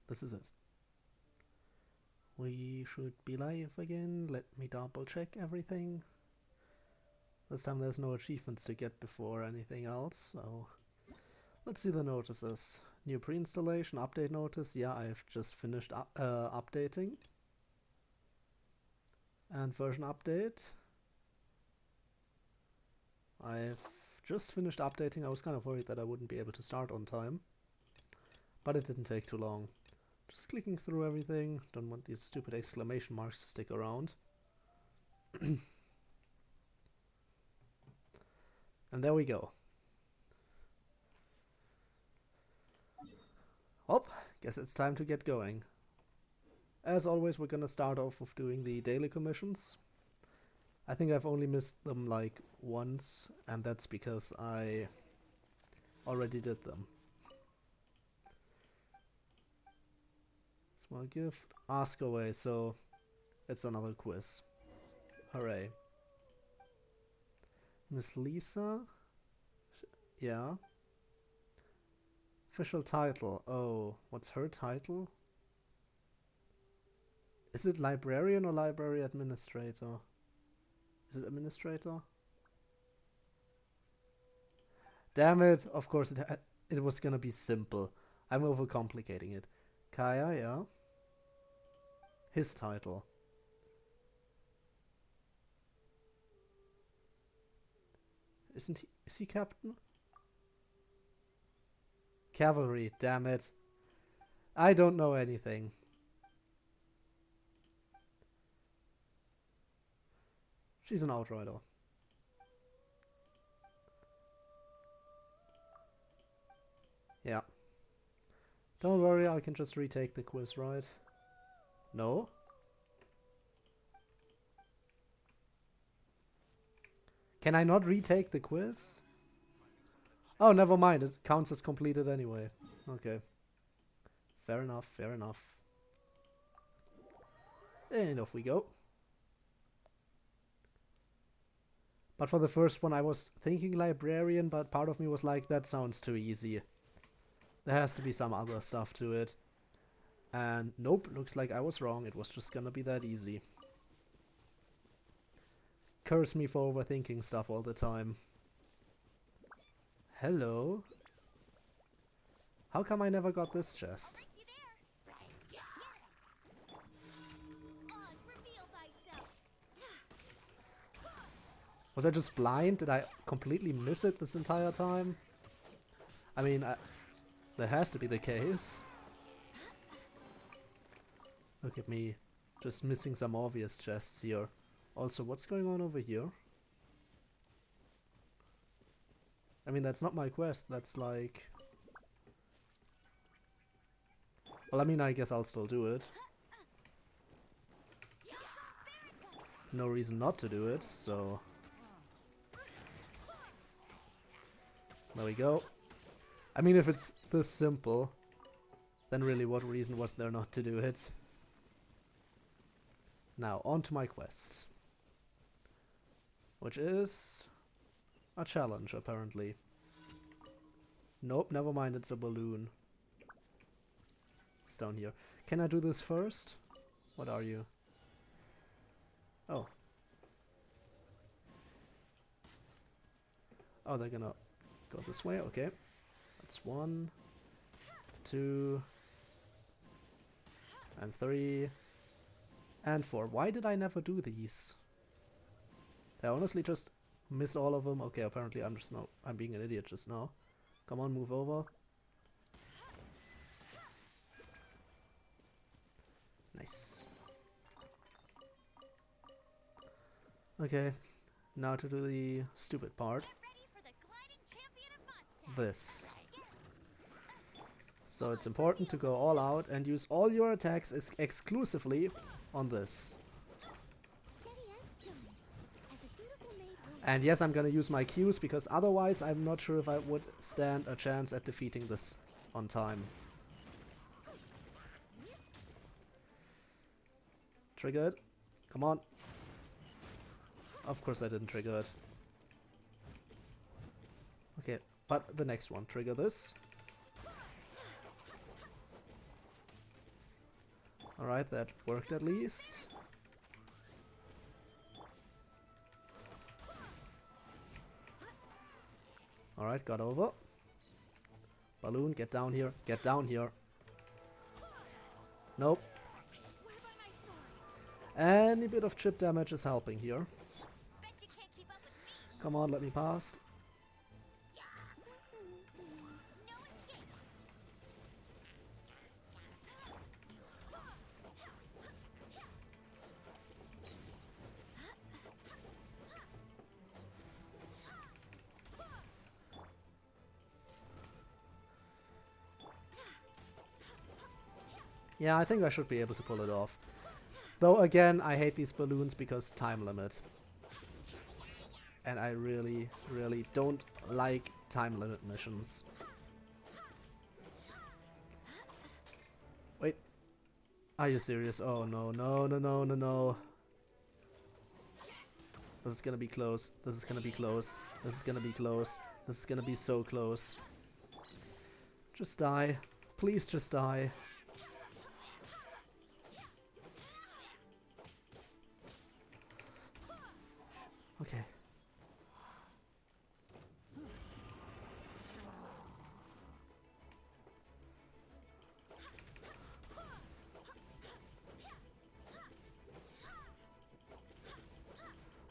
this is it. We should be live again. Let me double check everything. This time there's no achievements to get before anything else, so let's see the notices. New pre-installation, update notice. Yeah, I've just finished updating. And version update. I've just finished updating. I was kind of worried that I wouldn't be able to start on time, but it didn't take too long. Just clicking through everything. Don't want these stupid exclamation marks to stick around. And there we go. Oh, guess it's time to get going. As always, we're gonna start off with doing the daily commissions. I think I've only missed them like once, and that's because I already did them. Small gift, ask away, so it's another quiz. Hooray. Miss Lisa? Yeah. Official title. Oh, what's her title? Is it librarian or library administrator? Is it administrator? Damn it! Of course it was gonna be simple. I'm overcomplicating it. Kaya, yeah. His title. Isn't he? Is he captain? Cavalry, damn it. I don't know anything. She's an outrider. Yeah. Don't worry, I can just retake the quiz, right? No? Can I not retake the quiz? Oh, never mind. It counts as completed anyway. Okay. Fair enough, fair enough. And off we go. But for the first one I was thinking librarian, but part of me was like, that sounds too easy. There has to be some other stuff to it. And nope, looks like I was wrong. It was just gonna be that easy. Curse me for overthinking stuff all the time. Hello? How come I never got this chest? Was I just blind? Did I completely miss it this entire time? I mean, that has to be the case. Look at me, just missing some obvious chests here. Also, what's going on over here? I mean, that's not my quest, that's like... Well, I mean, I guess I'll still do it. No reason not to do it, so... There we go. I mean, if it's this simple, then really what reason was there not to do it? Now, on to my quest. Which is... a challenge, apparently. Nope, never mind, it's a balloon. It's down here. Can I do this first? What are you? Oh. Oh, they're gonna go this way, okay. That's 1, 2, and 3, and 4. Why did I never do these? Did I honestly just miss all of them? Okay, apparently I'm being an idiot just now. Come on, move over. Nice. Okay, now to do the stupid part. This. So it's important to go all out and use all your attacks exclusively on this. And yes, I'm gonna use my Qs because otherwise I'm not sure if I would stand a chance at defeating this on time. Trigger it. Come on. Of course I didn't trigger it. Okay, but the next one. Trigger this. Alright, that worked at least. Alright, got over. Balloon, get down here. Get down here. Nope. Any bit of chip damage is helping here. Come on, let me pass. Yeah, I think I should be able to pull it off. Though again, I hate these balloons because time limit. And I really, really don't like time limit missions. Wait. Are you serious? Oh no, no, no, no, no, no. This is gonna be close. This is gonna be close. This is gonna be close. This is gonna be so close. Just die. Please just die. Okay.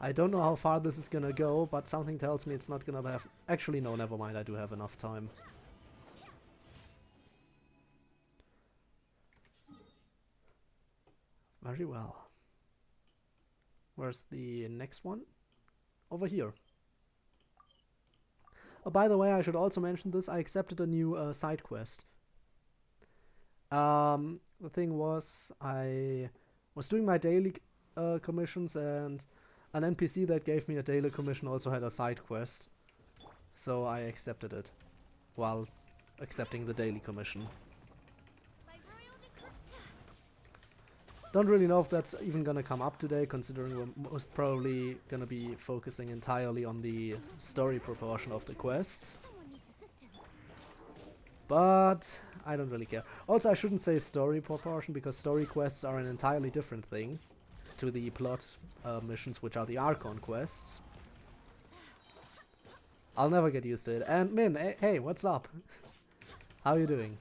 I don't know how far this is gonna go, but something tells me it's not gonna have... Actually, no, never mind, I do have enough time. Very well. Where's the next one? Over here. Oh, by the way, I should also mention this. I accepted a new side quest. The thing was, I was doing my daily commissions, and an NPC that gave me a daily commission also had a side quest. So I accepted it while accepting the daily commission. Don't really know if that's even gonna come up today, considering we're most probably gonna be focusing entirely on the story proportion of the quests. But I don't really care. Also, I shouldn't say story proportion, because story quests are an entirely different thing to the plot missions, which are the Archon quests. I'll never get used to it. And Min, hey, what's up? How you doing?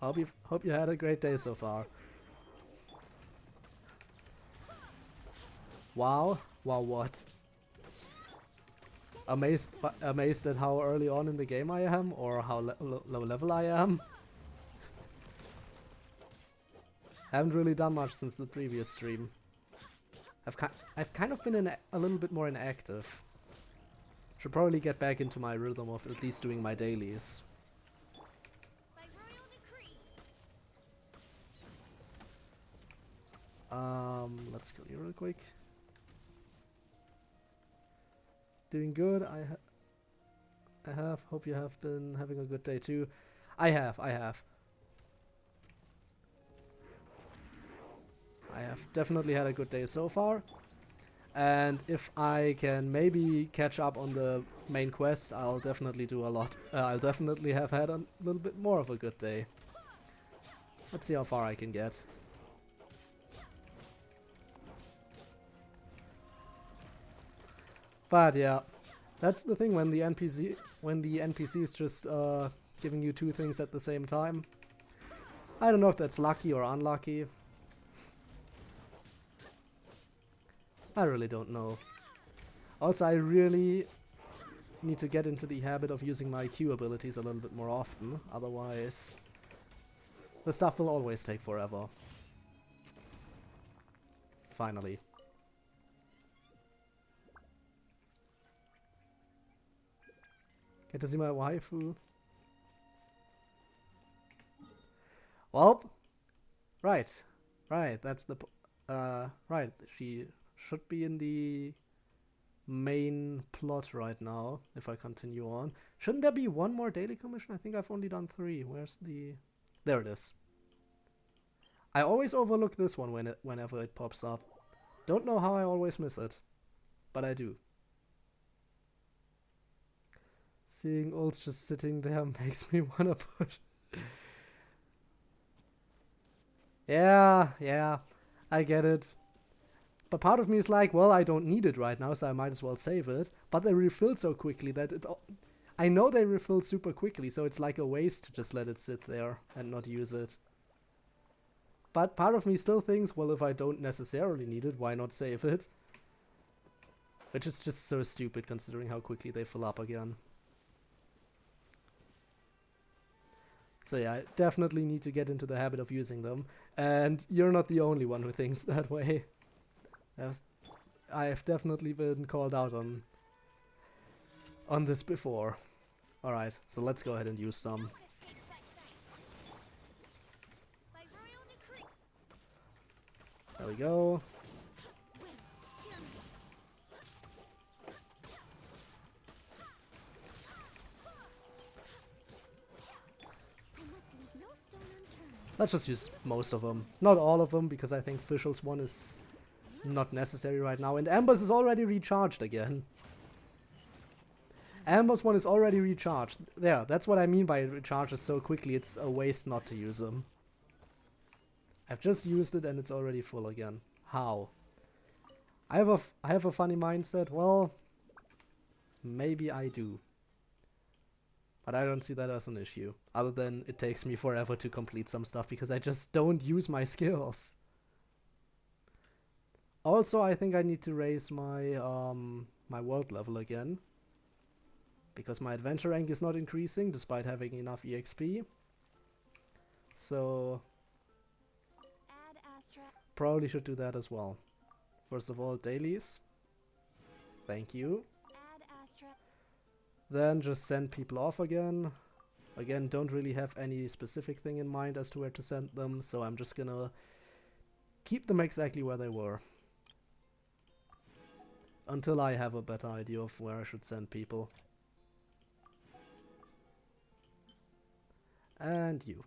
Hope you had a great day so far. Wow, wow, what? Amazed at how early on in the game I am, or how low level I am. Haven't really done much since the previous stream. I've kind of been a little bit more inactive. Should probably get back into my rhythm of at least doing my dailies. Let's kill you real quick. Doing good. I have. Hope you have been having a good day too. I have. I have definitely had a good day so far. And if I can maybe catch up on the main quests, I'll definitely do a lot. I'll definitely have had a little bit more of a good day. Let's see how far I can get. But yeah, that's the thing when the NPC is just giving you two things at the same time. I don't know if that's lucky or unlucky. I really don't know. Also, I really need to get into the habit of using my Q abilities a little bit more often, otherwise the stuff will always take forever. Finally. Get to see my waifu. Well, right, that's the right, she should be in the main plot right now, if I continue on. Shouldn't there be one more daily commission? I think I've only done 3. Where's the... There it is. I always overlook this one whenever it pops up. Don't know how I always miss it, but I do. Seeing Olds just sitting there makes me wanna push. Yeah, I get it. But part of me is like, well, I don't need it right now, so I might as well save it. But they refill so quickly that I know they refill super quickly, so it's like a waste to just let it sit there and not use it. But part of me still thinks, well, if I don't necessarily need it, why not save it? Which is just so stupid considering how quickly they fill up again. So yeah, I definitely need to get into the habit of using them. And you're not the only one who thinks that way. I've definitely been called out on this before. Alright, so let's go ahead and use some. There we go. Let's just use most of them. Not all of them, because I think Fischl's one is not necessary right now. And Amber's is already recharged again. Amber's one is already recharged. There, that's what I mean by it recharges so quickly. It's a waste not to use them. I've just used it and it's already full again. How? I have a funny mindset. Well, maybe I do. But I don't see that as an issue. Other than it takes me forever to complete some stuff because I just don't use my skills. Also, I think I need to raise my my world level again. Because my adventure rank is not increasing despite having enough EXP. So probably should do that as well. First of all, dailies. Thank you. Then just send people off again. Again, don't really have any specific thing in mind as to where to send them, so I'm just gonna keep them exactly where they were. Until I have a better idea of where I should send people. And you.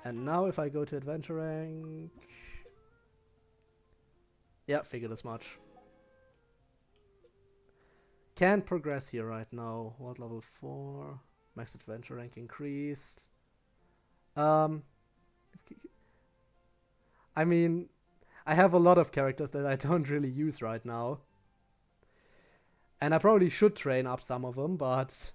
And now if I go to adventure rank... Yeah, figured as much. Can't progress here right now. World level 4. Max adventure rank increased. I mean, I have a lot of characters that I don't really use right now. And I probably should train up some of them, but...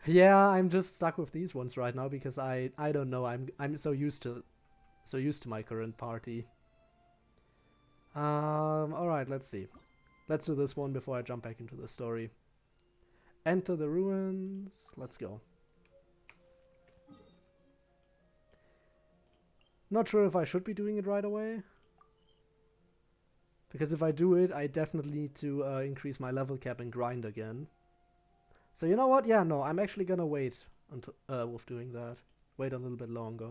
yeah, I'm just stuck with these ones right now because I don't know. I'm so used to my current party. Alright, let's see. Let's do this one before I jump back into the story. Enter the ruins. Let's go. Not sure if I should be doing it right away. Because if I do it, I definitely need to increase my level cap and grind again. So you know what? Yeah, no, I'm actually gonna wait until with doing that. Wait a little bit longer.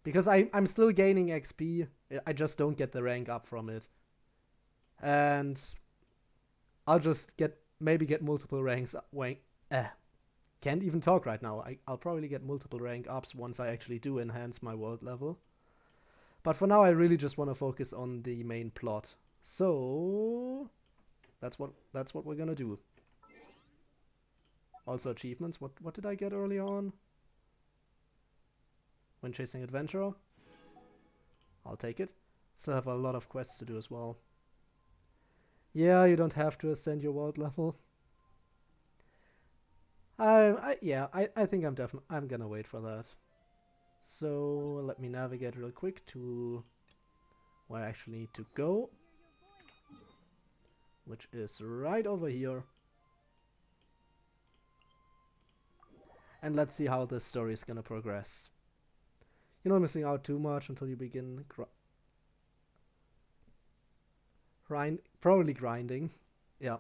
Because I'm still gaining XP, I just don't get the rank up from it. And I'll just maybe get multiple ranks. Can't even talk right now. I'll probably get multiple rank ups once I actually do enhance my world level. But for now I really just want to focus on the main plot. So that's what we're gonna do. Also achievements. What did I get early on? When chasing adventurer. I'll take it. Still have a lot of quests to do as well. Yeah, you don't have to ascend your world level. I think I'm gonna wait for that. So let me navigate real quick to where I actually need to go, which is right over here. And let's see how this story is gonna progress. You're not missing out too much until you begin probably grinding. Yeah.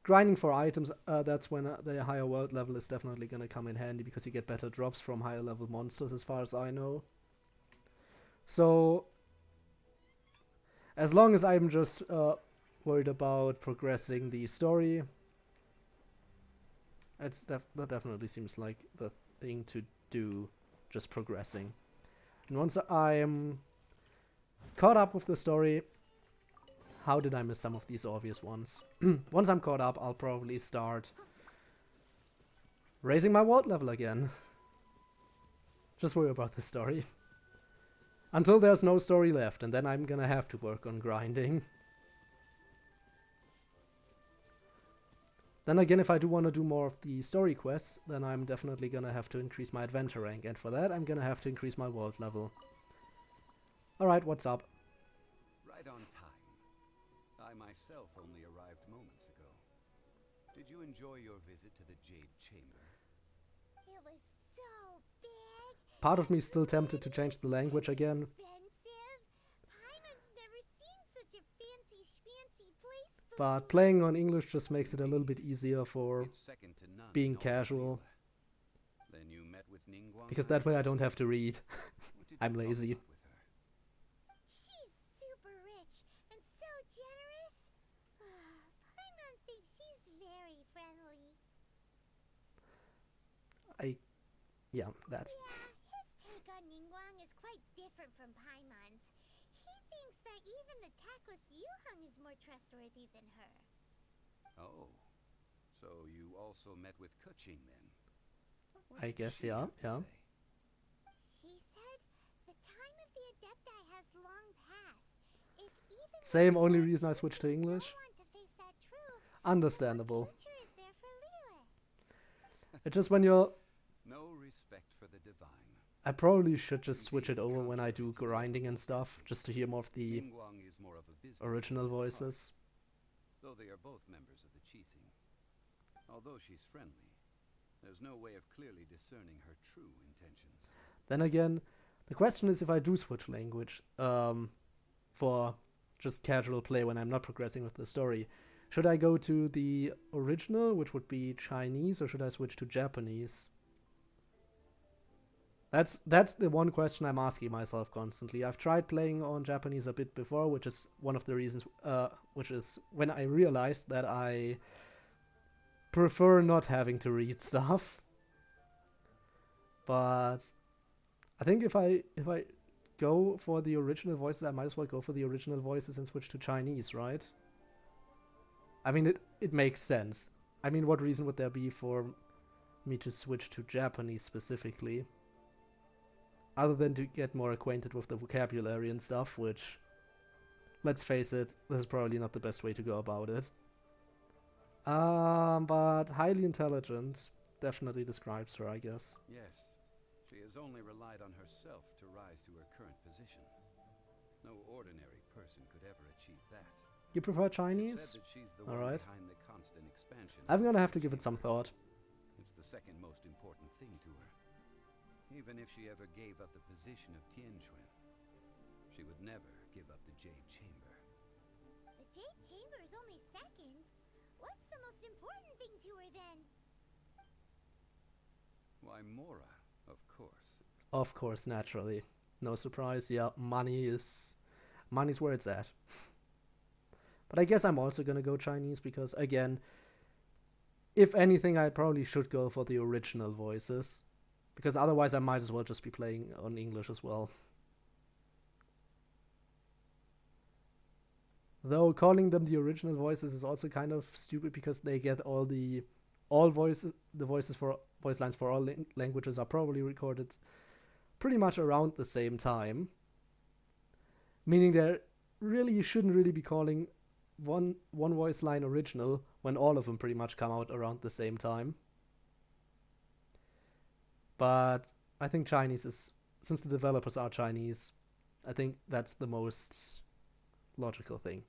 Grinding for items, that's when the higher world level is definitely gonna come in handy because you get better drops from higher level monsters as far as I know. So, as long as I'm just worried about progressing the story, That definitely seems like the thing to do, just progressing. And once I am caught up with the story, how did I miss some of these obvious ones? Once I'm caught up, I'll probably start raising my world level again. Just worry about the story. Until there's no story left, and then I'm gonna have to work on grinding. Then again, if I do want to do more of the story quests, then I'm definitely gonna have to increase my adventure rank, and for that I'm gonna have to increase my world level. Alright, what's up? Right on time. I myself only arrived moments ago. Did you enjoy your visit to the Jade Chamber? It was so big. Part of me is still tempted to change the language again. Expensive. Paimon's never seen such a fancy place before. But playing on English just makes it a little bit easier for It's second to none being in all of casual. Liyue. Then you met with Ningguang? Because that way I don't have to read. What did I'm you talk lazy. about with her? She's super rich and so generous. Paimon thinks she's very friendly. Yeah, that. Yeah, his take on Ningguang is quite different from Paimon's. He thinks that even the tactless Yuheng is more trustworthy than her. Oh. So you also met with Keqing then? What I did guess, she yeah, have to yeah. say? She said the time of the Adepti has long passed. If even Same, the only Adepts reason I switched to don't English. want to face that truth, Understandable. what future is there for Liyue? It's just when you're... No respect for the divine. I probably should just switch it over when I do grinding and stuff, just to hear more of the Ningguang is more of a business original voices. though they are both members of the Qixing. Although she's friendly, there's no way of clearly discerning her true intentions. Then again, the question is if I do switch language for just casual play when I'm not progressing with the story. Should I go to the original, which would be Chinese, or should I switch to Japanese? That's the one question I'm asking myself constantly. I've tried playing on Japanese a bit before, which is one of the reasons, which is when I realized that I prefer not having to read stuff. But I think if I go for the original voices, I might as well go for the original voices and switch to Chinese, right? I mean, it makes sense. I mean, what reason would there be for me to switch to Japanese specifically? Other than to get more acquainted with the vocabulary and stuff, which, let's face it, this is probably not the best way to go about it. But highly intelligent definitely describes her, I guess. Yes, she has only relied on herself to rise to her current position. No ordinary person could ever achieve that. You prefer It's Chinese? said that she's the one Alright. behind the constant expansion. I'm of gonna the have to give it some chamber. thought. It's the second most important thing to her. Even if she ever gave up the position of Tianquan, she would never give up the Jade Chamber. The Jade Chamber is only second. What's the most important thing to her then? Why, Mora, of course. Of course, naturally. No surprise, yeah, money's where it's at. But I guess I'm also gonna go Chinese because, again, if anything, I probably should go for the original voices. Because otherwise I might as well just be playing on English as well. Though calling them the original voices is also kind of stupid because they get the voice lines for all languages are probably recorded pretty much around the same time. Meaning you shouldn't really be calling one voice line original when all of them pretty much come out around the same time. But I think Chinese is, since the developers are Chinese, I think that's the most logical thing.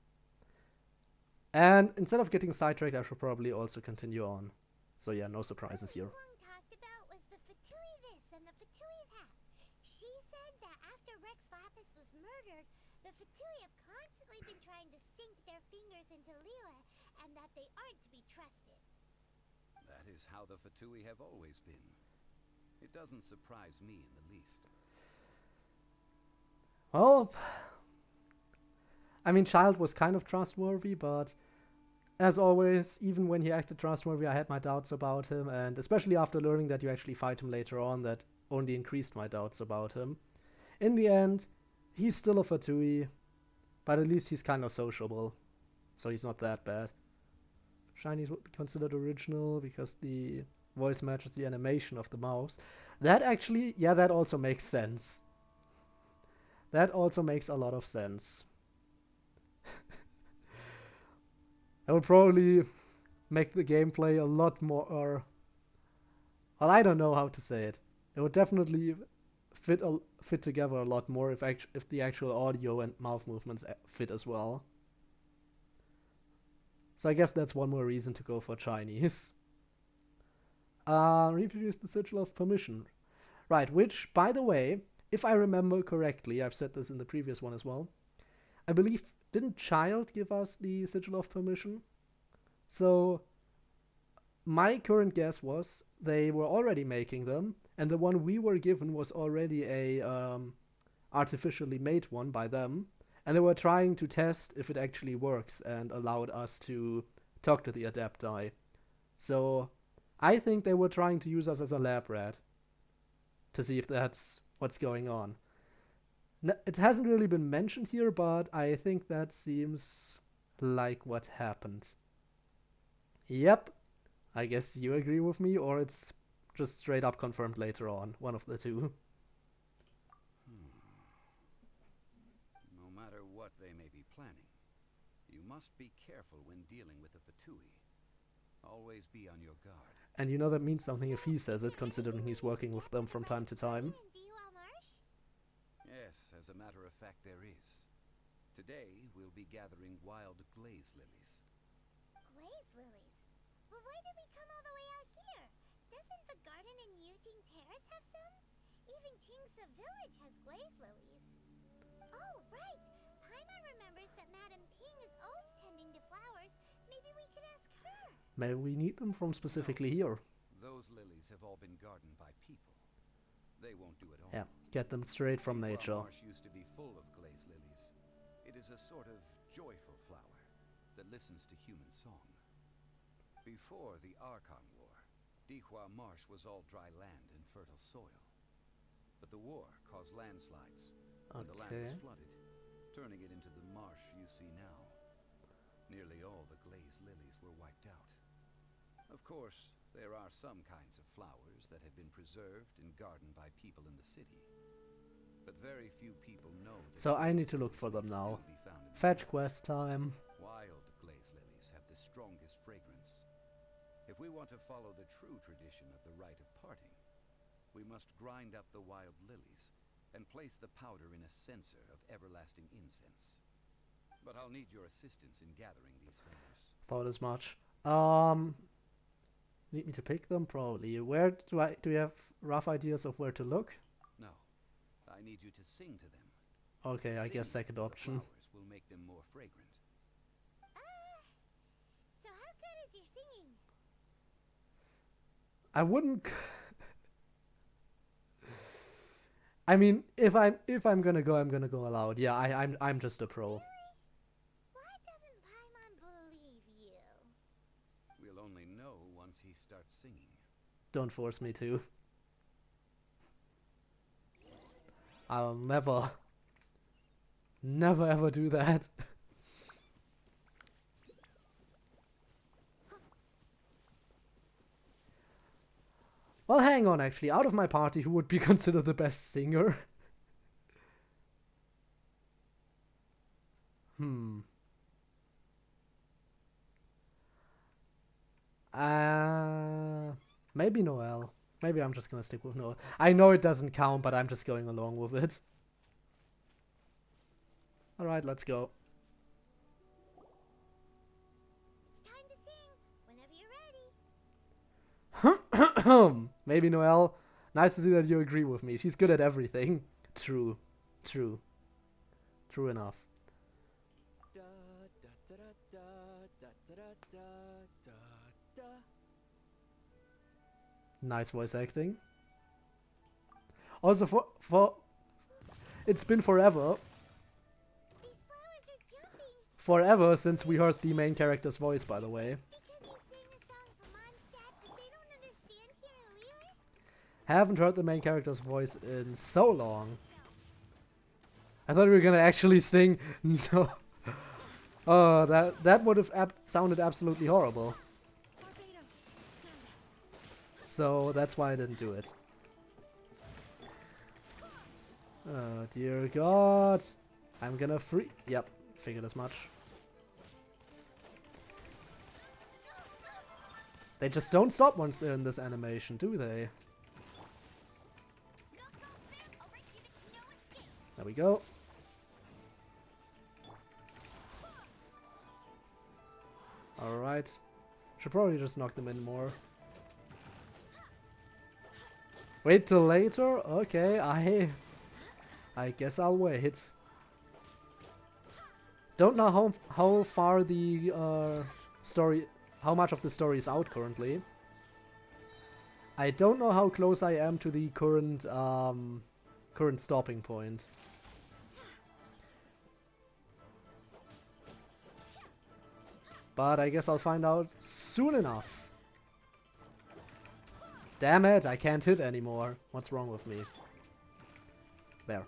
And instead of getting sidetracked, I should probably also continue on. So yeah, no surprises here. What Ningguang talked about was the Fatui this and the Fatui that. She said that after Rex Lapis was murdered, the Fatui have constantly been trying to sink their fingers into Liyue, and that they aren't to be trusted. That is how the Fatui have always been. It doesn't surprise me in the least. Well, I mean, Child was kind of trustworthy, but as always, even when he acted trustworthy, I had my doubts about him, and especially after learning that you actually fight him later on, that only increased my doubts about him. In the end, he's still a Fatui, but at least he's kind of sociable, so he's not that bad. Shinies would be considered original because the voice matches the animation of the mouse. That actually, yeah, that also makes sense. That also makes a lot of sense. I would probably make the gameplay a lot more... well, I don't know how to say it. It would definitely fit together a lot more if the actual audio and mouth movements fit as well. So I guess that's one more reason to go for Chinese. Reproduce the sigil of permission. Right, which, by the way, if I remember correctly, I've said this in the previous one as well, I believe, didn't Child give us the sigil of permission? So my current guess was they were already making them, and the one we were given was already a artificially made one by them, and they were trying to test if it actually works and allowed us to talk to the Adepti. So I think they were trying to use us as a lab rat to see if that's what's going on. It hasn't really been mentioned here, but I think that seems like what happened. Yep, I guess you agree with me, or it's just straight up confirmed later on, one of the two. No matter what they may be planning, you must be careful when dealing with the Fatui. Always be on your guard. And you know that means something if he says it, considering he's working with them from time to time. Yes, as a matter of fact, there is. Today, we'll be gathering wild glaze lilies. Glaze lilies? Well, why did we come all the way out here? Doesn't the garden in Eugene Terrace have some? Even Chingsa Village has glaze lilies. Oh, right. Paimon remembers that Madame Ping is always tending to flowers. Maybe we could ask her. Maybe we need them from specifically here. Those lilies have all been gardened by people. They won't do it all. Yeah, get them straight from nature. Marsh used to be full of glaze lilies. It is a sort of joyful flower that listens to human song. Before the Archon War, Dihua Marsh was all dry land and fertile soil. But the war caused landslides, and the land was flooded, turning it into the marsh you see now. Nearly all the glaze lilies were wiped out. Of course, there are some kinds of flowers that have been preserved and gardened by people in the city. But very few people know that. So I need to look for them now. Fetch quest time. Wild glaze lilies have the strongest fragrance. If we want to follow the true tradition of the rite of parting, we must grind up the wild lilies and place the powder in a censer of everlasting incense. But I'll need your assistance in gathering these flowers. Thought as much. Need me to pick them? Probably. Where do you have rough ideas of where to look? No. I need you to sing to them. Okay, I guess second option. Flowers will make them more fragrant. So how good is your singing? I wouldn't. I mean, if I'm gonna go, I'm gonna go aloud. Yeah, I'm just a pro. Really? Why doesn't Paimon believe you? We'll only know once he starts singing. Don't force me to. I'll never ever do that. Well, hang on, actually. Out of my party, who would be considered the best singer? Maybe Noelle. Maybe I'm just gonna stick with Noelle. I know it doesn't count, but I'm just going along with it. Alright, let's go. It's time to sing whenever you're ready. Maybe Noelle. Nice to see that you agree with me. She's good at everything. True. True. True enough. Nice voice acting. Also for it's been forever. These flowers are jumping. forever since we heard the main character's voice, by the way. Because you sing a song for Mondstadt that they don't understand here in Liyue? Haven't heard the main character's voice in so long. I thought we were gonna actually sing. No. Oh, that would have sounded absolutely horrible. So that's why I didn't do it. Oh dear God. I'm gonna free. Yep, figured as much. They just don't stop once they're in this animation, do they? There we go. Alright. Should probably just knock them in more. Wait till later? Okay, I guess I'll wait. Don't know how far the story, how much of the story is out currently. I don't know how close I am to the current stopping point. But I guess I'll find out soon enough. Damn it, I can't hit anymore. What's wrong with me? There.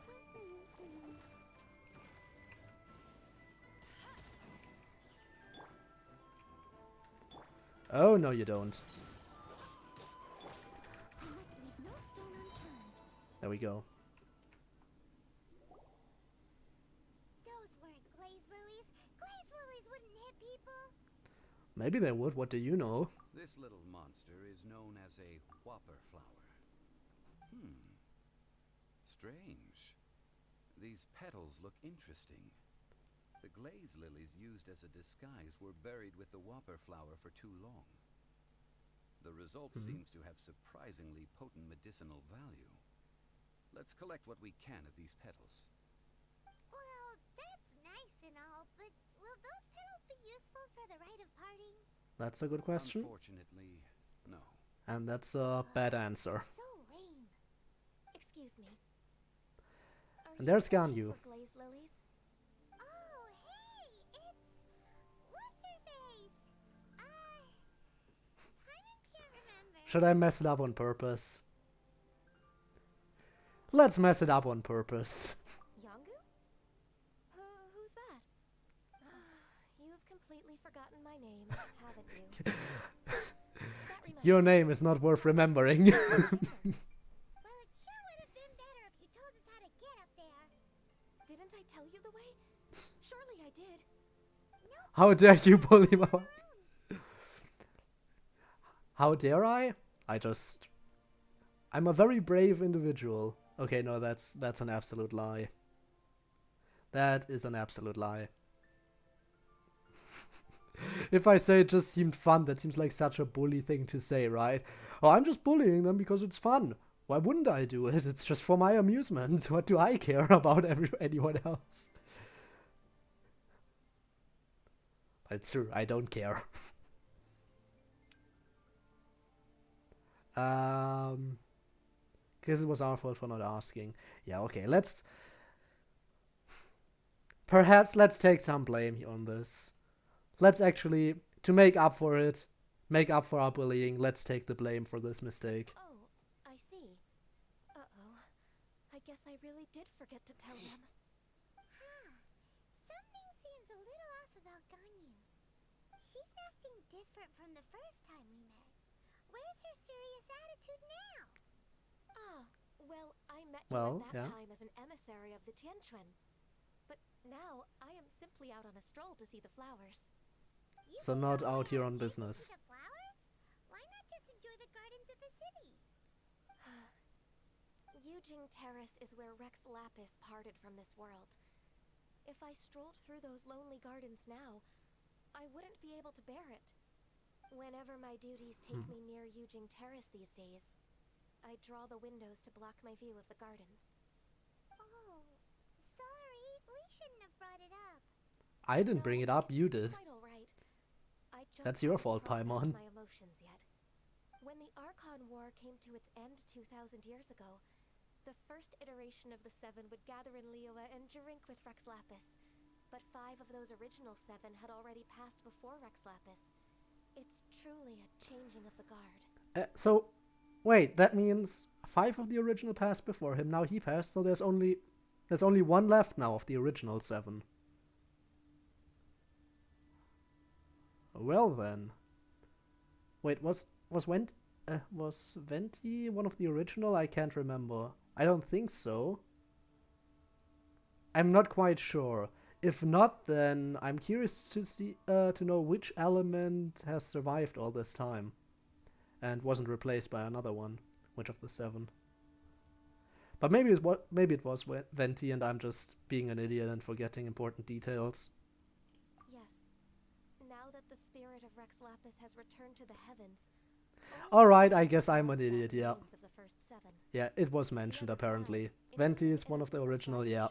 Oh, no you don't. There we go. Those weren't glaze lilies. Glaze lilies wouldn't hit people. Maybe they would, what do you know? This little monster is known as a whopper flower. Strange. These petals look interesting. The glaze lilies used as a disguise were buried with the whopper flower for too long. The result seems to have surprisingly potent medicinal value. Let's collect what we can of these petals. Well, that's nice and all, but will those petals be useful for the rite of parting? That's a good question. Unfortunately, no. And that's a bad answer. So lame. Excuse me. And there's Ganyu. Glaze lilies? Oh, hey, it's... What's her face? Paimon can't remember. Should I mess it up on purpose? Let's mess it up on purpose. Yangu? Who's that? You have completely forgotten my name, haven't you? That reminds Your me. name is not worth remembering. Well, it sure would have been better if you told us how to get up there. Didn't I tell you the way? Surely I did. How dare you bully my... How dare I? I'm a very brave individual. Okay, no, that's an absolute lie. That is an absolute lie. If I say it just seemed fun, that seems like such a bully thing to say, right? Oh, I'm just bullying them because it's fun. Why wouldn't I do it? It's just for my amusement. What do I care about anyone else? It's true, I don't care. Because it was our fault for not asking. Yeah, okay, perhaps let's take some blame on this. Let's actually, to make up for it, make up for our bullying, let's take the blame for this mistake. Oh, I see. Uh-oh. I guess I really did forget to tell them. Something seems a little off about Ganyu. She's acting different from the first time we met. Where's her serious attitude now? Ah, well, I met you Well, at that yeah. time as an emissary of the Tianquan. But now, I am simply out on a stroll to see the flowers. You So can not go out here there on and business. see the flowers? Why not just enjoy the gardens of the city? Yujing Terrace is where Rex Lapis parted from this world. If I strolled through those lonely gardens now, I wouldn't be able to bear it. Whenever my duties take me near Yujing Terrace these days, I draw the windows to block my view of the gardens. Oh, sorry. We shouldn't have brought it up. I didn't bring it up, you did. Quite all right. I just That's your haven't fault, processed Paimon. my emotions yet. When the Archon War came to its end 2,000 years ago, the first iteration of the Seven would gather in Liyue and drink with Rex Lapis. but 5 of those original 7 had already passed before Rex Lapis. It's truly a changing of the guard. So, wait, that means 5 of the original passed before him. Now he passed, so there's only one left now of the original 7. Well then. Wait, was Venti one of the original? I can't remember. I don't think so. I'm not quite sure. If not, then I'm curious to know which element has survived all this time and wasn't replaced by another one. Which of the 7? But maybe it was Venti, and I'm just being an idiot and forgetting important details. Yes. Now that the spirit of Rex Lapis has returned to the heavens. Alright, I guess I'm an idiot, yeah. Of the first 7. Yeah, it was mentioned apparently. Venti is one of the original, yeah.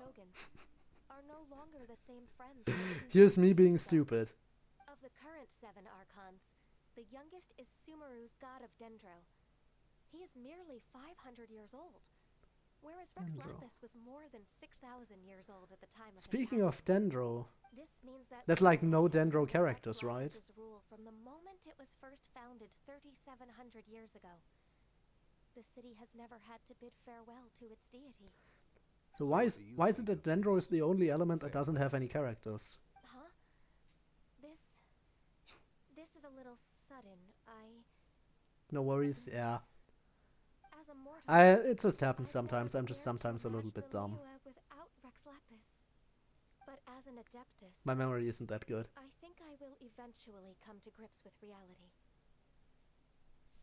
Are no longer the same friends. Here's me being stupid. Of the current 7 Archons, the youngest is Sumeru's god of Dendro. He is merely 500 years old, whereas Rex Lapis was more than 6,000 years old at the time of Speaking of Dendro, this means that there's like no Dendro characters, right? Rule from the moment it was first founded 3,700 years ago. The city has never had to bid farewell to its deity. So why is it that Dendro is the only element that doesn't have any characters? Huh? This is a little sudden. No worries, yeah. As a mortal, It just happens sometimes. I'm just sometimes a little bit dumb. Without Rex Lapis. But as an Adeptus, My memory isn't that good. I think I will eventually come to grips with reality.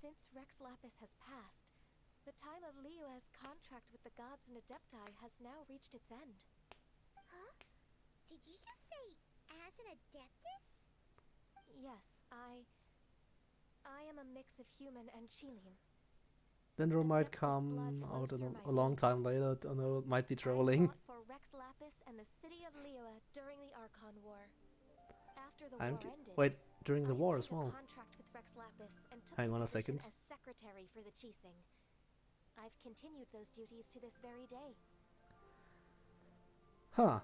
Since Rex Lapis has passed, the time of Liyue's contract with the gods and Adepti has now reached its end. Huh? Did you just say as an Adeptus? Yes, I am a mix of human and Chilean. Dendro might come out a long time later. Don't know, it might be trolling. I fought for Rex Lapis and the city of Liyue during the Archon War. After the war ended, Wait, during the war as I signed well. a contract with Rex Lapis and took Hang on a position second. as secretary for the Chising. I've continued those duties to this very day. Huh.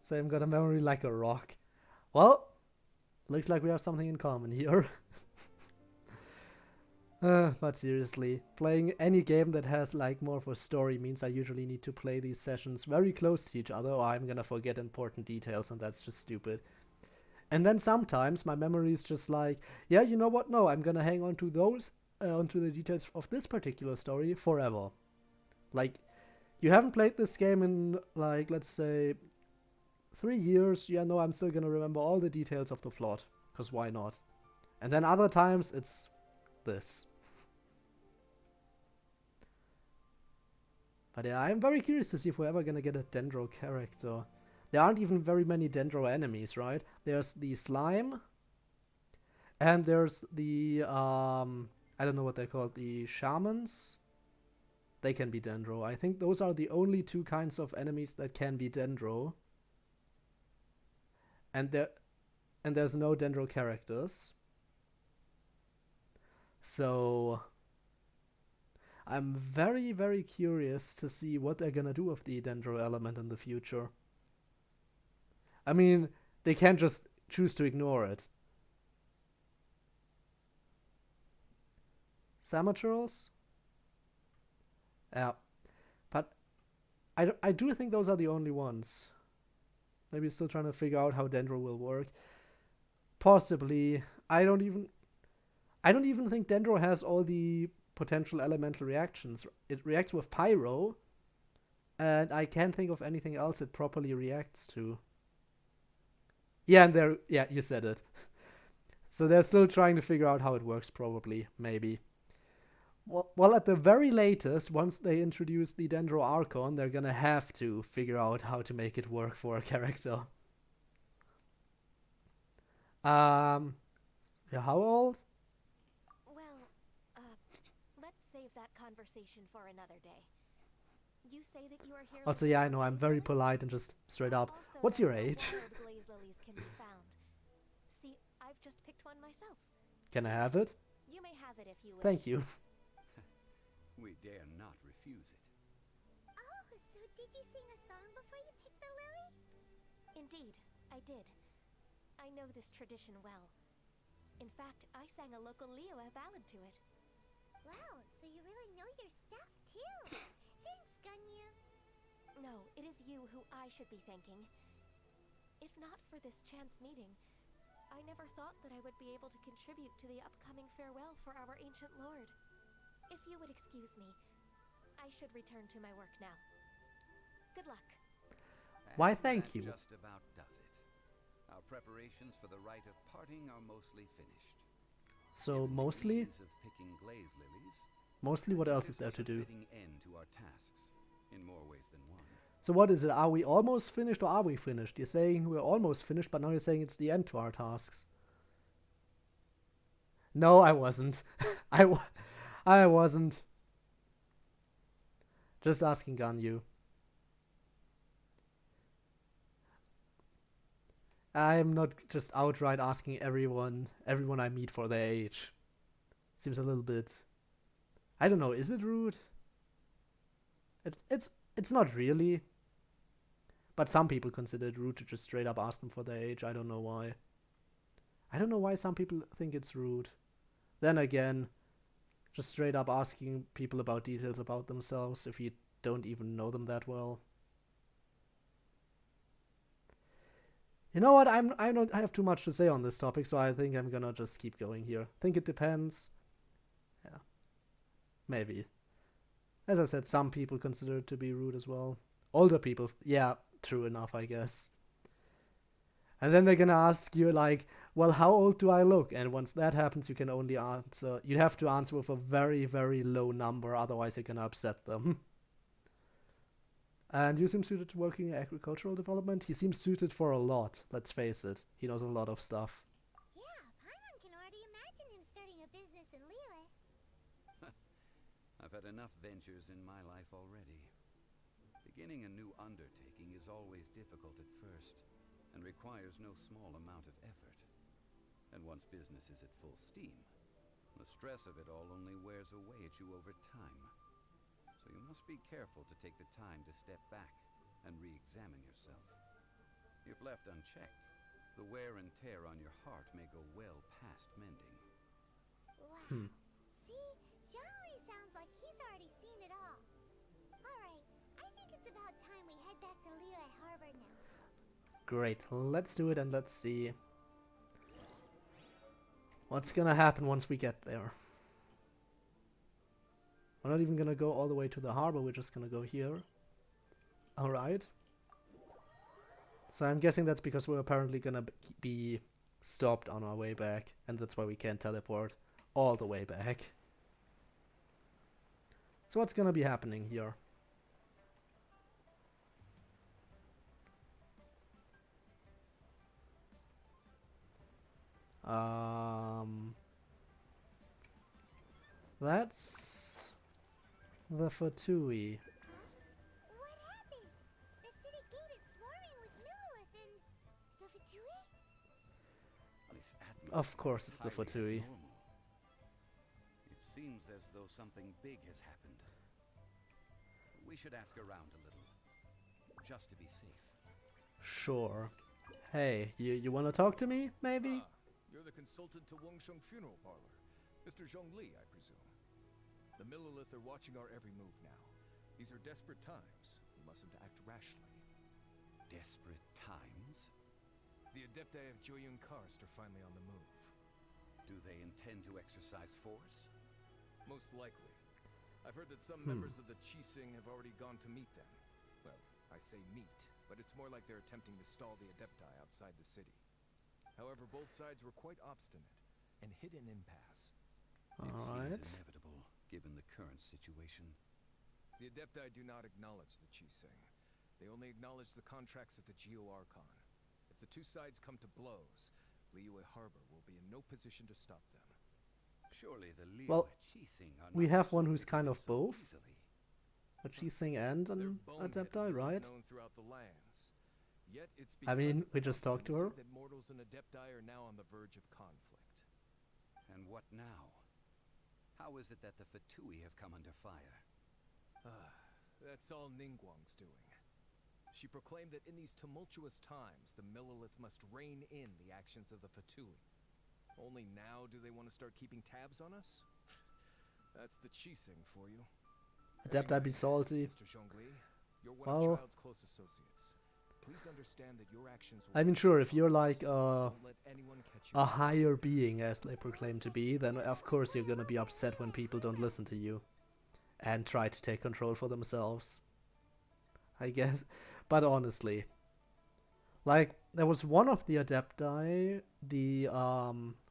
Same got a memory like a rock. Well, looks like we have something in common here. But seriously, playing any game that has like more of a story means I usually need to play these sessions very close to each other or I'm gonna forget important details, and that's just stupid. And then sometimes my memory is just like, yeah, you know what? No, I'm gonna hang on to those, onto the details of this particular story forever. Like, you haven't played this game in, like, let's say, 3 years. Yeah, no, I'm still gonna remember all the details of the plot. Because why not? And then other times, it's this. But yeah, I'm very curious to see if we're ever gonna get a Dendro character. There aren't even very many Dendro enemies, right? There's the slime. And there's the, I don't know what they're called, the shamans. They can be Dendro. I think those are the only 2 kinds of enemies that can be Dendro. And there's no Dendro characters. So I'm very, very curious to see what they're gonna do with the Dendro element in the future. I mean, they can't just choose to ignore it. Samaturals? Yeah. But I do think those are the only ones. Maybe still trying to figure out how Dendro will work. Possibly. I don't even think Dendro has all the potential elemental reactions. It reacts with Pyro, and I can't think of anything else it properly reacts to. Yeah, you said it. So they're still trying to figure out how it works, probably, maybe. Well, at the very latest, once they introduce the Dendro Archon, they're gonna have to figure out how to make it work for a character. Yeah, how old? Well, let's save that conversation for another day. You say that you are here. Also, yeah, I know, I'm very polite and just straight up. What's your age? Blaze lilies can be found. See, I've just picked one myself. Can I have it? You may have it if you wish. Thank you. We dare not refuse it. Oh, so did you sing a song before you picked the lily? Indeed, I did. I know this tradition well. In fact, I sang a local Liyue ballad to it. Wow, so you really know your stuff, too. Thanks, Gunyu. No, it is you who I should be thanking. If not for this chance meeting, I never thought that I would be able to contribute to the upcoming farewell for our ancient lord. If you would excuse me, I should return to my work now. Good luck. Why, And thank that you. just about does it. Our preparations for the rite of parting are mostly finished. So Given the mostly, ease of picking glaze lilies, what I think else is this there was to a do? fitting end to our tasks, in more ways than one. So what is it? Are we almost finished or are we finished? You're saying we're almost finished, but now you're saying it's the end to our tasks. No, I wasn't. I wasn't. Just asking Ganyu. I'm not just outright asking everyone I meet for their age. Seems a little bit, I don't know, is it rude? It's not really. But some people consider it rude to just straight up ask them for their age. I don't know why. I don't know why some people think it's rude. Then again, just straight up asking people about details about themselves if you don't even know them that well. You know what? I don't have too much to say on this topic, so I think I'm gonna just keep going here. Think it depends. Yeah. Maybe. As I said, some people consider it to be rude as well. Older people, yeah, true enough, I guess. And then they're gonna ask you, like, well, how old do I look? And once that happens, you can only answer, you have to answer with a very, very low number, otherwise you're gonna upset them. And you seem suited to working in agricultural development? He seems suited for a lot, let's face it. He knows a lot of stuff. Yeah, Paimon can already imagine him starting a business in Liyue. I've had enough ventures in my life already. Beginning a new undertaking is always difficult at first, and requires no small amount of effort. And once business is at full steam, the stress of it all only wears away at you over time. So you must be careful to take the time to step back and re-examine yourself. If left unchecked, the wear and tear on your heart may go well past mending. Wow. See? Zhongli sounds like he's already seen it all. Alright, I think it's about time we head back to Liyue Harbor now. Great, let's do it and let's see what's gonna happen once we get there. We're not even gonna go all the way to the harbor, we're just gonna go here. Alright. So I'm guessing that's because we're apparently gonna be stopped on our way back, and that's why we can't teleport all the way back. So what's gonna be happening here? That's the Fatui. What happened? The city gate is swarming with Millilith and the Fatui? This atmosphere Of course is it's the highly Fatui. abnormal. It seems as though something big has happened. We should ask around a little, just to be safe. Sure. Hey, you wanna talk to me, maybe? You're the consultant to Wengsheng Funeral Parlor. Mr. Zhongli, I presume. The Millilith are watching our every move now. These are desperate times. We mustn't act rashly. Desperate times? The Adepti of Joyun Karst are finally on the move. Do they intend to exercise force? Most likely. I've heard that some members of the Qixing have already gone to meet them. Well, I say meet, but it's more like they're attempting to stall the Adepti outside the city. However, both sides were quite obstinate and hit an impasse. It Alright. seems inevitable, given the current situation. The Adepti do not acknowledge the Qixing. They only acknowledge the contracts of the Geo-Archon. If the two sides come to blows, Liyue Harbor will be in no position to stop them. Surely the Liyue Well, Qixing are we not have one so who's kind of so both. easily. A Qixing and Their an boneheadedness Adepti, right? is known throughout the lands. Yet it's I mean, because of we their just talked to her. obstinacy that mortals and Adepti are now on the verge of conflict. And what now? How is it that the Fatui have come under fire? That's all Ningguang's doing. She proclaimed that in these tumultuous times, the Millelith must rein in the actions of the Fatui. Only now do they want to start keeping tabs on us? That's the Qixing for you. Adepti be salty. Mr. Zhongli, you're one Well, of Child's close associates. Please understand that your actions will I mean, sure, if you're like Don't let anyone catch you a out. higher being, as they proclaim to be, then of course you're gonna be upset when people don't listen to you and try to take control for themselves, I guess. But honestly, like, there was one of the Adepti, the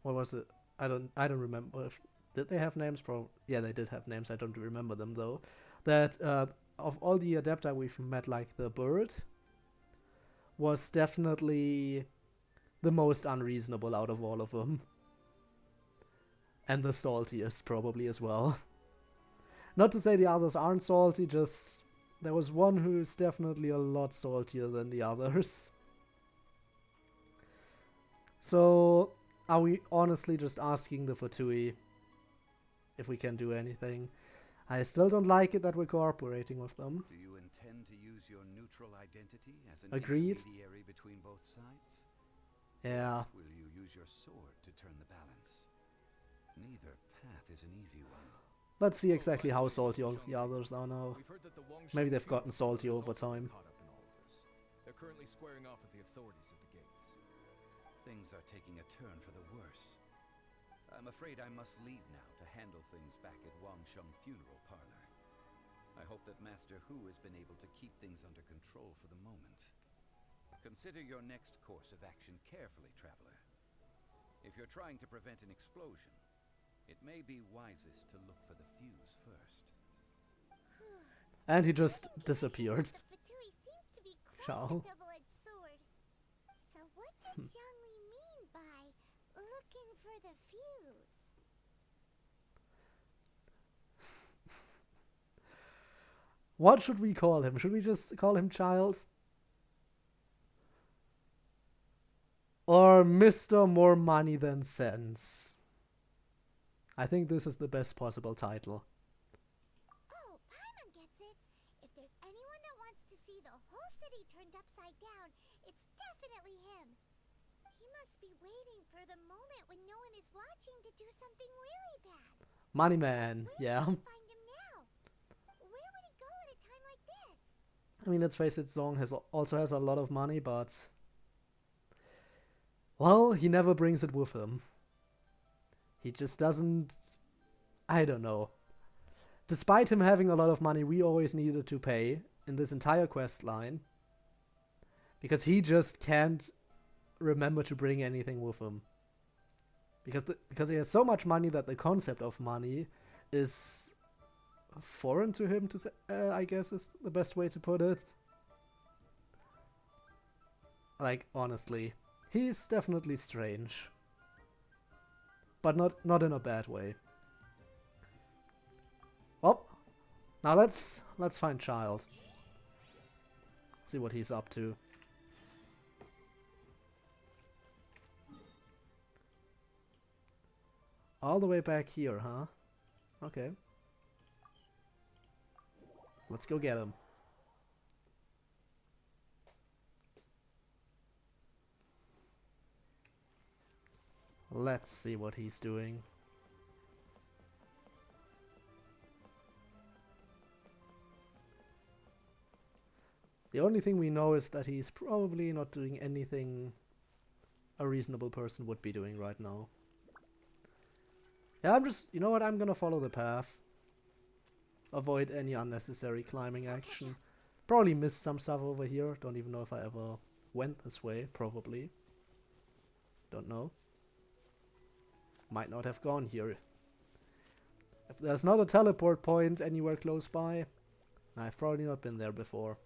what was it? I don't remember. If did they have names? Yeah, they did have names. I don't remember them though. That of all the Adepti we've met, like the bird was definitely the most unreasonable out of all of them. And the saltiest, probably, as well. Not to say the others aren't salty, just there was one who's definitely a lot saltier than the others. So, are we honestly just asking the Fatui if we can do anything? I still don't like it that we're cooperating with them. Do you intend to use your neutral identity as an Agreed. intermediary between both sides? Yeah. Will you use your sword to turn the balance? Neither path is an easy one. Let's see exactly how salty all of the others are now. We've heard that the Wangshan Maybe they've gotten funeral salty parlor is over also time. caught up in all of this. They're currently squaring off with the authorities at the gates. Things are taking a turn for the worse. I'm afraid I must leave now to handle things back at Wangsheng Funeral Parlor. I hope that Master Hu has been able to keep things under control for the moment. Consider your next course of action carefully, Traveler. If you're trying to prevent an explosion, it may be wisest to look for the fuse first. And he just disappeared. The Fatui seems to be quite Shao. a double-edged sword. So what does Zhongli mean by looking for the fuse? What should we call him? Should we just call him Child? Or Mr. More Money Than Sense? I think this is the best possible title. Oh, Paimon gets it. If there's anyone that wants to see the whole city turned upside down, it's definitely him. He must be waiting for the moment when no one is watching to do something really bad. Money Man, yeah. Where would we find him now? Where would he go at a time like this? I mean, let's face it, Zong also has a lot of money, but... well, he never brings it with him. He just doesn't... I don't know. Despite him having a lot of money, we always needed to pay in this entire quest line. Because he just can't remember to bring anything with him. Because he has so much money that the concept of money is foreign to him, to say, I guess is the best way to put it. Like, honestly, he's definitely strange. But not in a bad way. Well, now let's find Child. See what he's up to. All the way back here, huh? Okay. Let's go get him. Let's see what he's doing. The only thing we know is that he's probably not doing anything a reasonable person would be doing right now. Yeah, you know what, I'm gonna follow the path. Avoid any unnecessary climbing action. Probably missed some stuff over here. Don't even know if I ever went this way, probably. Don't know. Might not have gone here. If there's not a teleport point anywhere close by, I've probably not been there before.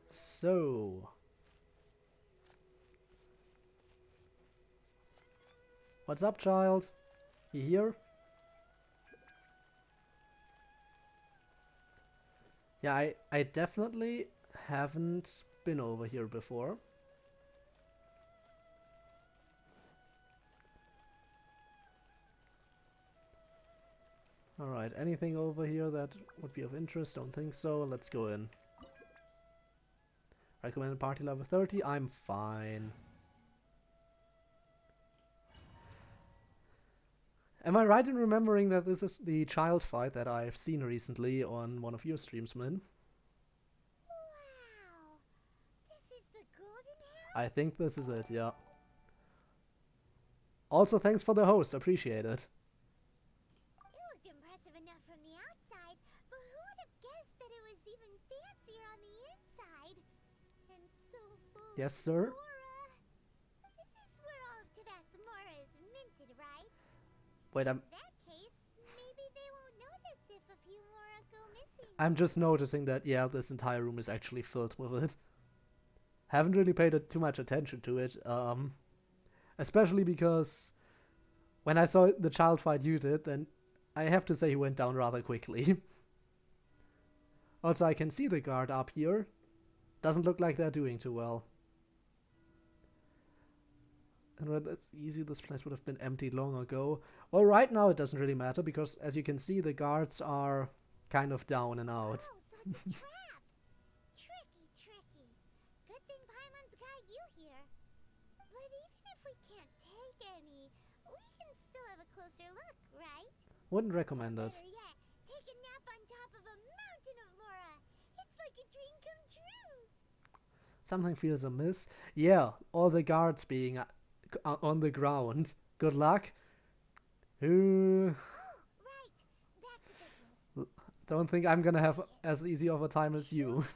So... what's up, Child? You here? Yeah, I definitely haven't been over here before. Alright, anything over here that would be of interest? Don't think so. Let's go in. Recommended party level 30. I'm fine. Am I right in remembering that this is the child fight that I've seen recently on one of your streams, Min? Wow. This is the golden house? I think this is it, yeah. Also, thanks for the host. Appreciate it. It looked impressive enough from the outside, but who would have guessed that it was even fancier on the inside? And so full Yes, of sir. Mora. This is where all of Tibet's Mora is minted, right? Wait, In that case, maybe they won't notice if a few Mora go missing. I'm just noticing that, yeah, this entire room is actually filled with it. Haven't really paid too much attention to it, especially because when I saw the child fight you did, then I have to say he went down rather quickly. Also, I can see the guard up here. Doesn't look like they're doing too well. And when that's easy, this place would have been emptied long ago. Well, right now it doesn't really matter, because as you can see, the guards are kind of down and out. Oh, so it's a trap. Tricky. Good thing Paimon's got you here. But even if we can't take any, we can still have a closer look, right? Wouldn't recommend it. Better yet, take a nap on top of a mountain of Mora. It's like a dream come true. Something feels amiss. Yeah, all the guards being on the ground. Good luck. Ooh, Right, back to business. don't think I'm gonna have as easy of a time as you. Quiet.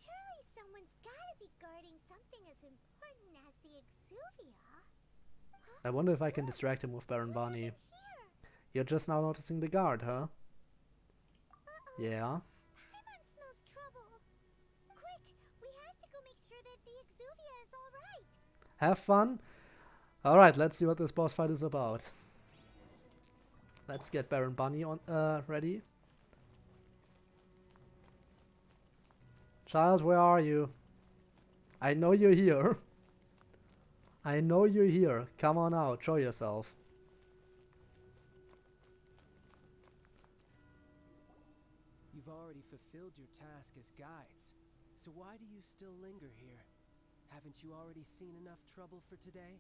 Surely someone's gotta be guarding something as important as the Exuvia. Huh? I wonder if I can distract him with Baron Barney. Here. You're just now noticing the guard, huh? Yeah. Paimon smells trouble. Quick, we have to go make sure that the Exuvia is all right. Have fun. Alright, let's see what this boss fight is about. Let's get Baron Bunny on ready. Child, where are you? I know you're here. I know you're here. Come on out, show yourself. You've already fulfilled your task as guides, so why do you still linger here? Haven't you already seen enough trouble for today?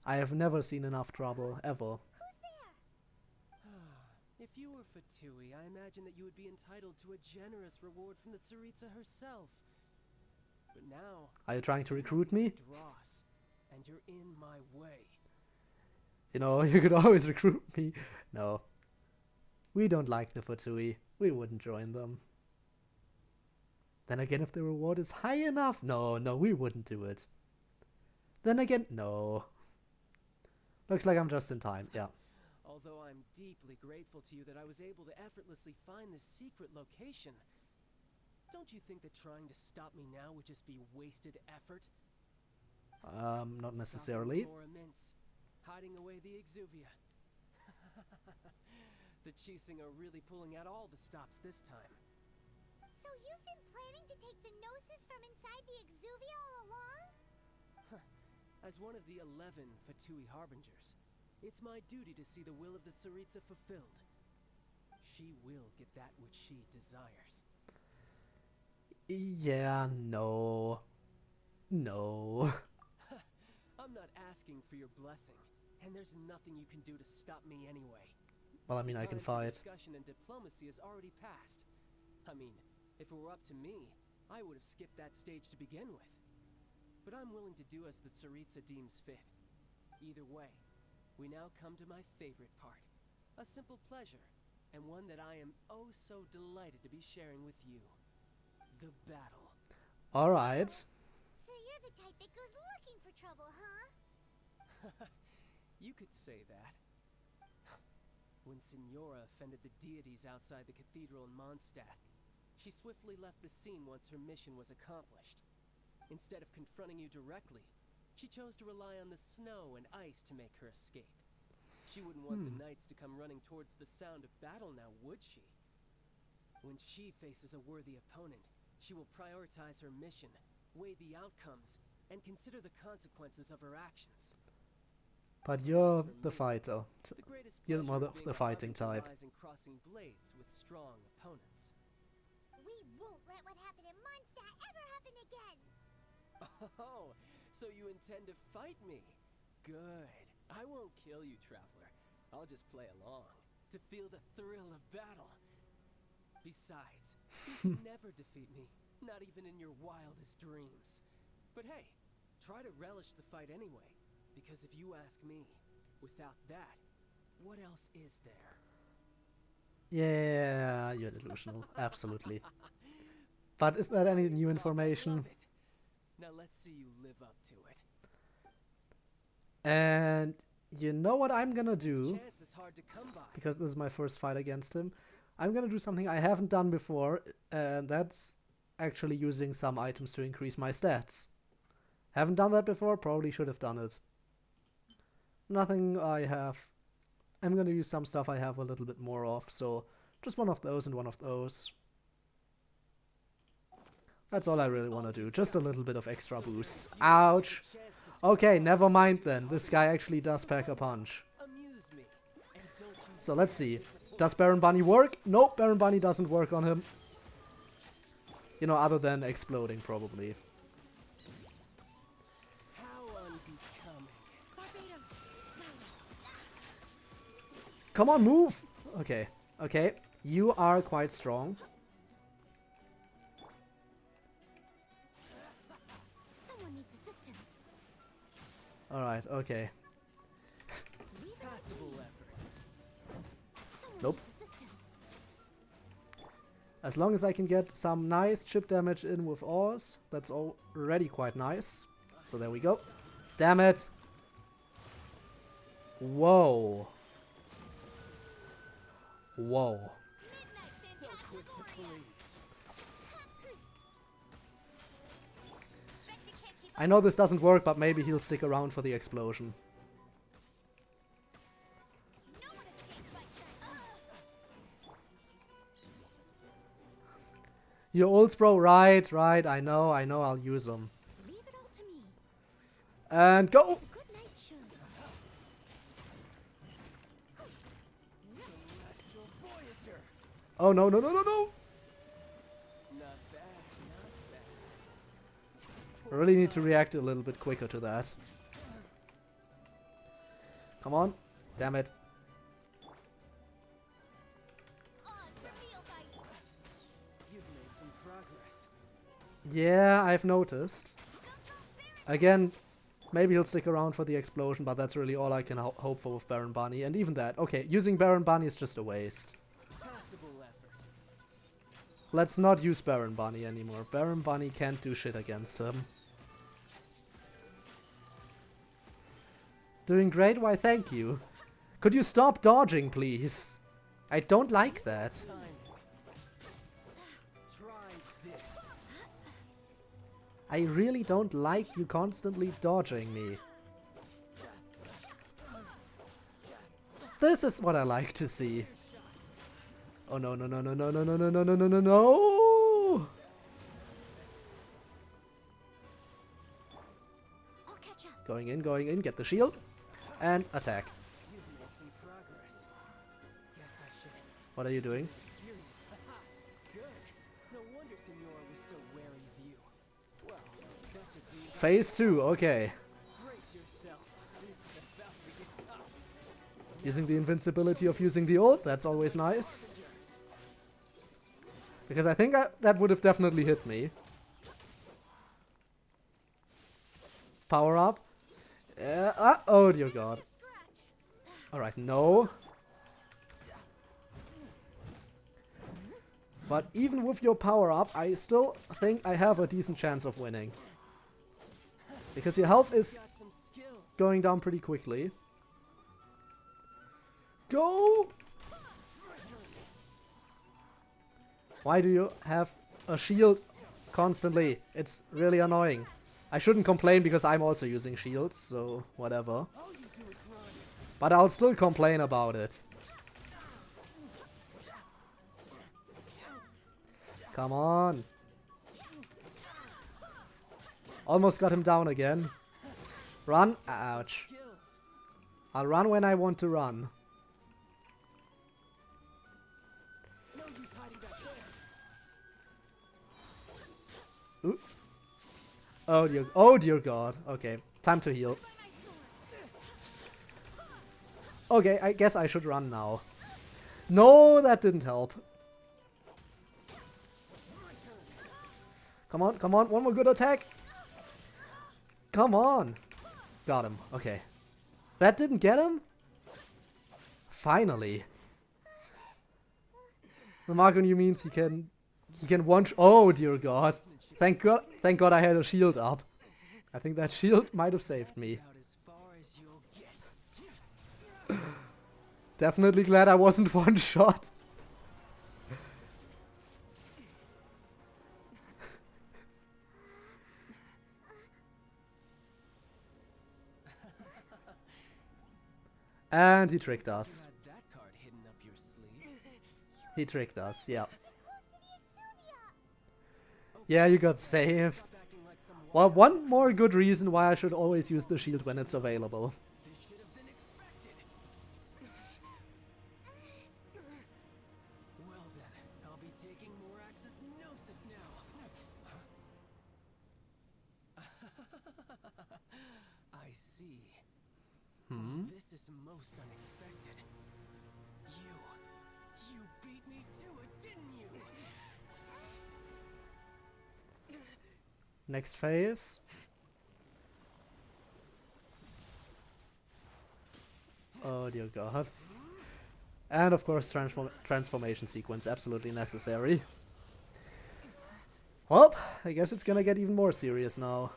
I have never seen enough trouble, ever. Who's there? If you were Fatui, I imagine that you would be entitled to a generous reward from the Tsaritsa herself. But now... Are you trying to recruit me? Dross, and you're in my way. You know, you could always recruit me. No. We don't like the Fatui. We wouldn't join them. Then again, if the reward is high enough, no, we wouldn't do it. Then again, no. Looks like I'm just in time, yeah. Although I'm deeply grateful to you that I was able to effortlessly find this secret location, don't you think that trying to stop me now would just be wasted effort? Not necessarily. Stopping Mora Mintz, hiding away the Exuvia. The Chising are really pulling out all the stops this time. So you've been planning to take the Gnosis from inside the Exuvia all along? As one of the 11 Fatui Harbingers, it's my duty to see the will of the Tsaritsa fulfilled. She will get that which she desires. Yeah, no. No. I'm not asking for your blessing, and there's nothing you can do to stop me anyway. Well, I mean, I can Time for fight. Discussion and diplomacy has already passed. I mean, if it were up to me, I would have skipped that stage to begin with. But I'm willing to do as the Tsaritsa deems fit. Either way, we now come to my favorite part. A simple pleasure, and one that I am oh so delighted to be sharing with you. The battle. Alright. So you're the type that goes looking for trouble, huh? You could say that. When Signora offended the deities outside the cathedral in Mondstadt, she swiftly left the scene once her mission was accomplished. Instead of confronting you directly, she chose to rely on the snow and ice to make her escape. She wouldn't want the knights to come running towards the sound of battle now, would she? When she faces a worthy opponent, she will prioritize her mission, weigh the outcomes, and consider the consequences of her actions. But you're the fighter. The greatest You're more pleasure the being fighting a fighter type. lies in crossing blades with strong opponents. We won't let what happened in Mondstadt ever happen again. Oh, so you intend to fight me? Good. I won't kill you, Traveler. I'll just play along, to feel the thrill of battle. Besides, you can never defeat me, not even in your wildest dreams. But hey, try to relish the fight anyway, because if you ask me, without that, what else is there? Yeah, you're delusional. Absolutely. But is that any new Love information? it. Now let's see you live up to it. And you know what I'm gonna do? Chance is hard to come by. Because this is my first fight against him. I'm gonna do something I haven't done before, and that's actually using some items to increase my stats. Haven't done that before, probably should have done it. Nothing I have. I'm gonna use some stuff I have a little bit more of, so just one of those and one of those. That's all I really want to do, just a little bit of extra boosts. Ouch! Okay, never mind then, this guy actually does pack a punch. Amuse me, and don't you So let's see. Does Baron Bunny work? Nope, Baron Bunny doesn't work on him. You know, other than exploding, probably. How unbecoming. Come on, move! Okay, okay. You are quite strong. Someone needs assistance. Alright, okay. Passable effort. Someone Nope. needs assistance. As long as I can get some nice chip damage in with ores, that's already quite nice. So there we go. Damn it! Whoa. Whoa. So quick to flee. I know this doesn't work, but maybe he'll stick around for the explosion. No one escapes my sight. Your ults, bro? Right, right. I know, I'll use them. Leave it all to me. And go! Good night, Shun. Celestial Voyager. Oh, no, no, no, no, no! Not bad, not bad. I really need to react a little bit quicker to that. Come on. Damn it. You've made some progress. Yeah, I've noticed. Again, maybe he'll stick around for the explosion, but that's really all I can hope for with Baron Bunny. And even that, okay, using Baron Bunny is just a waste. Passable effort. Let's not use Baron Bunny anymore. Baron Bunny can't do shit against him. Doing great? Why, thank you. Could you stop dodging, please? I don't like that. Time. Try this. I really don't like you constantly dodging me. This is what I like to see. Oh no no no no no no no no no no no no no! I'll catch up. Going in, get the shield. And attack. You've made some progress. Guess I should What are you doing? be serious. Haha. Good. No wonder Senora was so wary of you. Well, that just means Phase 2, okay. brace yourself. This is about to get tough. Using the invincibility of using the ult, that's always nice. Because I think that would have definitely hit me. Power up. Oh dear god. Alright, no. But even with your power up, I still think I have a decent chance of winning. Because your health is Got some skills. going down pretty quickly. Go! Why do you have a shield constantly? It's really annoying. I shouldn't complain because I'm also using shields, so whatever. All you do is run. But I'll still complain about it. Come on. Almost got him down again. Run. Ouch. Skills. I'll run when I want to run. No use hiding back there. Ooh. Oh dear god. Okay, time to heal. Okay, I guess I should run now. No, that didn't help. Come on, come on, one more good attack. Come on. Got him, okay. That didn't get him? Finally. The mark on you means he can one oh dear god. Thank god I had a shield up. I think that shield might have saved me. About as far as you'll get. Definitely glad I wasn't one shot. And he tricked us. Had that card hidden up your sleeve. He tricked us, yeah. Yeah, you got saved. Stop acting like some Well, one more good reason why I should always use the shield when it's available. This should have been expected. Well then, I'll be taking Morax's Gnosis now. I see. This is most unexpected. You beat me to it, didn't you? Next phase. Oh dear god. And of course transformation sequence, absolutely necessary. Well, I guess it's gonna get even more serious now.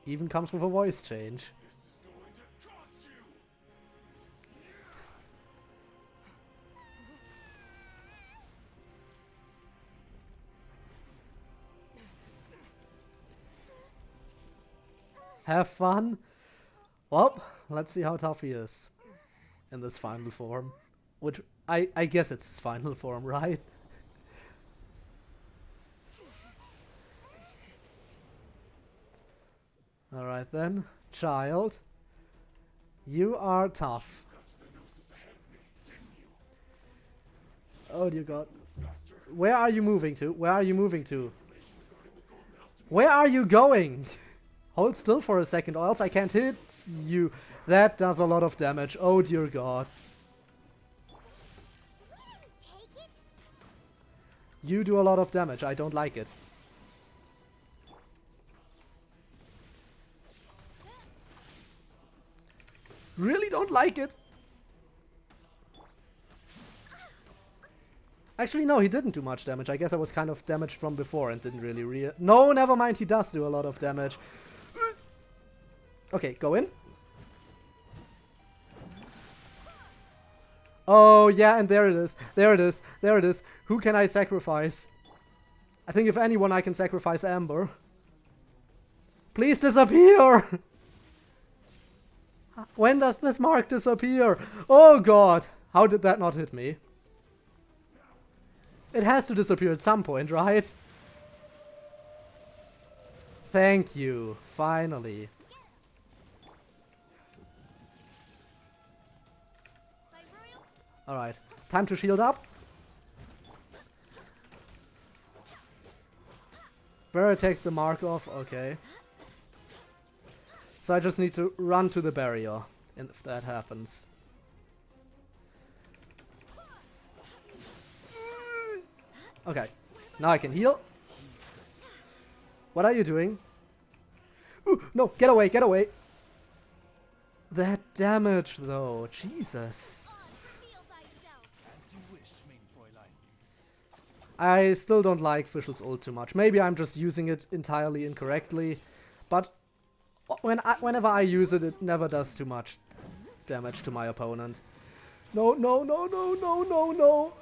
Even comes with a voice change. Have fun. Well, let's see how tough he is in this final form. Which, I guess it's his final form, right? Alright then, child. You are tough. Oh dear god. Where are you moving to? Where are you moving to? Where are you going? Hold still for a second or else I can't hit you. That does a lot of damage. Oh dear god. You do a lot of damage. I don't like it. Really don't like it. Actually, no, he didn't do much damage. I guess I was kind of damaged from before and didn't really No, never mind. He does do a lot of damage. Okay, go in. Oh, yeah, and there it is. There it is. There it is. Who can I sacrifice? I think if anyone, I can sacrifice Amber. Please disappear! When does this mark disappear? Oh god! How did that not hit me? It has to disappear at some point, right? Thank you. Finally. Alright. Time to shield up. Barrier takes the mark off. Okay. So I just need to run to the barrier, if that happens. Okay, now I can heal. What are you doing? Ooh, no, get away, get away. That damage, though, Jesus. I still don't like Fischl's ult too much. Maybe I'm just using it entirely incorrectly, but whenever I use it, it never does too much damage to my opponent. No, no, no, no, no, no, no,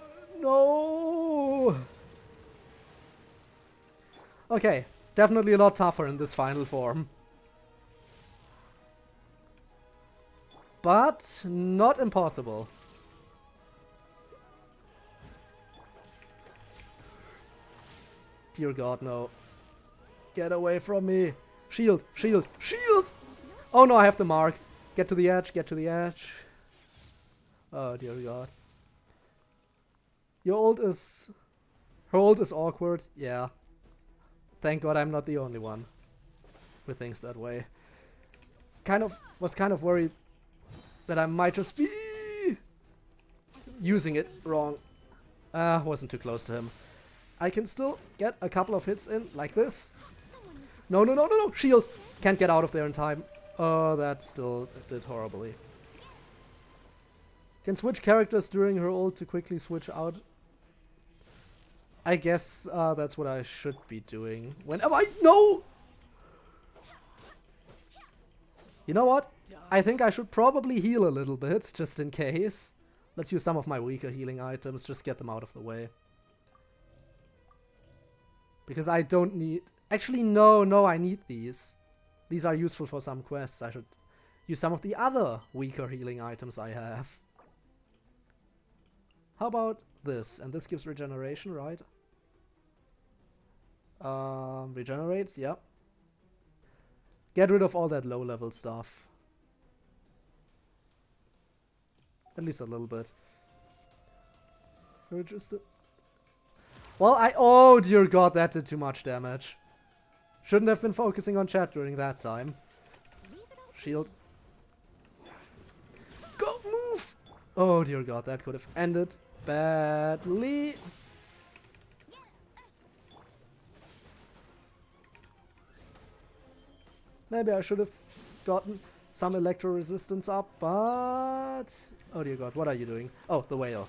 no. Okay, definitely a lot tougher in this final form. But not impossible. Dear God, no. Get away from me. Shield, shield, shield! Oh no, I have the mark. Get to the edge, get to the edge. Oh dear God. Your ult is... Her ult is awkward, yeah. Thank God I'm not the only one who thinks that way. Was kind of worried that I might just be using it wrong. Wasn't too close to him. I can still get a couple of hits in, like this. No, no, no, no, no! Shield! Can't get out of there in time. Oh, that still did horribly. Can switch characters during her ult to quickly switch out. I guess that's what I should be doing. Whenever I... No! You know what? I think I should probably heal a little bit, just in case. Let's use some of my weaker healing items, just get them out of the way. Because I don't need... Actually, no, I need these. These are useful for some quests. I should use some of the other weaker healing items I have. How about this? And this gives regeneration, right? Regenerates, yeah. Get rid of all that low-level stuff. At least a little bit. Well, oh dear God, that did too much damage. Shouldn't have been focusing on chat during that time. Shield. Go, move! Oh dear God, that could have ended badly. Maybe I should have gotten some electro resistance up, but... Oh dear God, what are you doing? Oh, the whale.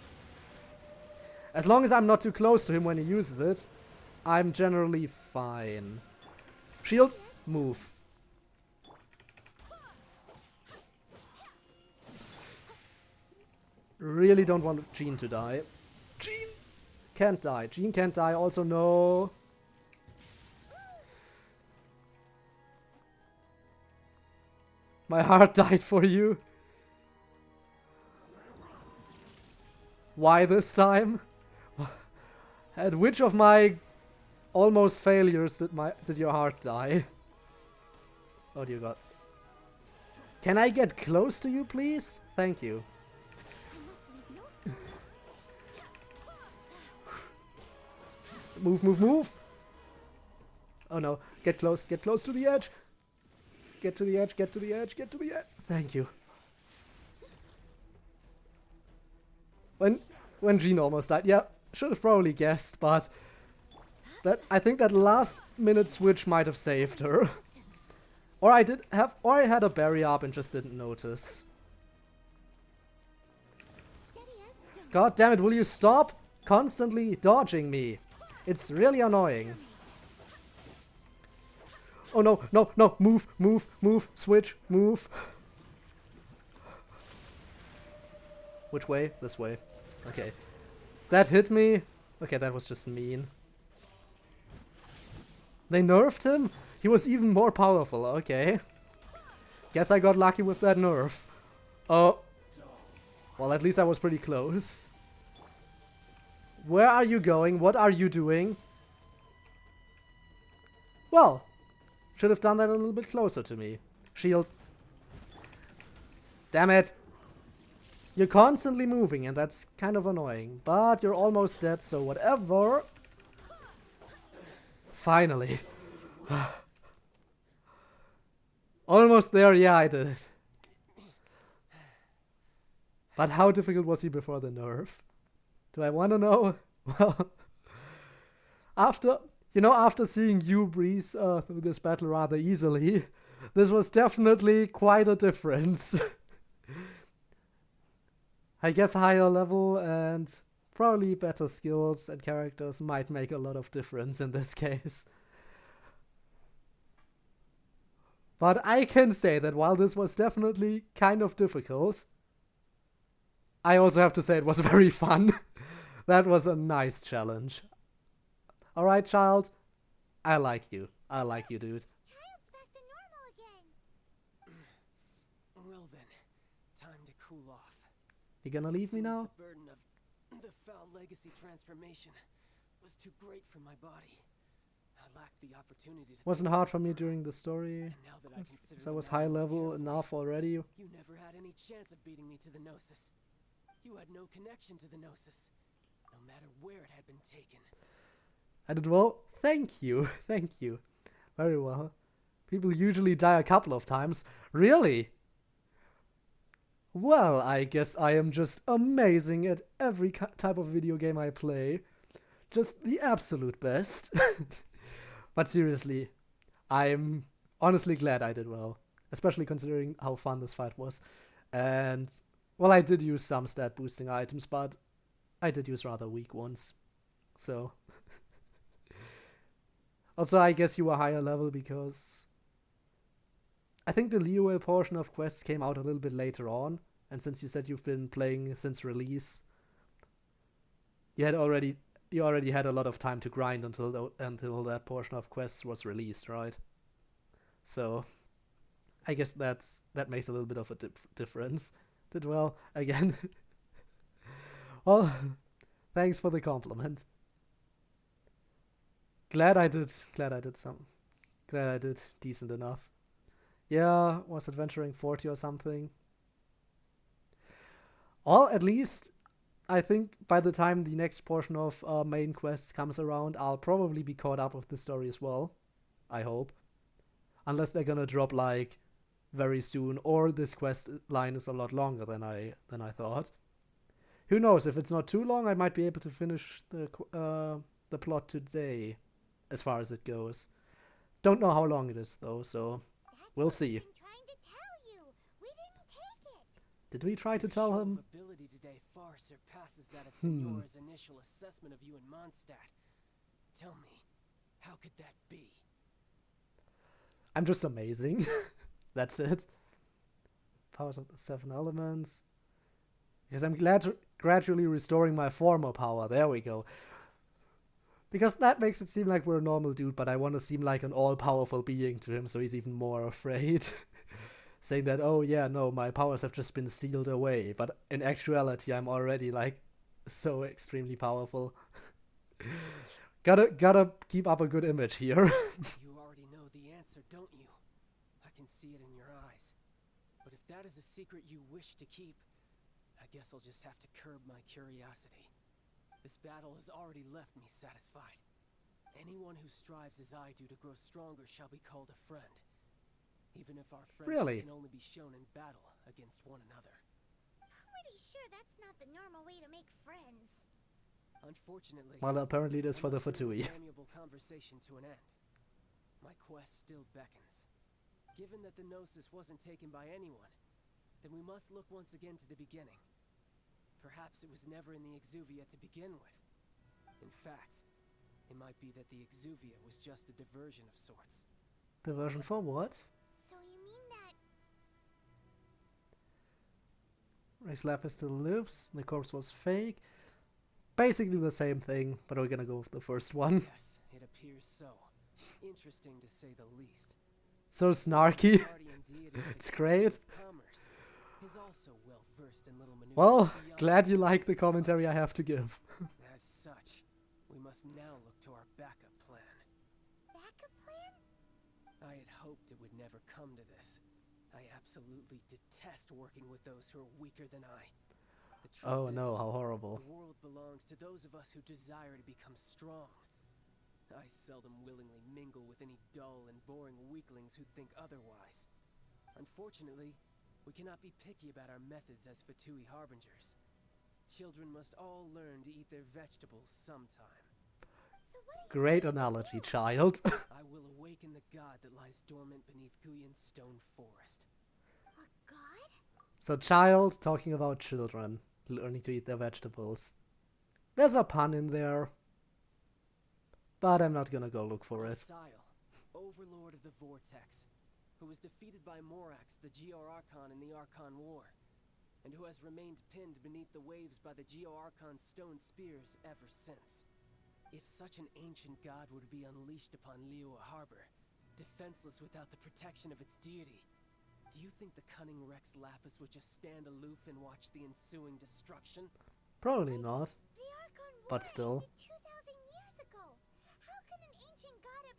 As long as I'm not too close to him when he uses it, I'm generally fine. Shield, move. Really don't want Jean to die. Jean can't die. Jean can't die. Also, no. My heart died for you. Why this time? At which of my almost failures did your heart die? Oh dear God. Can I get close to you, please? Thank you. Move, move, move! Oh no, get close to the edge! Get to the edge, get to the edge, get to the edge! Thank you. When Jean almost died, yeah, should have probably guessed, but I think that last minute switch might have saved her. Or I had a barrier up and just didn't notice. God damn it, will you stop constantly dodging me? It's really annoying. Oh no, no, no, move, move, move, switch, move. Which way? This way. Okay. That hit me. Okay, that was just mean. They nerfed him? He was even more powerful, okay. Guess I got lucky with that nerf. Oh. Well, at least I was pretty close. Where are you going? What are you doing? Well, should have done that a little bit closer to me. Shield. Damn it. You're constantly moving and that's kind of annoying. But you're almost dead, so whatever. Finally. Almost there, yeah, I did it. But how difficult was he before the nerf? Do I want to know? Well, after seeing you breeze through this battle rather easily, this was definitely quite a difference. I guess higher level and probably better skills and characters might make a lot of difference in this case. But I can say that while this was definitely kind of difficult, I also have to say it was very fun. That was a nice challenge. Alright, child. I like you. I like you, dude. Child's back to normal again. Well then, time to cool off. You gonna leave me now? The burden of the foul legacy transformation was too great for my body. I lacked the opportunity to Wasn't think hard this for me through. during the story, And now that I consider because I the was matter high more level carefully, enough already. you never had any chance of beating me to the Gnosis. You had no connection to the Gnosis, no matter where it had been taken. I did well. Thank you. Thank you. Very well. People usually die a couple of times. Really? Well, I guess I am just amazing at every type of video game I play. Just the absolute best. But seriously, I'm honestly glad I did well. Especially considering how fun this fight was. And, well, I did use some stat boosting items, but I did use rather weak ones. So... Also, I guess you were higher level because I think the Liyue portion of quests came out a little bit later on, and since you said you've been playing since release, you already had a lot of time to grind until that portion of quests was released, right? So I guess that makes a little bit of a difference. Did well again. Well, thanks for the compliment. Glad I did decent enough. Yeah, was adventuring 40 or something. Well, at least I think by the time the next portion of main quests comes around, I'll probably be caught up with the story as well. I hope. Unless they're gonna drop like very soon, or this quest line is a lot longer than I thought. Who knows? If it's not too long, I might be able to finish the plot today. As far as it goes. Don't know how long it is though, so we'll see. Trying to tell you. We didn't take it. Did we try to tell him? Your ability today far surpasses that of Signora's initial assessment of you in Mondstadt. Tell me, how could that be? I'm just amazing. That's it. Powers of the 7 elements. Because I'm gradually restoring my former power. There we go. Because that makes it seem like we're a normal dude, but I want to seem like an all-powerful being to him, so he's even more afraid. Saying that, oh yeah, no, my powers have just been sealed away, but in actuality I'm already, like, so extremely powerful. Gotta keep up a good image here. You already know the answer, don't you? I can see it in your eyes. But if that is a secret you wish to keep, I guess I'll just have to curb my curiosity. This battle has already left me satisfied. Anyone who strives as I do to grow stronger shall be called a friend. Even if our friendship Really? can only be shown in battle against one another. Pretty sure that's not the normal way to make friends. Unfortunately, Well, apparently it is for the I must bring Fatui. this amiable conversation to an end. My quest still beckons. Given that the Gnosis wasn't taken by anyone, then we must look once again to the beginning. Perhaps it was never in the Exuvia to begin with. In fact, it might be that the Exuvia was just a diversion of sorts. Diversion for what? So you mean that... Rex Lapis still lives, the corpse was fake. Basically the same thing, but we're gonna go with the first one. Yes, it appears so. Interesting to say the least. So snarky. Guardian deity of It's the great. commerce is also well versed in little maneuvers Well, beyond glad you the like the basic commentary I functions. have to give. As such, we must now look to our backup plan. backup plan? I had hoped it would never come to this. I absolutely detest working with those who are weaker than I. The truth Oh no, is, how horrible. the world belongs to those of us who desire to become strong. I seldom willingly mingle with any dull and boring weaklings who think otherwise. Unfortunately, we cannot be picky about our methods as Fatui harbingers. Children must all learn to eat their vegetables sometime. So what are you Great going to analogy, do? child. I will awaken the god that lies dormant beneath Guyan's stone forest. A god? So child talking about children learning to eat their vegetables. There's a pun in there. But I'm not gonna go look for it. Sile, overlord of the Vortex, who was defeated by Morax, the Geo-Archon in the Archon War, and who has remained pinned beneath the waves by the Geo-Archon's stone spears ever since. If such an ancient god were to be unleashed upon Liyue Harbor, defenseless without the protection of its deity, do you think the cunning Rex Lapis would just stand aloof and watch the ensuing destruction? Probably not. The Archon War But still. ended 2,000 years ago. How can an ancient god have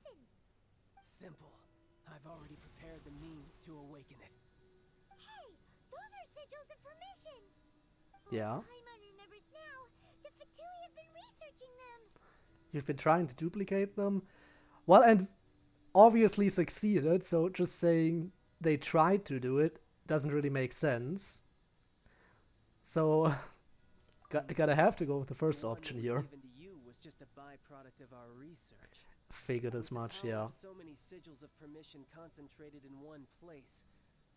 cousin? Simple. I've already prepared the means to awaken it. Hey, those are sigils of permission. Yeah. Paimon remembers now. The Fatui have been researching them. You've been trying to duplicate them? Well, and obviously succeeded, so just saying they tried to do it doesn't really make sense. So, gotta have to go with the first The one option that was here. given to you was just a byproduct of our research. Figured as With the much, power yeah. of so many sigils of permission concentrated in one place,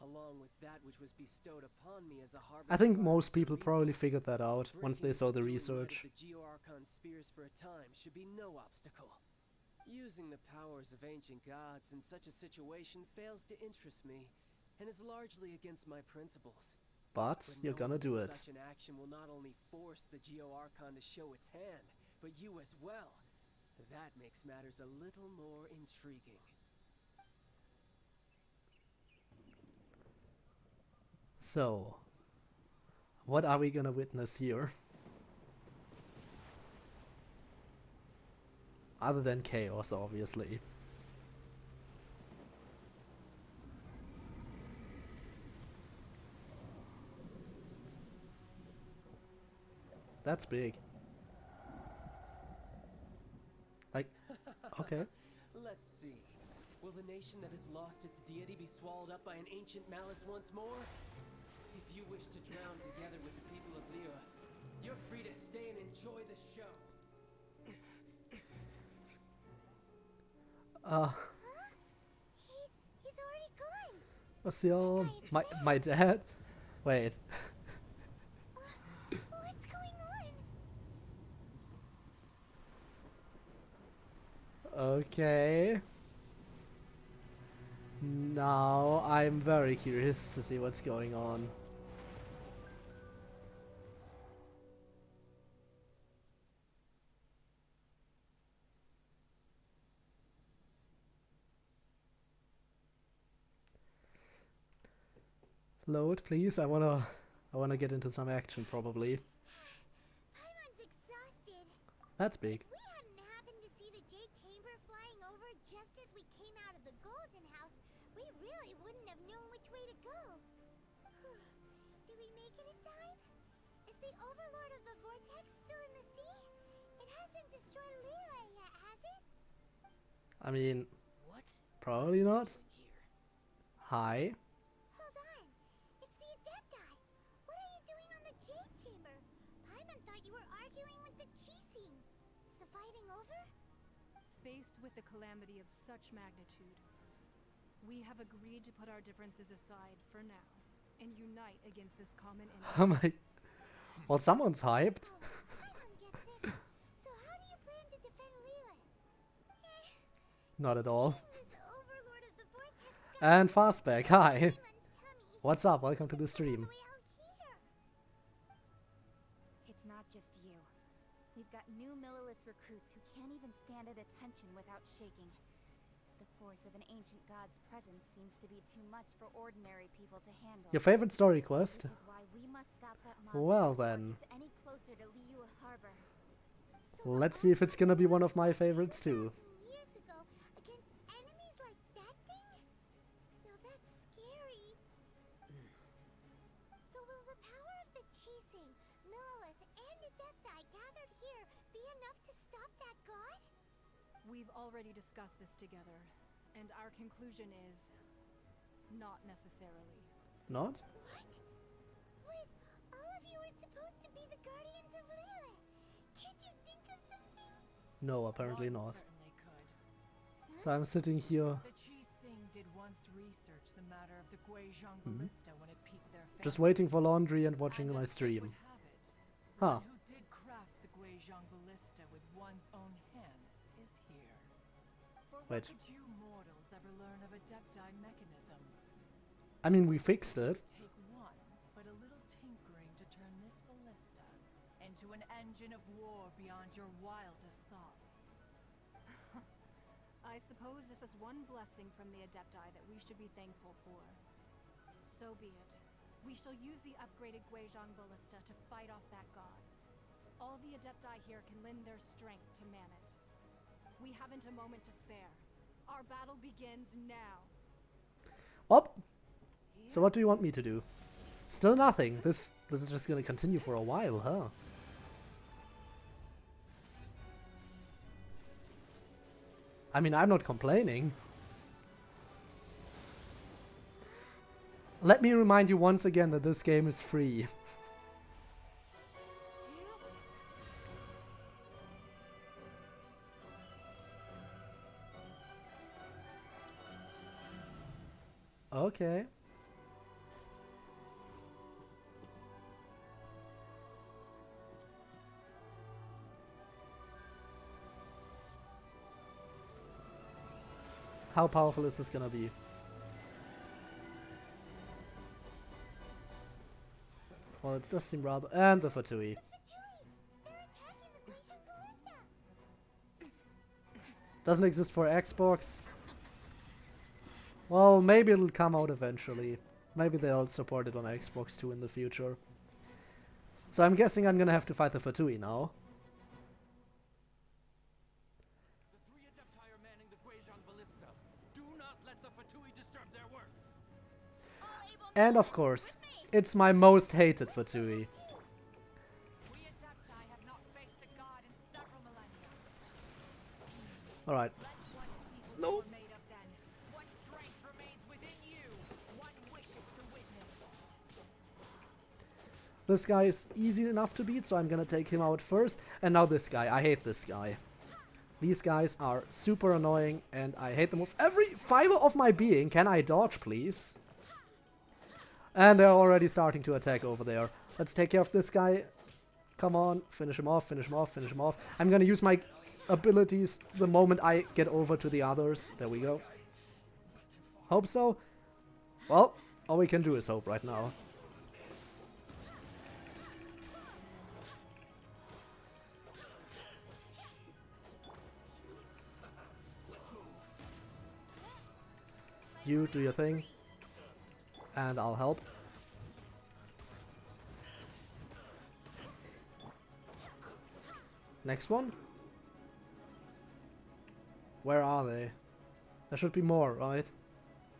along with that which was bestowed upon me as a harbinger. I think of most Arcus people probably Aretha. figured that out once they Breaking saw the Fatui might research. of the Geo-Archon spears for a time should be no obstacle. Using the powers of ancient gods in such a situation fails to interest me, and is largely against my principles. But you're knowing gonna do that it. Such an action will not only force the Geo-Archon to show its hand, but you as well. That makes matters a little more intriguing. So, what are we gonna witness here? Other than chaos, obviously. That's big. Like, okay. Let's see. Will the nation that has lost its deity be swallowed up by an ancient malice once more? If you wish to drown together with the people of Liyue, you're free to stay and enjoy the show. He's already gone. Osil, my dad? Wait. What's going on? Okay. Now I'm very curious to see what's going on. Load, please. I wanna get into some action probably. Paimon's exhausted. That's big. If we hadn't happened to see the Jade Chamber flying over just as we came out of the Golden House, we really wouldn't have known which way to go. Did we make it in time? Is the Overlord of the Vortex still in the sea? It hasn't destroyed Liyue yet, has it? I mean, What? probably not. Here. Hi. Hold on. It's the Adepti. What are you doing on the Jade Chamber? Paimon thought you were arguing with the Chising. Is the fighting over? Faced with a calamity of such magnitude, we have agreed to put our differences aside for now and unite against this common enemy. Oh my. Well, someone's hyped. Oh, Paimon gets it. So how do you plan to defend Liyue? Not at all. This Overlord of the Vortex And Fastback, hi. Paimon's tummy. What's up? Welcome to the stream. Way out here. It's not just you. We've got new Millilith recruits who can't even stand at attention without shaking. The force of an ancient god's presence seems to be too much for ordinary people to handle. Your favorite story quest? Which is why we must stop that monster Well before it then. gets any closer to Liyue Harbor. So the Let's see if it's gonna be one of my favorites too. years ago against enemies like that thing? Now that's scary. So will the power of the Chising, Millilith, and Adepti gathered here be enough to stop that god? We've already discussed this together, and our conclusion is not necessarily. Not? What? But all of you are supposed to be the guardians of Liyue. Can't you think of something? No, apparently One not. certainly could. So I'm sitting here The Qi-Sing did once research the matter of the Guizhong Mhm. ballista when it piqued their fancy. just waiting for laundry and watching And my as fate stream. would have it, Huh. one who did craft the Guizhong ballista with one's own hands is here. For what Wait. could you mortals ever learn of Adepti mechanisms? I mean, we fixed it. Take one, but a little tinkering to turn this ballista into an engine of war beyond your wildest thoughts. I suppose this is one blessing from the Adepti that we should be thankful for. So be it. We shall use the upgraded Guizhong ballista to fight off that god. All the Adepti here can lend their strength to man it. We haven't a moment to spare. Our battle begins now. Well, so what do you want me to do? Still nothing. This is just gonna continue for a while, huh? I mean, I'm not complaining. Let me remind you once again that this game is free. Okay. How powerful is this gonna be? Well, it does seem rather... And the Fatui. Doesn't exist for Xbox. Well, maybe it'll come out eventually. Maybe they'll support it on Xbox too in the future. So I'm guessing I'm gonna have to fight the Fatui now. The three Adepti are manning the Guizhong Ballista. Do not let the Fatui disturb their work. And of course, it's my most hated Fatui. We Adepti have not faced a god in several millennia. Alright. Let's one see what No. you are made of then. What strength remains within you? One wishes to witness. This guy is easy enough to beat, so I'm gonna take him out first. And now this guy. I hate this guy. These guys are super annoying, and I hate them with every fiber of my being. Can I dodge, please? And they're already starting to attack over there. Let's take care of this guy. Come on, finish him off, finish him off, finish him off. I'm gonna use my abilities the moment I get over to the others. There we go. Hope so. Well, all we can do is hope right now. You do your thing. And I'll help. Next one? Where are they? There should be more, right?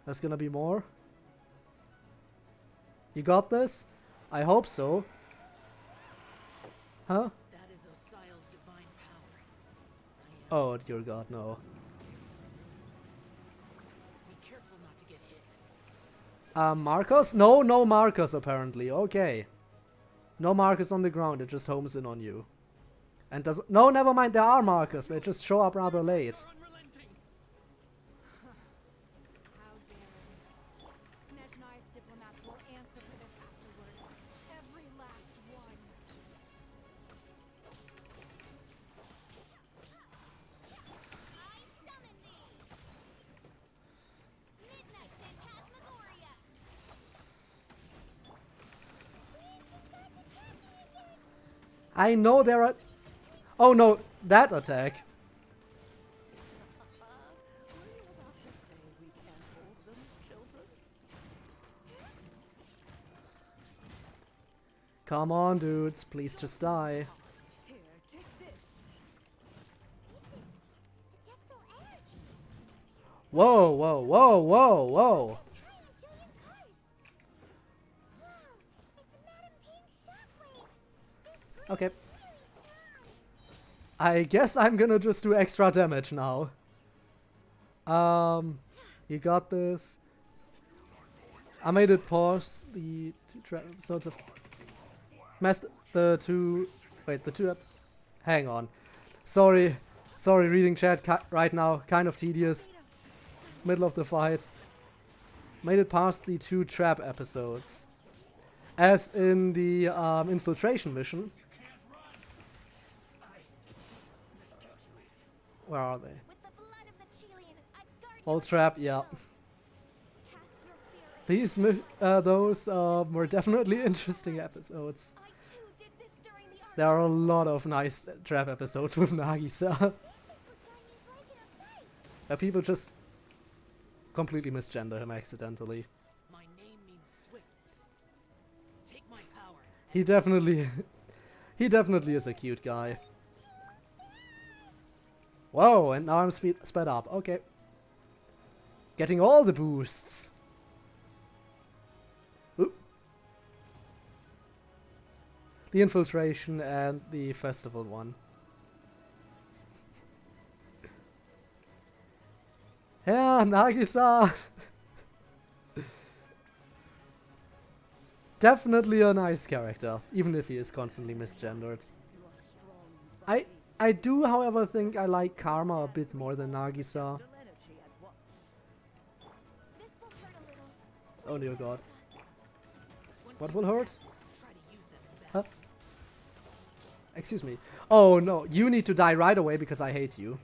There's gonna be more? You got this? I hope so. Huh? That is Osial's divine power. Oh dear god, no. Be careful not to get hit. Marcus? No, no Marcus apparently. Okay. No Marcus on the ground, it just homes in on you. And does... No, never mind, there are Marcus. They just show up rather late. How dare you. Snezhnai's diplomats will answer for this afterward. Every last one. I summon thee! Midnight Phantasmagoria! I know there are... Oh no, that attack. Come on, dudes, please just die. Here, take this. Adeptal energy! Whoa, whoa, whoa, whoa, whoa. Tiny Julian cars! Wow! It's Madame Ping's shockwave! This group Okay. is really strong! I guess I'm gonna just do extra damage now. You got this. I made it pause the two episodes of the two hang on. Sorry reading chat right now, kind of tedious. Middle of the fight. Made it past the 2 trap episodes. As in the infiltration mission. Where are they? With the blood of the Chilean, I guard All you trap, against yeah. evil. Cast your fear Those were definitely interesting episodes. I too did this during the arc. There are a lot of nice trap episodes with Nagisa. What Ganya's like in a fight! Where people just completely misgender him accidentally. My name means swiftness. Take my power. He definitely is a cute guy. Whoa, and now I'm sped up. Okay. Getting all the boosts. Ooh. The infiltration and the festival one. Yeah, Nagisa! Definitely a nice character, even if he is constantly misgendered. I do, however, think I like Karma a bit more than Nagisa. Oh dear god. What will hurt? Huh? Excuse me. Oh no, you need to die right away because I hate you.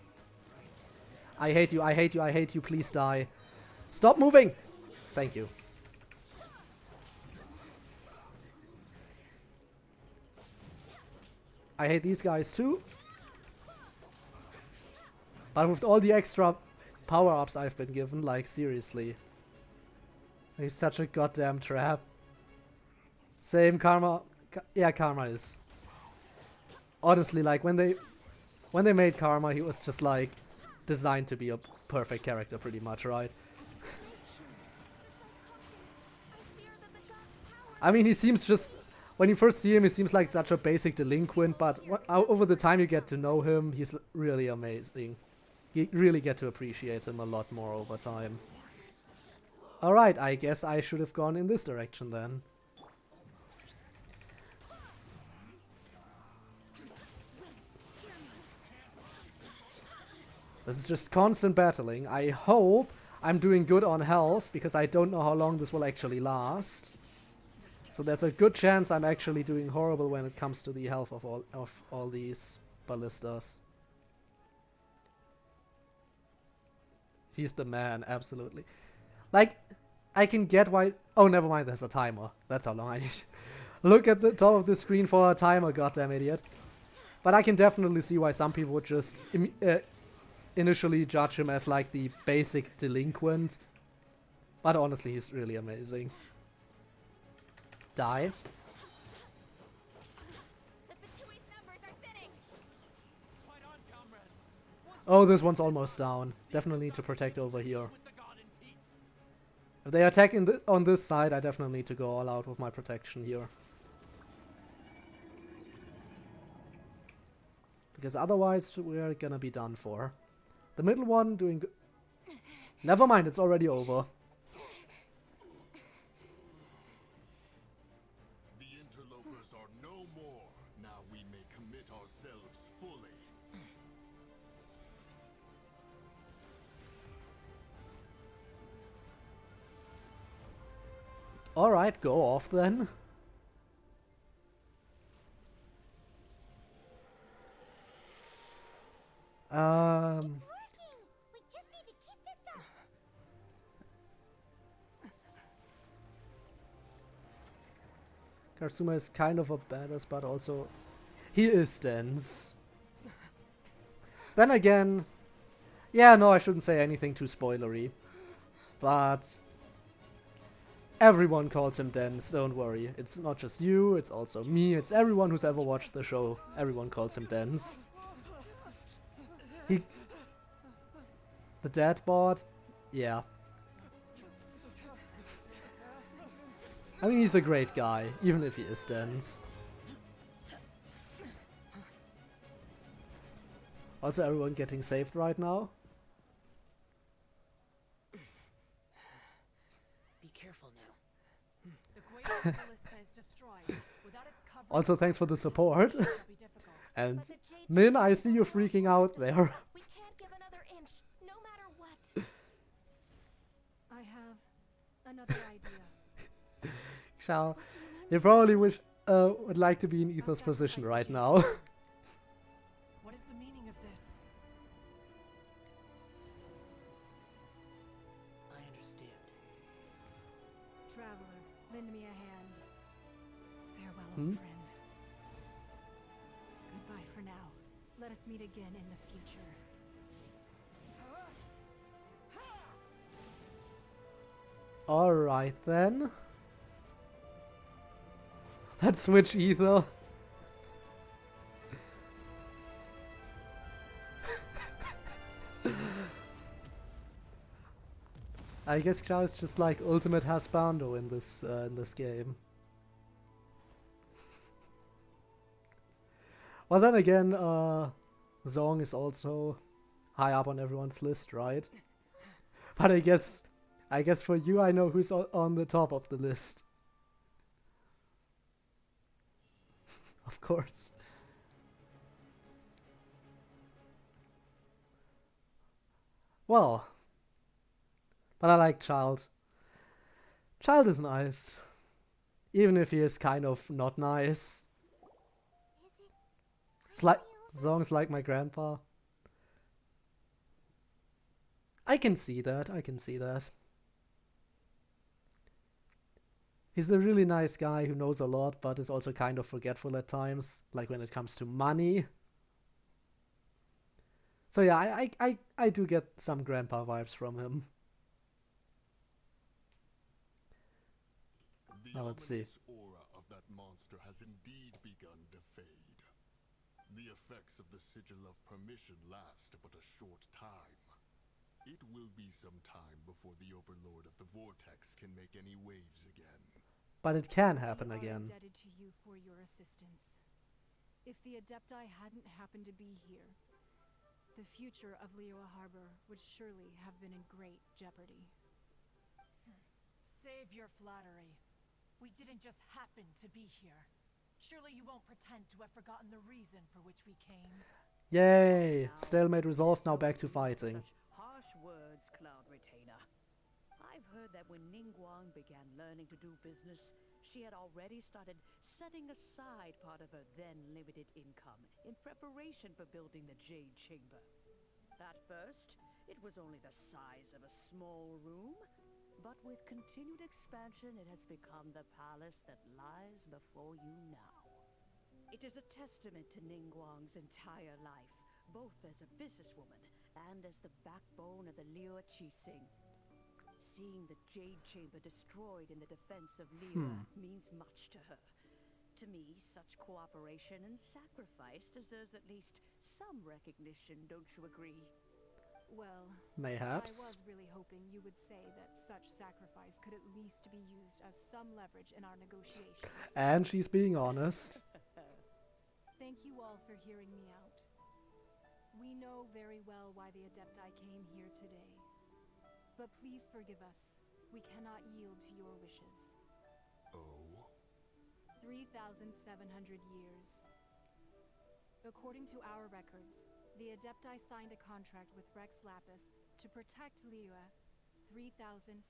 I hate you, I hate you, I hate you, please die. Stop moving! Thank you. I hate these guys too. But with all the extra power-ups I've been given, like seriously. He's such a goddamn trap. Same Karma. Yeah, Karma is. Honestly, like when they made Karma, he was just like designed to be a perfect character pretty much, right? I mean, he seems just, when you first see him, he seems like such a basic delinquent, but over the time you get to know him, he's really amazing. You really get to appreciate him a lot more over time. Alright, I guess I should have gone in this direction then. This is just constant battling. I hope I'm doing good on health, because I don't know how long this will actually last. So there's a good chance I'm actually doing horrible when it comes to the health of all these ballistas. He's the man, absolutely. Like, I can get why... Oh, never mind, there's a timer. That's how long I need. Look at the top of the screen for a timer, goddamn idiot. But I can definitely see why some people would just initially judge him as like the basic delinquent. But honestly, he's really amazing. Die. Oh, this one's almost down. Definitely need to protect over here. If they attack on this side, I definitely need to go all out with my protection here. Because otherwise, we're gonna be done for. The middle one doing good. Never mind, it's already over. The interlopers are no more. Now we may commit ourselves fully. Alright, go off then. We just need to keep this up. Karsuma is kind of a badass, but also he is dense. Then again, yeah, no, I shouldn't say anything too spoilery, but everyone calls him dense, don't worry. It's not just you, it's also me, it's everyone who's ever watched the show. Everyone calls him dense. The dead bot? Yeah. I mean, he's a great guy, even if he is dense. Also, everyone getting saved right now? Be careful now. The Guayong ballista is destroyed. Without its cover, Also, thanks for the support. it will be difficult. And Min, I see you freaking out there. We can't give another inch, no matter what. I have another idea. Xiao, you probably would like to be in Ether's position right now. What is the meaning of this? I understand. Traveler, lend me a hand. Farewell, Hmm? old friend. Goodbye for now. Let us meet again in the future. Alright then. Let's switch Ether. I guess Child's just like ultimate husbando in this game. Well, then again, Zong is also high up on everyone's list, right? But I guess for you, I know who's on the top of the list. Of course. Well, but I like Child. Child is nice. Even if he is kind of not nice. It's like Zong's like my grandpa. I can see that, I can see that. He's a really nice guy who knows a lot, but is also kind of forgetful at times, like when it comes to money. So yeah, I do get some grandpa vibes from him. Now let's see. The aura of that monster has indeed begun to fade. The effects of the sigil of permission last but a short time. It will be some time before the overlord of the vortex can make any waves again. But it can happen again. We are indebted to you for your assistance. If the Adepti hadn't happened to be here, the future of Liyue Harbor would surely have been in great jeopardy. Save your flattery. We didn't just happen to be here. Surely you won't pretend to have forgotten the reason for which we came. Yay! Stalemate resolved, now back to fighting. Such harsh words, Cloud Retainer. I've heard that when Ningguang began learning to do business, she had already started setting aside part of her then limited income in preparation for building the Jade Chamber. At first, it was only the size of a small room, but with continued expansion, it has become the palace that lies before you now. It is a testament to Ningguang's entire life, both as a businesswoman and as the backbone of the Liyue Qixing. Seeing the Jade Chamber destroyed in the defense of Liyue means much to her. To me, such cooperation and sacrifice deserves at least some recognition, don't you agree? Well, Mayhaps. I was really hoping you would say that such sacrifice could at least be used as some leverage in our negotiations. And she's being honest. Thank you all for hearing me out. We know very well why the Adepti came here today. But please forgive us. We cannot yield to your wishes. Oh? 3,700 years. According to our records, the Adepti signed a contract with Rex Lapis to protect Liyue 3,700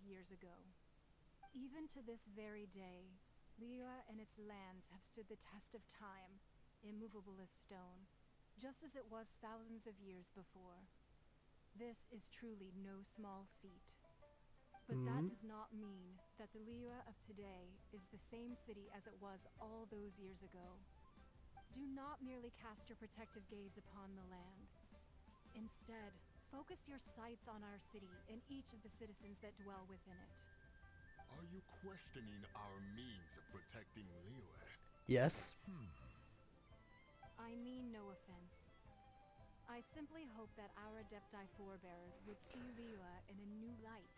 years ago. Even to this very day, Liyue and its lands have stood the test of time, immovable as stone, just as it was thousands of years before. This is truly no small feat. But that does not mean that the Liyue of today is the same city as it was all those years ago. Do not merely cast your protective gaze upon the land. Instead, focus your sights on our city and each of the citizens that dwell within it. Are you questioning our means of protecting Liyue? Yes. I mean no offense. I simply hope that our Adepti forebears would see Liyue in a new light.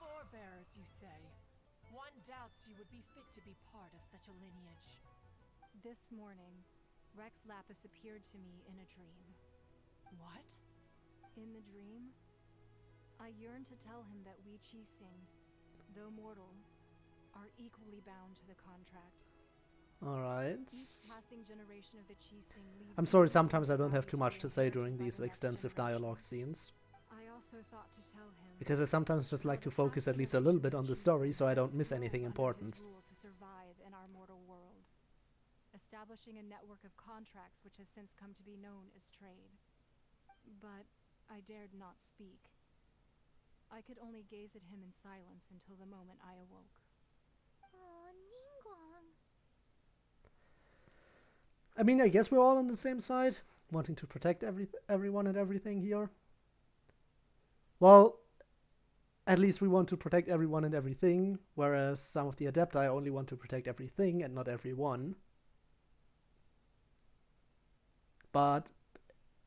Forebears, you say? One doubts you would be fit to be part of such a lineage. This morning, Rex Lapis appeared to me in a dream. What? In the dream, I yearned to tell him that we Qixing, though mortal, are equally bound to the contract. Alright. Each passing generation of the Qixing leaves. I'm sorry, sometimes I don't have too much to say during these extensive dialogue scenes. I also thought to tell him Because I sometimes just like to focus at least a little bit on the story so I don't miss anything important. To survive in our mortal world, establishing a network of contracts which has since come to be known as trade. But I dared not speak. I could only gaze at him in silence until the moment I awoke. Oh, Ningguang. I mean, I guess we're all on the same side, wanting to protect everyone and everything here. Well, at least we want to protect everyone and everything, whereas some of the Adepti only want to protect everything and not everyone. But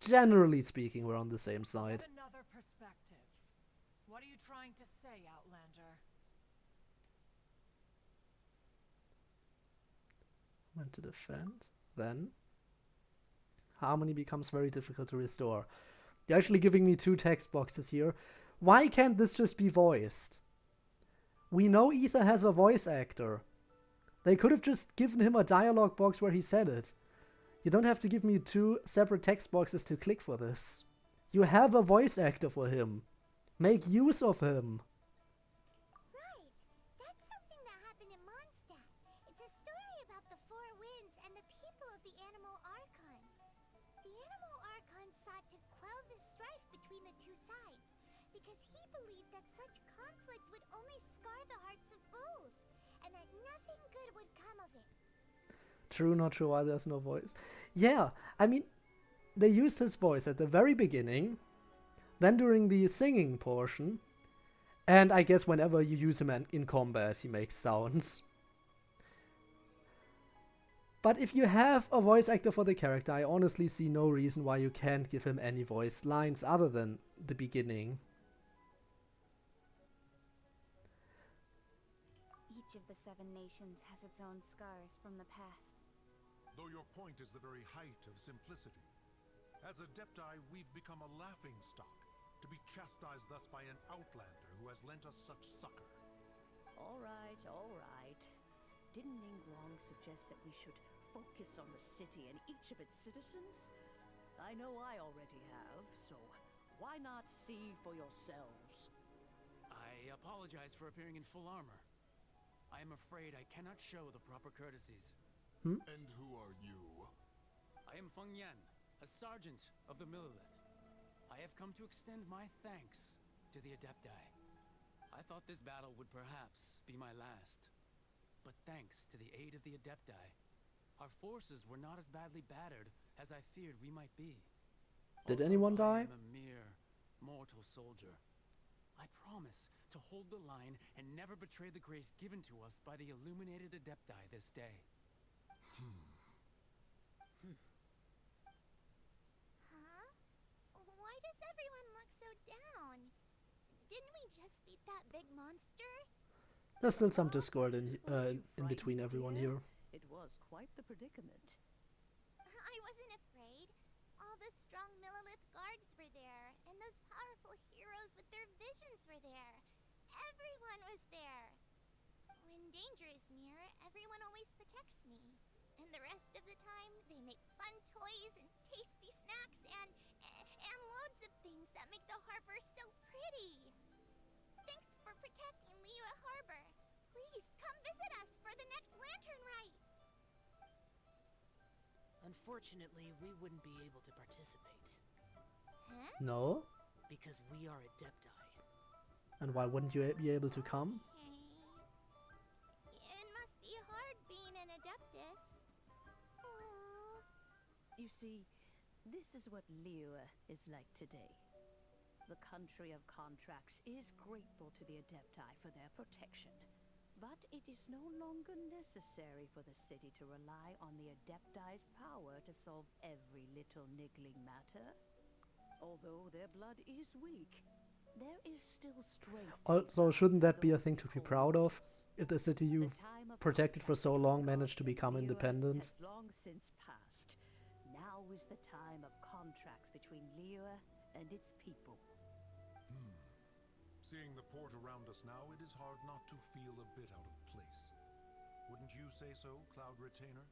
generally speaking, we're on the same side. What another perspective. When to defend. Then harmony becomes very difficult to restore. You're actually giving me 2 text boxes here. Why can't this just be voiced? We know Ether has a voice actor. They could have just given him a dialogue box where he said it. You don't have to give me 2 separate text boxes to click for this. You have a voice actor for him. Make use of him. Right. That's something that happened in Mondstadt. It's a story about the 4 winds and the people of the Animal Archon. The Animal Archon sought to quell the strife between the 2 sides, because he believed that such conflict would only scar the hearts of both, and that nothing good would come of it. True, not sure why there's no voice. Yeah, I mean, they used his voice at the very beginning, then during the singing portion, and I guess whenever you use him in combat, he makes sounds. But if you have a voice actor for the character, I honestly see no reason why you can't give him any voice lines other than the beginning. Each of the 7 nations has its own scars from the past. Though your point is the very height of simplicity. As Adepti, we've become a laughingstock, to be chastised thus by an outlander who has lent us such succor. All right, all right. Didn't Ningguang suggest that we should focus on the city and each of its citizens? I know I already have, so why not see for yourselves? I apologize for appearing in full armor. I am afraid I cannot show the proper courtesies. And who are you? I am Feng Yan, a sergeant of the Millilith. I have come to extend my thanks to the Adepti. I thought this battle would perhaps be my last. But thanks to the aid of the Adepti, our forces were not as badly battered as I feared we might be. Did anyone die? I am a mere mortal soldier. I promise to hold the line and never betray the grace given to us by the illuminated Adepti this day. Huh? Why does everyone look so down? Didn't we just beat that big monster? There's still some discord in between everyone here. It was quite the predicament. I wasn't afraid. All the strong Millilith guards were there, and those powerful heroes with their visions were there. Everyone was there. When danger is near, everyone always protects me. And the rest of the time, they make fun toys and tasty snacks and loads of things that make the harbor so pretty. Thanks for protecting Liyue Harbor. Please come visit us for the next lantern rite. Unfortunately, we wouldn't be able to participate. Huh? No? Because we are Adepti. And why wouldn't you be able to come? It must be hard being an Adeptus. You see, this is what Liyue is like today. The country of contracts is grateful to the Adepti for their protection. But it is no longer necessary for the city to rely on the Adepti's power to solve every little niggling matter. Although their blood is weak, there is still strength. Also, shouldn't that be a thing to be proud of? If the city you've protected for so long managed to become independent? Has long since passed. Now is the time of contracts between Liyue and its people. Seeing the port around us now, it is hard not to feel a bit out of place. Wouldn't you say so, Cloud Retainer?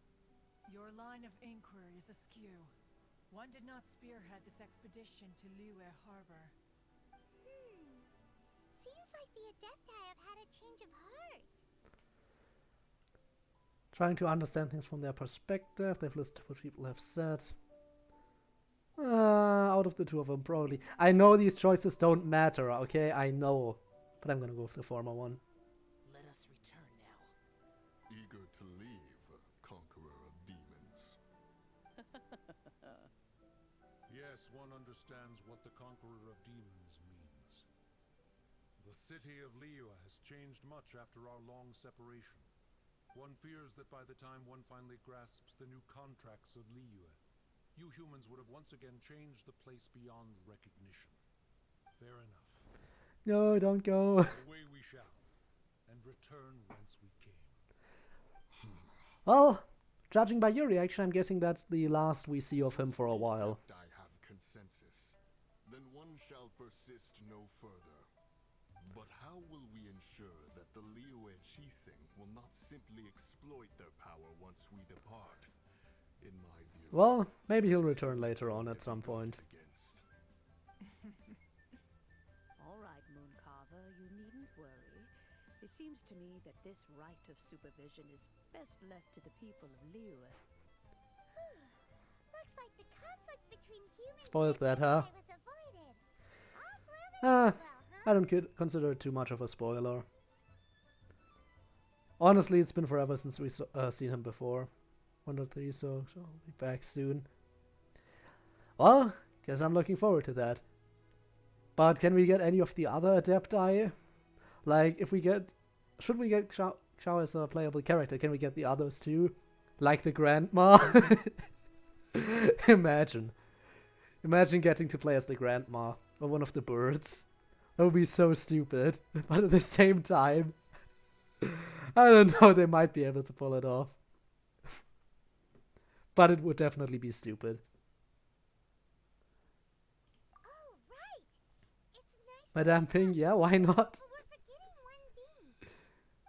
Your line of inquiry is askew. One did not spearhead this expedition to Liyue Harbor. Seems like the Adepti have had a change of heart. Trying to understand things from their perspective. They've listed what people have said. Out of the 2 of them, probably. I know these choices don't matter, okay? I know. But I'm gonna go with the former one. Let us return now. Eager to leave, Conqueror of Demons. Yes, one understands what the Conqueror of Demons means. The city of Liyue has changed much after our long separation. One fears that by the time one finally grasps the new contracts of Liyue, you humans would have once again changed the place beyond recognition. Fair enough. No, don't go. Away we shall, and return whence we came. Well, judging by your reaction, I'm guessing that's the last we see of him for a while. I have consensus. Then one shall persist no further. But how will we ensure that the Liyue Qixing will not simply exploit their power once we depart? In my view, Well, maybe he'll return later on at some point. All right, Mooncarver, you needn't worry. It seems to me that this right of supervision is best left to the people of Liyue. Looks like the conflict between humans Spoiled and that, huh? was avoided. All's well that ends well, huh? I don't consider it too much of a spoiler. Honestly, it's been forever since we seen him before. 103, so I'll be back soon. Well, guess I'm looking forward to that. But can we get any of the other Adepti? Like, if we get... Should we get Xiao as a playable character? Can we get the others too? Like the Grandma? Imagine getting to play as the Grandma or one of the birds. That would be so stupid. But at the same time, I don't know, they might be able to pull it off. But it would definitely be stupid. Oh, right. It's nice. Madame Ping, yeah, why not? But we're forgetting one thing.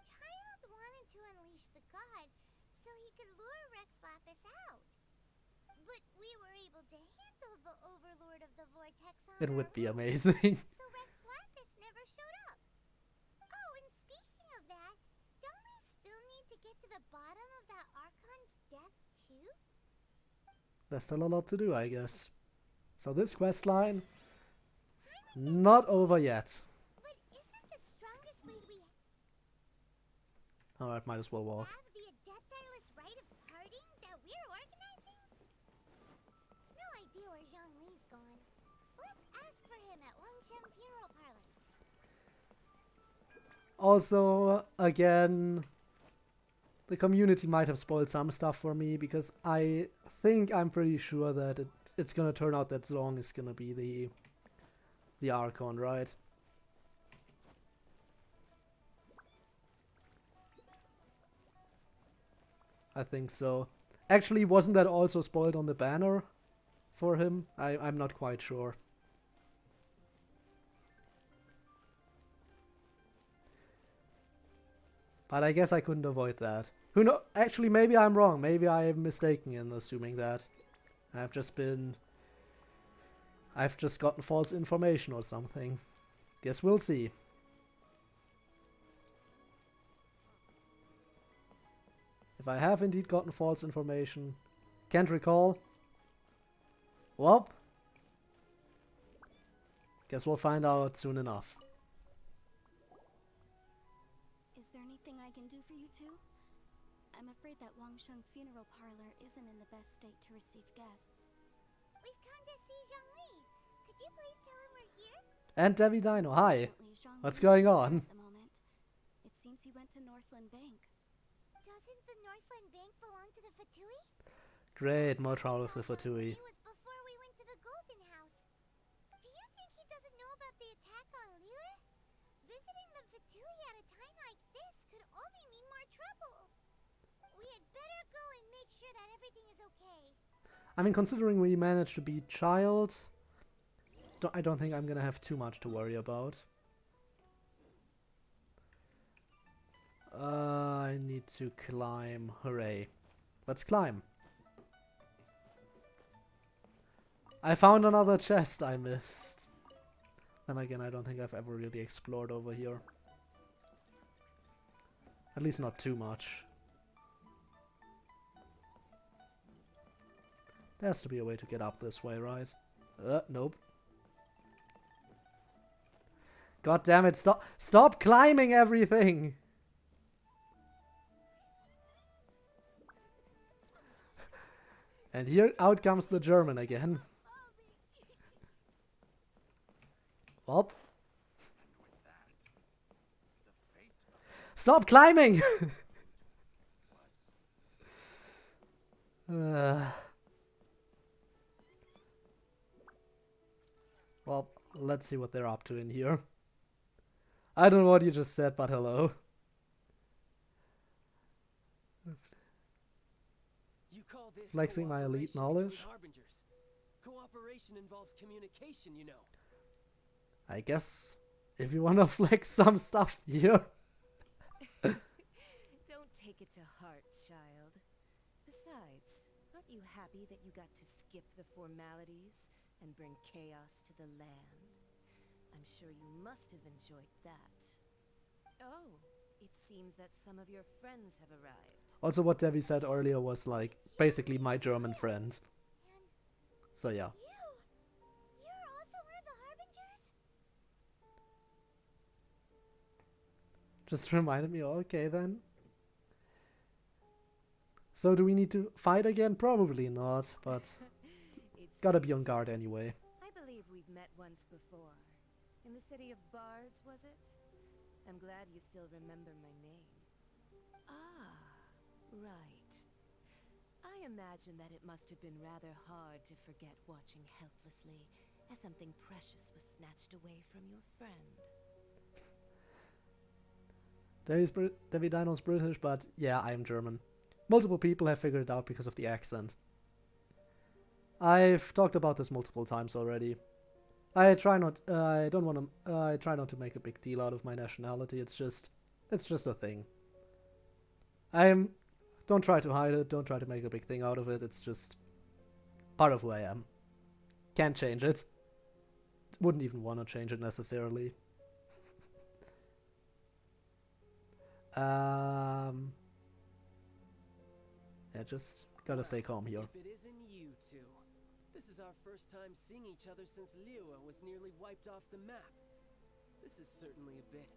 Child wanted to unleash the god so he could lure Rex Lapis out. But we were able to handle the overlord of the vortex on It would our be own. amazing. So Rex Lapis never showed up. Oh, and speaking of that, don't we still need to get to the bottom of that Archon's death too? There's still a lot to do, I guess. So this quest line, not over yet. But isn't the strongest lead we Alright, might as well walk. have the adeptiless rite of parting that we're organizing? No idea where Zhongli's gone. Let's ask for him at Wangshen Funeral Parlor. Also, again, the community might have spoiled some stuff for me, because I'm pretty sure that it's gonna turn out that Zong is gonna be the Archon, right? I think so. Actually, wasn't that also spoiled on the banner for him? I'm not quite sure. But I guess I couldn't avoid that. Who know? Actually, maybe I'm wrong. Maybe I'm mistaken in assuming that. I've just gotten false information or something. Guess we'll see. If I have indeed gotten false information, can't recall. Well, guess we'll find out soon enough. Is there anything I can do for you two? I'm afraid that Wangsheng Funeral Parlor isn't in the best state to receive guests. We've come to see Zhongli. Could you please tell him we're here? And Devi Dino, hi. Unfortunately, Zhang What's Li going isn't on? At the moment. It seems he went to Northland Bank. Doesn't the Northland Bank belong to the Fatui? Great, more trouble with the Fatui. It was before we went to the Golden House. Do you think he doesn't know about the attack on Liyue? Visiting the Fatui at a time like this could only mean more trouble. We had better go and make sure that everything is okay. I mean, considering we managed to beat Child, I don't think I'm gonna have too much to worry about. I need to climb. Hooray. Let's climb. I found another chest I missed. Then again, I don't think I've ever really explored over here. At least not too much. There has to be a way to get up this way, right? Nope. God damn it, stop climbing everything! And here out comes the German again. Well. Stop climbing! Well, let's see what they're up to in here. I don't know what you just said, but hello. flexing my elite knowledge. Harbingers. Cooperation involves communication, you know. I guess if you wanna flex some stuff here. Don't take it to heart, child. Besides, aren't you happy that you got to skip the formalities and bring chaos to the land? I'm sure you must have enjoyed that. Oh, it seems that some of your friends have arrived. Also, what Debbie said earlier was like basically my German friend. So yeah. You're also one of the Harbingers? Just reminded me, okay then. So do we need to fight again? Probably not, but gotta be on guard anyway. I believe we've met once before. In the city of Bards, was it? I'm glad you still remember my name. Ah, right. I imagine that it must have been rather hard to forget watching helplessly as something precious was snatched away from your friend. Debbie Dino's British, but yeah, I'm German. Multiple people have figured it out because of the accent. I've talked about this multiple times already. I try not to make a big deal out of my nationality. It's just a thing. Don't try to hide it, don't try to make a big thing out of it. It's just part of who I am. Can't change it. Wouldn't even want to change it necessarily. Yeah, just gotta stay calm here. If it isn't you two. This is our first time seeing each other since Liyue was nearly wiped off the map. This is certainly a bit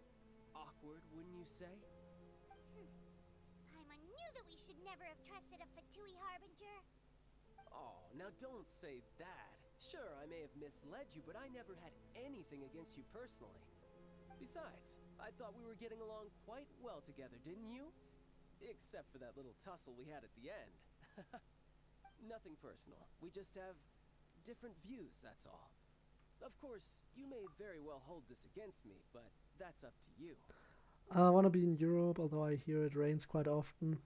awkward, wouldn't you say? Paimon knew that we should never have trusted a Fatui Harbinger. Oh, now don't say that. Sure, I may have misled you, but I never had anything against you personally. Besides, I thought we were getting along quite well together, didn't you? Except for that little tussle we had at the end. Nothing personal. We just have different views, that's all. Of course, you may very well hold this against me, but that's up to you. I want to be in Europe, although I hear it rains quite often.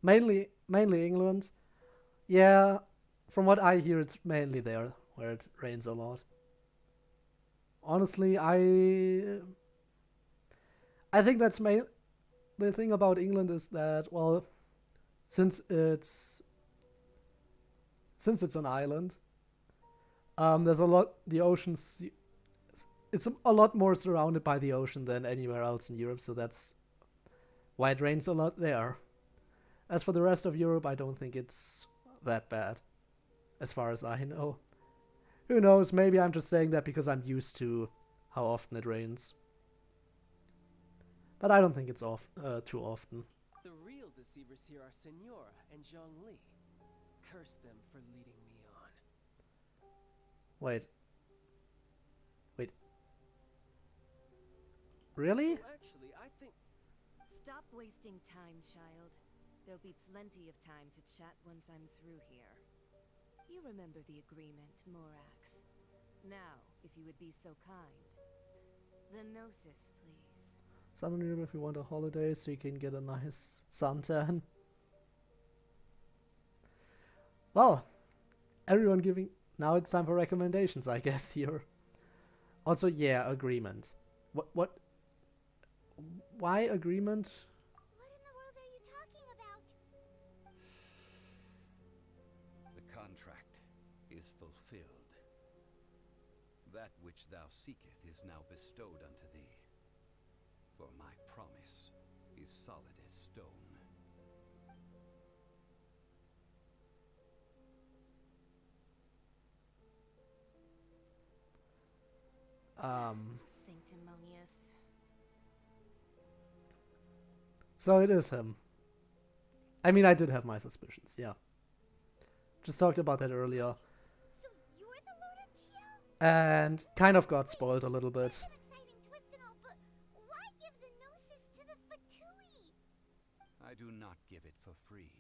Mainly England. Yeah, from what I hear, it's mainly there where it rains a lot. Honestly, I think that's the thing about England is that, well, since it's an island, there's the oceans. It's a lot more surrounded by the ocean than anywhere else in Europe, so that's why it rains a lot there. As for the rest of Europe, I don't think it's that bad, as far as I know. Who knows, maybe I'm just saying that because I'm used to how often it rains. But I don't think it's too often. The real deceivers here are Senora and Zhongli. Curse them for leading me on. Wait. Really? So actually, I think... Stop wasting time, child. There'll be plenty of time to chat once I'm through here. You remember the agreement, Morax. Now, if you would be so kind. The Gnosis, please. Southern Europe if you want a holiday so you can get a nice suntan. Well, everyone giving... Now it's time for recommendations, I guess, here. Also, yeah, agreement. What? Why agreement? What in the world are you talking about? The contract is fulfilled. That which thou seeketh is now bestowed unto thee. For my promise is solid as stone. Sanctimonious. So it is him. I mean, I did have my suspicions, yeah. Just talked about that earlier. So you're the Lord of Geo? And kind of got spoiled a little bit. That's an exciting twist and all, but why give the Gnosis to the Fatui? I do not give it for free.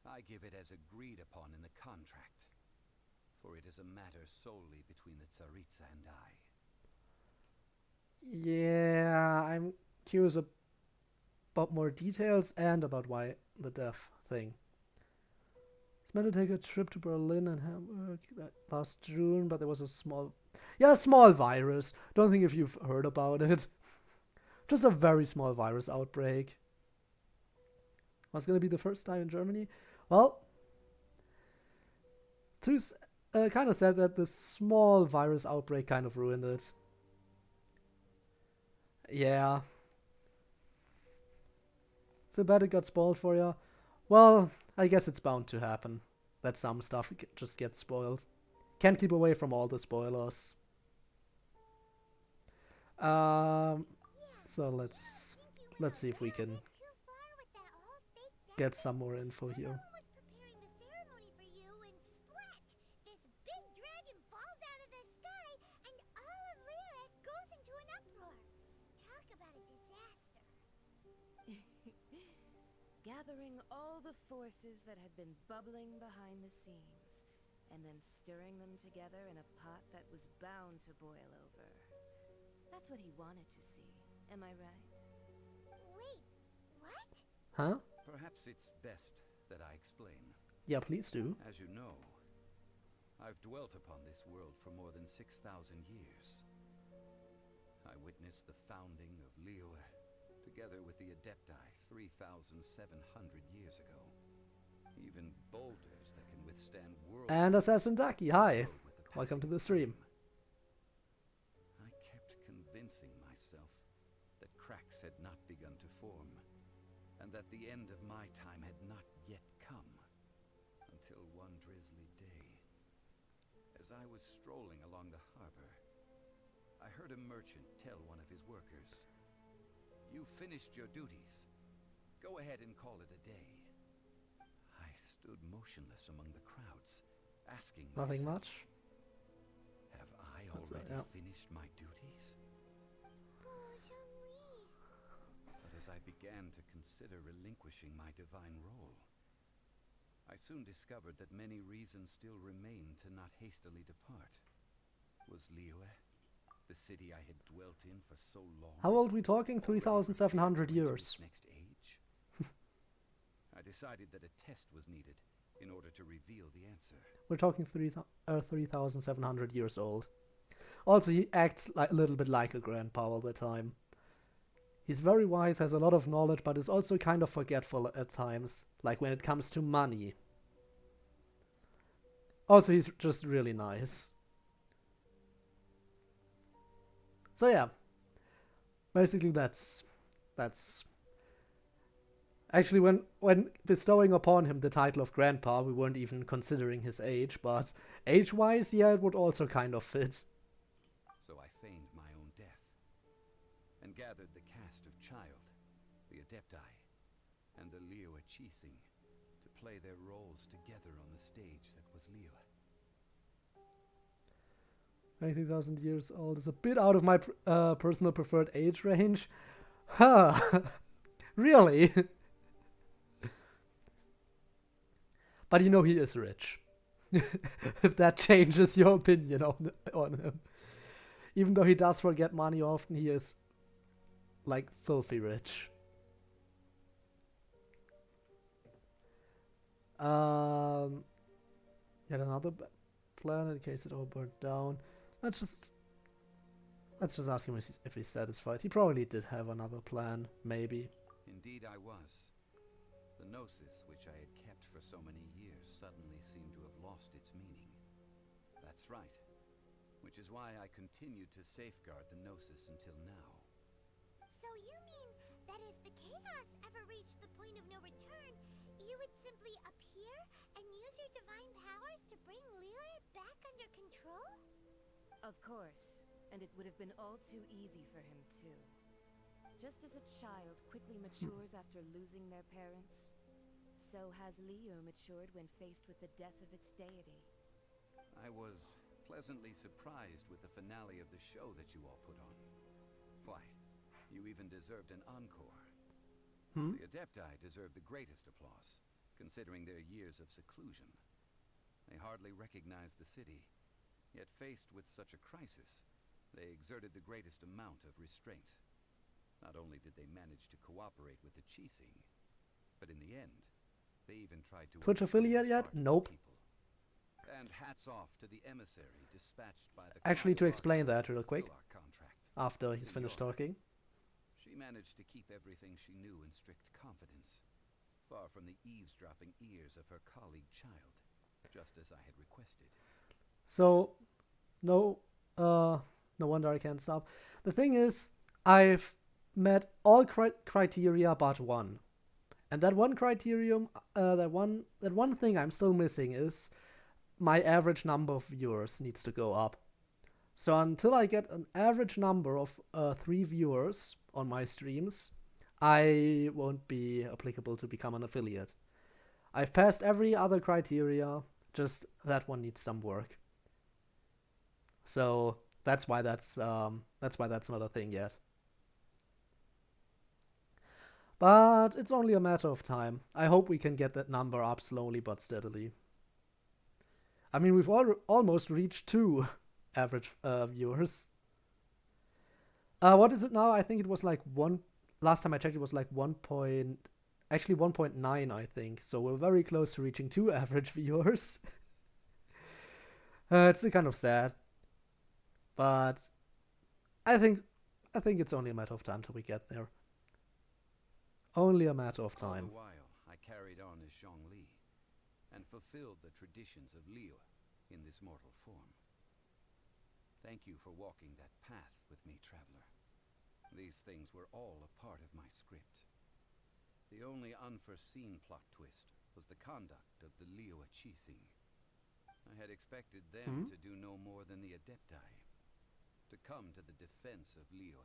I give it as agreed upon in the contract. For it is a matter solely between the Tsaritsa and I. Yeah, I'm curious about more details and about why the death thing. was meant to take a trip to Berlin and Hamburg last June, but there was a small virus. Don't think if you've heard about it. Just a very small virus outbreak. Was gonna be the first time in Germany. Well, kind of said that the small virus outbreak kind of ruined it. Yeah. Feel bad it got spoiled for you. Well, I guess it's bound to happen. That some stuff just gets spoiled. Can't keep away from all the spoilers. So let's see if we can get some more info here. Gathering all the forces that had been bubbling behind the scenes, and then stirring them together in a pot that was bound to boil over. That's what he wanted to see, am I right? Wait, what? Huh? Perhaps it's best that I explain. Yeah, please do. As you know, I've dwelt upon this world for more than 6,000 years. I witnessed the founding of Liyue, together with the Adepti 3,700 years ago. Even boulders that can withstand world. And Assassin Ducky, hi. Welcome to the stream. I kept convincing myself that cracks had not begun to form, and that the end of my time had not yet come, until one drizzly day. As I was strolling along the harbor, I heard a merchant tell one of his workers, "You finished your duties. Go ahead and call it a day." I stood motionless among the crowds, asking Nothing myself, much. have I already finished my duties? But as I began to consider relinquishing my divine role, I soon discovered that many reasons still remained to not hastily depart. Was Liyue, the city I had dwelt in for so long, How old are we talking? 3,700 years. next age? I decided that a test was needed in order to reveal the answer. We're talking 3,700 years old. Also, he acts like a little bit like a grandpa all the time. He's very wise, has a lot of knowledge, but is also kind of forgetful at times, like when it comes to money. Also, he's just really nice. So yeah, basically that's actually when bestowing upon him the title of grandpa, we weren't even considering his age, but age-wise, yeah, it would also kind of fit. So I feigned my own death, and gathered the cast of Child, the Adepti, and the Liyue Qixing to play their roles together on the stage that was Liyue. 90,000 years old is a bit out of my personal preferred age range. Huh. Really? But you know he is rich. If that changes your opinion on him. Even though he does forget money often, he is like filthy rich. Yet another plan in case it all burnt down. Let's just ask him if he's satisfied. He probably did have another plan, maybe. Indeed I was. The Gnosis, which I had kept for so many years, suddenly seemed to have lost its meaning. That's right. Which is why I continued to safeguard the Gnosis until now. So you mean that if the chaos ever reached the point of no return, you would simply appear and use your divine powers to bring Liyue back under control? Of course, and it would have been all too easy for him too. Just as a child quickly matures after losing their parents, so has Liyue matured when faced with the death of its deity. I was pleasantly surprised with the finale of the show that you all put on. Why, you even deserved an encore. The Adepti deserve the greatest applause, considering their years of seclusion. They hardly recognized the city, yet faced with such a crisis, they exerted the greatest amount of restraint. Not only did they manage to cooperate with the Qixing, but in the end, They even tried to Twitch affiliate yet? Nope. And hats off to the emissary dispatched by the Actually, to Archon explain that to real quick, fulfill our contract. after he's finished talking. She managed to keep everything she knew in strict confidence, far from the eavesdropping ears of her colleague child, just as I had requested. So, no wonder I can't stop. The thing is, I've met all criteria but one. And that one criterion, that one thing I'm still missing is my average number of viewers needs to go up. So until I get an average number of 3 viewers on my streams, I won't be applicable to become an affiliate. I've passed every other criteria, just that one needs some work. So that's why that's not a thing yet. But it's only a matter of time. I hope we can get that number up slowly but steadily. I mean, we've almost reached 2 average viewers. What is it now? I think it was like 1. Last time I checked, it was like 1.9, I think. So we're very close to reaching 2 average viewers. It's kind of sad, but I think it's only a matter of time till we get there. Only a matter of time. All the while, I carried on as Zhongli and fulfilled the traditions of Liyue in this mortal form. Thank you for walking that path with me, traveler. These things were all a part of my script. The only unforeseen plot twist was the conduct of the Liyue Qixing. I had expected them to do no more than the Adepti, to come to the defense of Liyue.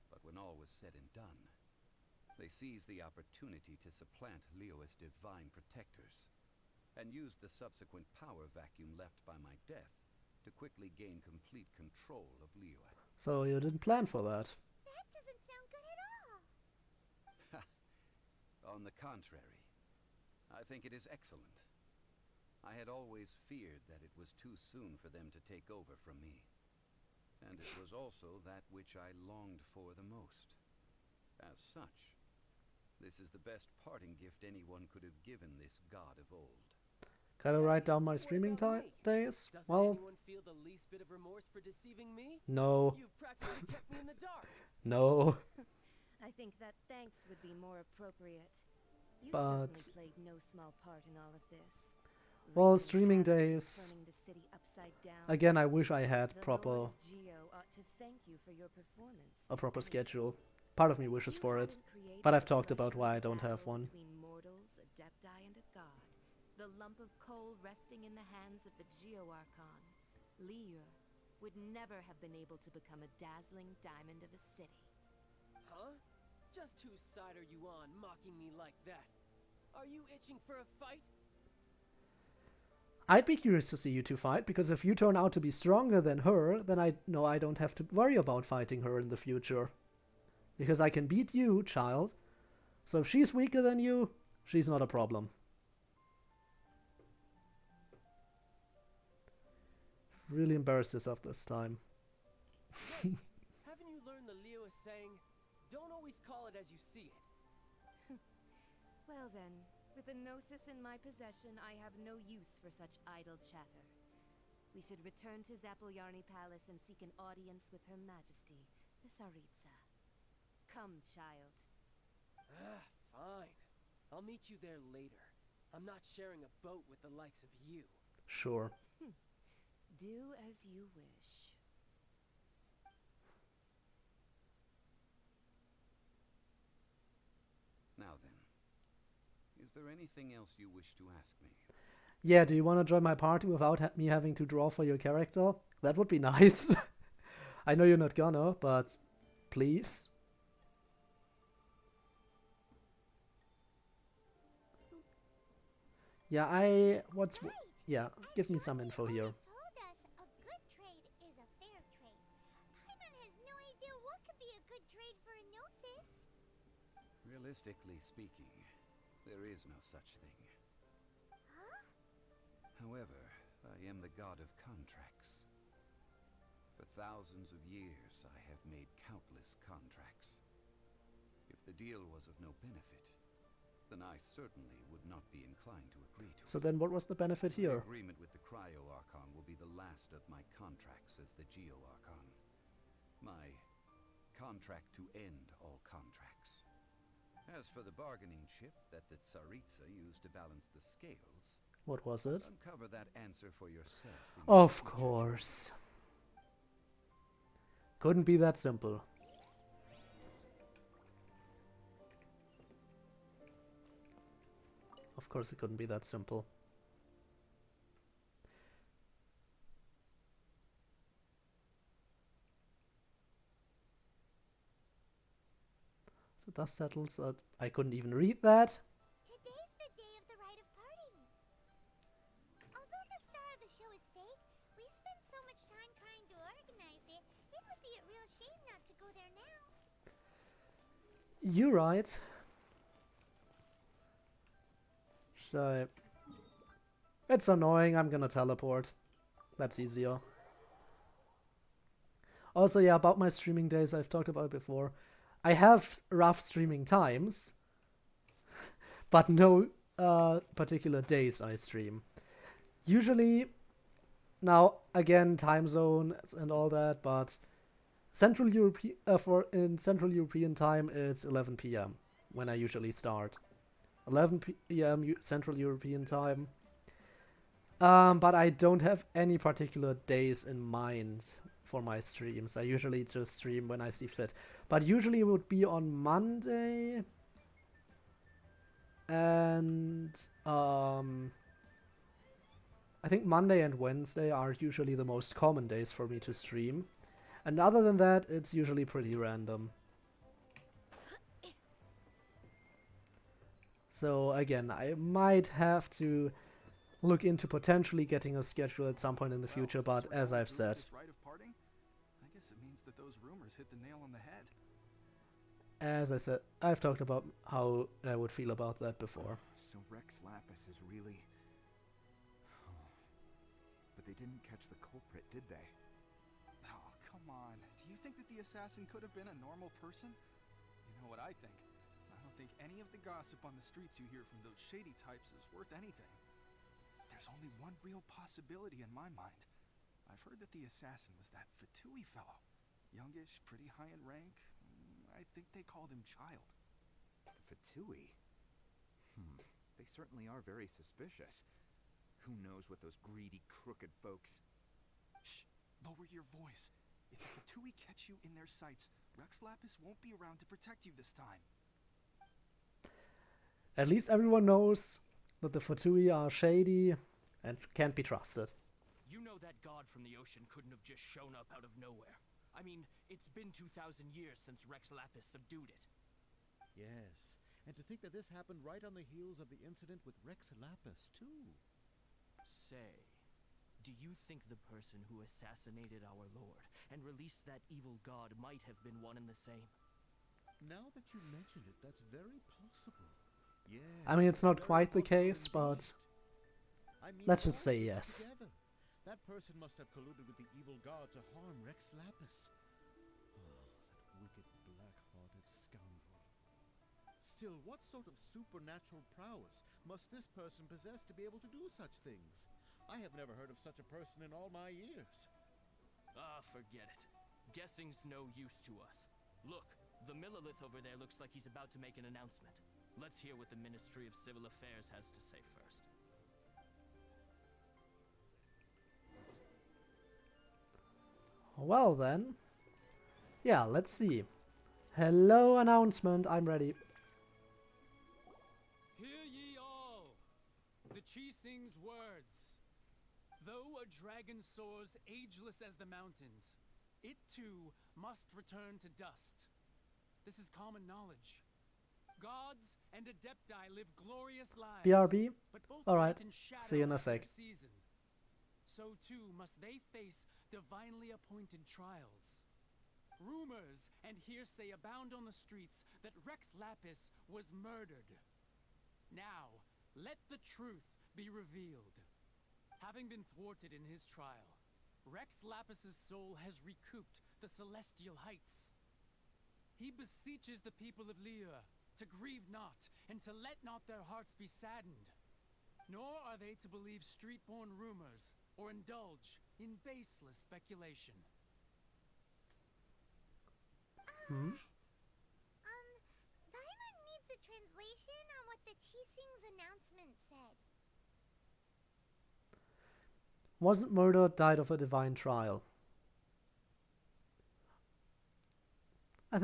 But when all was said and done, they seized the opportunity to supplant Liyue's divine protectors, and used the subsequent power vacuum left by my death to quickly gain complete control of Liyue. So you didn't plan for that? That doesn't sound good at all. On the contrary, I think it is excellent. I had always feared that it was too soon for them to take over from me, and it was also that which I longed for the most. As such, this is the best parting gift anyone could have given this god of old. Gotta write down my streaming days? Doesn't Well, anyone feel the least bit of remorse for deceiving me? no. You've practically kept me in the dark. No. I think that thanks would be more appropriate. You But certainly played no small part in all of this. well, Wreaking streaming havoc and days. turning the city upside down. Again, I wish I had The proper Lord of Geo ought to thank you for your performance. a proper schedule. Part of me wishes for it, but I've talked about why I don't have one. Between mortals, adepti, and a god. The lump of coal resting in the hands of the Geo-Archon, Liyue, would never have been able to become a dazzling diamond of a city. Huh? Just whose side are you on, mocking me like that? Are you itching for a fight? I'd be curious to see you two fight, because if you turn out to be stronger than her, then I know I don't have to worry about fighting her in the future. Because I can beat you, child. So if she's weaker than you, she's not a problem. Really embarrassed yourself this time. Haven't you learned the Liyue saying, don't always call it as you see it? Well then, with a gnosis in my possession, I have no use for such idle chatter. We should return to Zapoljarny Palace and seek an audience with Her Majesty, the Tsaritsa. Come, child. Fine. I'll meet you there later. I'm not sharing a boat with the likes of you. Sure. Do as you wish. Now then, is there anything else you wish to ask me? Yeah, do you want to join my party without me having to draw for your character? That would be nice. I know you're not gonna, but please. Yeah, yeah, give me some info here. Told us a good trade is a fair trade. Paimon has no idea what could be a good trade for a gnosis. Realistically speaking, there is no such thing. Huh? However, I am the god of contracts. For thousands of years, I have made countless contracts. If the deal was of no benefit, then I certainly would not be inclined to agree to So it. then what was the benefit The here? agreement with the Cryo-Archon will be the last of my contracts as the Geo-Archon. My contract to end all contracts. As for the bargaining chip that the Tsaritsa used to balance the scales, What was it? uncover that answer for yourself. In your Of future course. Couldn't be that simple. Of course it couldn't be that simple. The dust settles. I couldn't even read that. Today's the day of the rite of parting. Although the star of the show is fake, we spent so much time trying to organize it, it would be a real shame not to go there now. You're right. Should I... It's annoying, I'm gonna teleport. That's easier. Also, yeah, about my streaming days, I've talked about it before. I have rough streaming times, but no particular days I stream. Usually, now, again, time zones and all that, but Central in Central European time, it's 11 p.m. when I usually start. 11 p.m. Central European time. But I don't have any particular days in mind for my streams. I usually just stream when I see fit. But usually it would be on Monday. And I think Monday and Wednesday are usually the most common days for me to stream. And other than that, it's usually pretty random. So again, I might have to look into potentially getting a schedule at some point in the future, but as I've said, I guess it means that those rumors hit the nail on the head. as I said, I've talked about how I would feel about that before. So Rex Lapis is really... But they didn't catch the culprit, did they? Oh, come on. Do you think that the assassin could have been a normal person? You know what I think? I don't think any of the gossip on the streets you hear from those shady types is worth anything. There's only one real possibility in my mind. I've heard that the assassin was that Fatui fellow. Youngish, pretty high in rank. I think they called him Child. Fatui? They certainly are very suspicious. Who knows what those greedy, crooked folks... Shh! Lower your voice. If the Fatui catch you in their sights, Rex Lapis won't be around to protect you this time. At least everyone knows that the Fatui are shady and can't be trusted. You know that god from the ocean couldn't have just shown up out of nowhere. I mean, it's been 2,000 years since Rex Lapis subdued it. Yes, and to think that this happened right on the heels of the incident with Rex Lapis, too. Say, do you think the person who assassinated our lord and released that evil god might have been one and the same? Now that you mention it, that's very possible. Yes, I mean, it's not quite the case, but let's just say yes. Together. That person must have colluded with the evil god to harm Rex Lapis. Oh, that wicked, black-hearted scoundrel. Still, what sort of supernatural prowess must this person possess to be able to do such things? I have never heard of such a person in all my years. Ah, forget it. Guessing's no use to us. Look, the Millilith over there looks like he's about to make an announcement. Let's hear what the Ministry of Civil Affairs has to say first. Well then. Yeah, let's see. Hello, announcement. I'm ready. Hear ye all, the Chising's words. Though a dragon soars ageless as the mountains, it too must return to dust. This is common knowledge. Gods and Adepti live glorious lives. BRB? But both Alright. light and shadow See you in a have sec. their season. So too must they face divinely appointed trials. Rumors and hearsay abound on the streets that Rex Lapis was murdered. Now, let the truth be revealed. Having been thwarted in his trial, Rex Lapis's soul has recouped the celestial heights. He beseeches the people of Liyue to grieve not, and to let not their hearts be saddened. Nor are they to believe street-born rumors, or indulge in baseless speculation. Paimon needs a translation on what the Qixing's announcement said. Wasn't murdered, died of a divine trial. I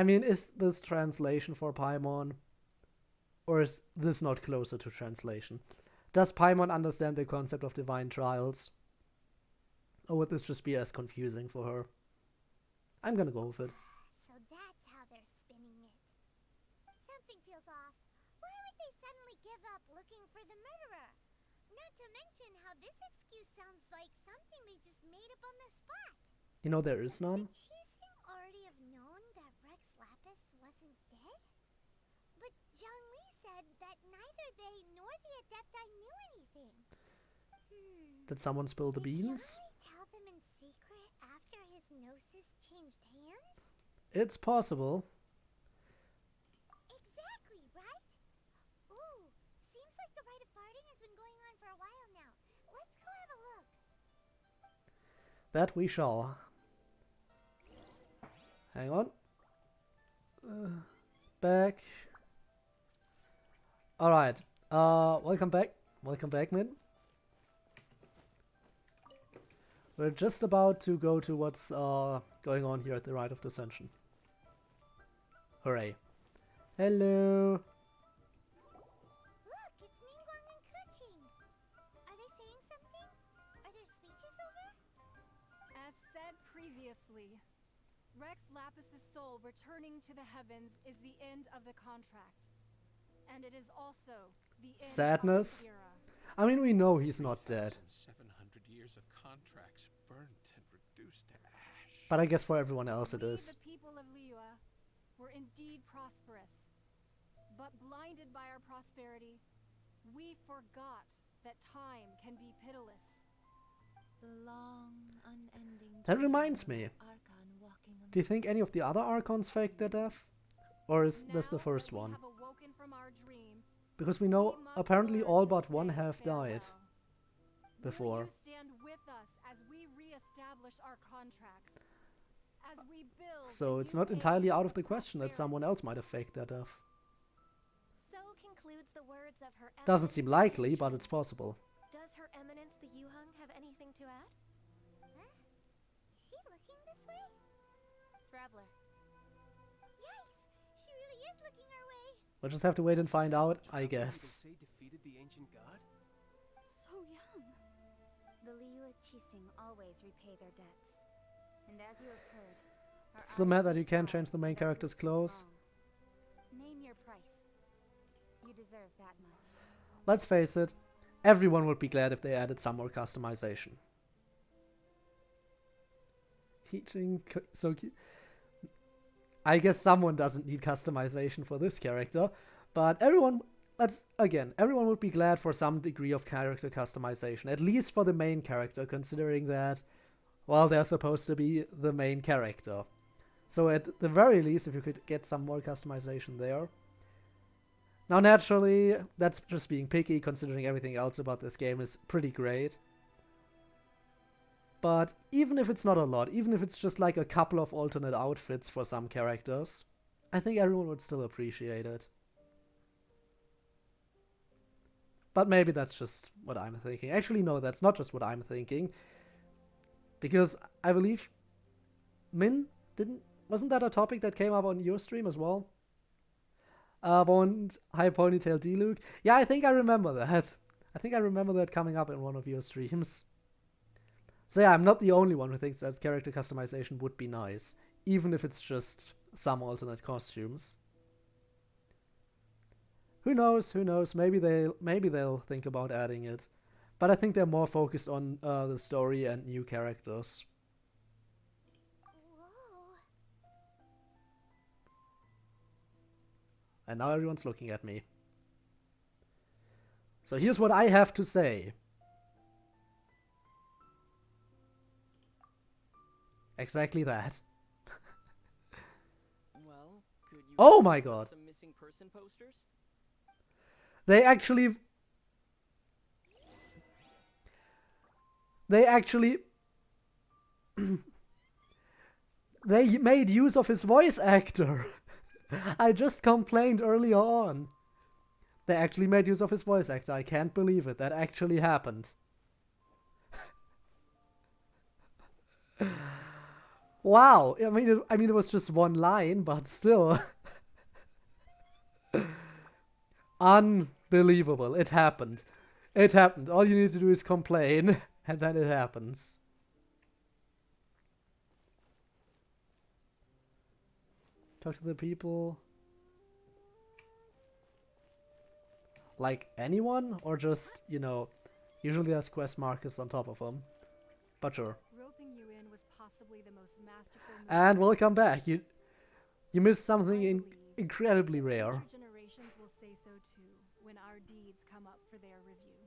mean, is this translation for Paimon? Or is this not closer to translation? Does Paimon understand the concept of divine trials? Or would this just be as confusing for her? I'm gonna go with it. So that's how they're spinning it. Something feels off. Why would they suddenly give up looking for the murderer? Not to mention how this excuse sounds like something they just made up on the spot. You know, there is none. Would Qixing already have known that Rex Lapis wasn't dead? But Zhongli said that neither they nor the Adepti knew anything. Did someone spill the beans? Did Zhongli tell them in secret after his gnosis changed hands? It's possible. Exactly, right? Ooh, seems like the rite of parting has been going on for a while now. Let's go have a look. That we shall. Hang on. Back. Alright. Welcome back. Welcome back, Min. We're just about to go to what's going on here at the Rite of Dissension. Hooray. Hello. Look, it's Ningguang and Keqing. Are they saying something? Are their speeches over? As said previously, Rex Lapis's soul returning to the heavens is the end of the contract. And it is also the end Sadness. of the era. I mean, we know he's not dead. 700 years of contracts burnt and reduced to ash. But I guess for everyone else it We, is. the people of Liyue, were indeed prosperous. But blinded by our prosperity, we forgot that time can be pitiless. The long, unending That reminds me. Archon walking Do you think any of the other Archons faked their death? Or is this the first one? Have awoken from our dream. Because we know apparently all but one have died before. Will you stand with us as we re-establish our contracts? As we build So a it's new not entirely age out of the of question that someone else might have faked their death. So concludes the words of her Doesn't eminence seem the likely, but Yuhang. it's possible. Does her eminence the Yuhang have anything to add? Huh? Is she looking this way? Traveler. Yikes! She really is looking our way. We'll just have to wait and find out, I They guess. say defeated the ancient god? So young. The Liyue Qixing always repay their debts. And as you have heard, our Still mad that eyes you can't saw change the main that character's which is clothes. wrong. Name your price. You deserve that much. Let's face it, everyone would be glad if they added some more customization. I guess someone doesn't need customization for this character, but everyone would be glad for some degree of character customization, at least for the main character, considering that, well, they're supposed to be the main character. So at the very least, if you could get some more customization there. Now, naturally, that's just being picky, considering everything else about this game is pretty great. But even if it's not a lot, even if it's just like a couple of alternate outfits for some characters, I think everyone would still appreciate it. But maybe that's just what I'm thinking. Actually, no, that's not just what I'm thinking. Because I believe Min wasn't that a topic that came up on your stream as well? Won't High Ponytail dialouge? Yeah, I think I remember that. I think I remember that coming up in one of your streams. So yeah, I'm not the only one who thinks that character customization would be nice, even if it's just some alternate costumes. Who knows? Who knows? Maybe they'll think about adding it, but I think they're more focused on the story and new characters. Whoa. And now everyone's looking at me. So here's what I have to say. Exactly that. Well, Oh my god. Some missing person posters? They actually... They made use of his voice actor. I just complained earlier on. They actually made use of his voice actor. I can't believe it. That actually happened. Wow. I mean, it was just one line, but still. Unbelievable. It happened. It happened. All you need to do is complain, and then it happens. Talk to the people. Like anyone? Or just, you know, usually there's quest markers on top of them. But sure. Roping you in was possibly the most masterful move. And welcome back. You missed something incredibly rare. Generations will say so too when our deeds come up for their review.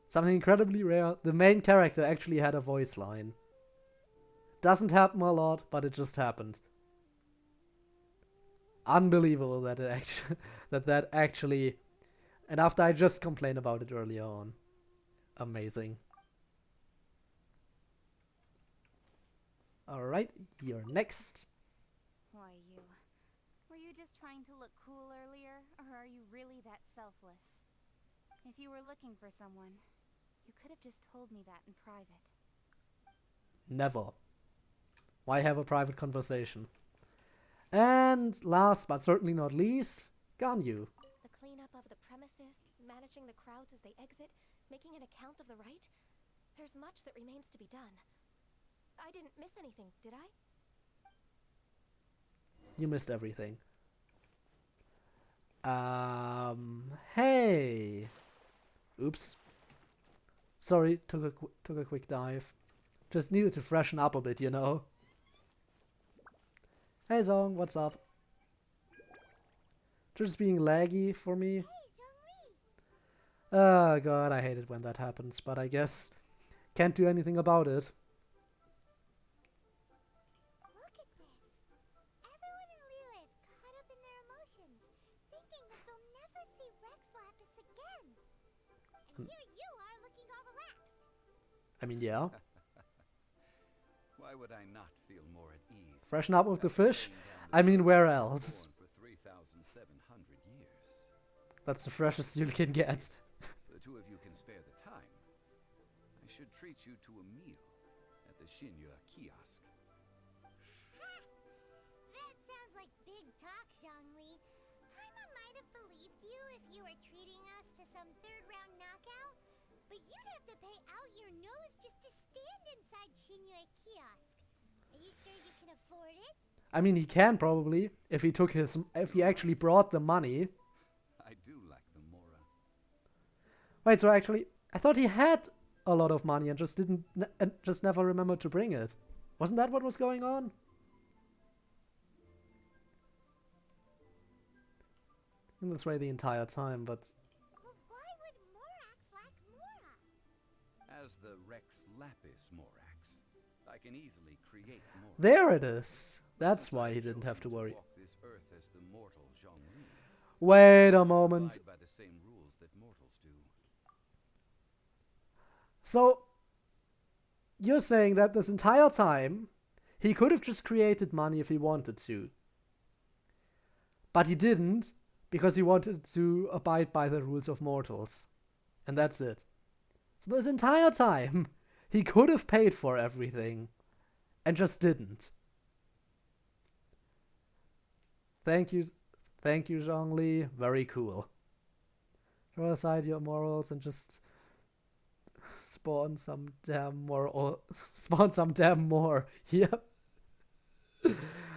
Something incredibly rare. The main character actually had a voice line. Doesn't happen a lot, but it just happened. Unbelievable that that actually. And after I just complained about it earlier on. Amazing. Alright, you're next. Why you? Were you just trying to look cool earlier, or are you really that selfless? If you were looking for someone, you could have just told me that in private. Never. Why have a private conversation? And last but certainly not least, Ganyu. The cleanup of the premises, managing the crowds as they exit, making an account of the rite. There's much that remains to be done. I didn't miss anything, did I? You missed everything. Hey. Oops. Sorry, took a quick dive. Just needed to freshen up a bit, you know. Hey Zong, what's up? Just being laggy for me. Oh god, I hate it when that happens, but I guess can't do anything about it. Look at this. Everyone in Liyue is caught up in their emotions, thinking that they'll never see Rex Lapis again. And here you are looking all relaxed. I mean, yeah. Why would I not feel more at ease? Freshen up with the fish? I mean, where else? For 3,700 years. That's the freshest you can get. The two of you can spare the time. I should treat you to a meal at the Shinya kiosk. That sounds like big talk, Zhongli. Paimon might have believed you if you were treating us to some third-round knockout, but you'd have to pay out your nose just to stand inside Shinya kiosk. Are you sure you can afford it? I mean, he can probably if he actually brought the money. I do like the Mora. Wait, so actually, I thought he had a lot of money and just just never remembered to bring it. Wasn't that what was going on? In this way the entire time, but Why would Morax lack Mora? As the Rex Lapis Morax, I can easily create more. there it is. That's why he didn't have to worry. Walk this earth as the mortal Zhongli. Wait a moment. Abide by the same rules that mortals do. So, you're saying that this entire time, he could have just created money if he wanted to. But he didn't, because he wanted to abide by the rules of mortals. And that's it. So this entire time, he could have paid for everything, and just didn't. Thank you, Zhongli. Very cool. Throw aside your morals and just spawn some damn more. Yep.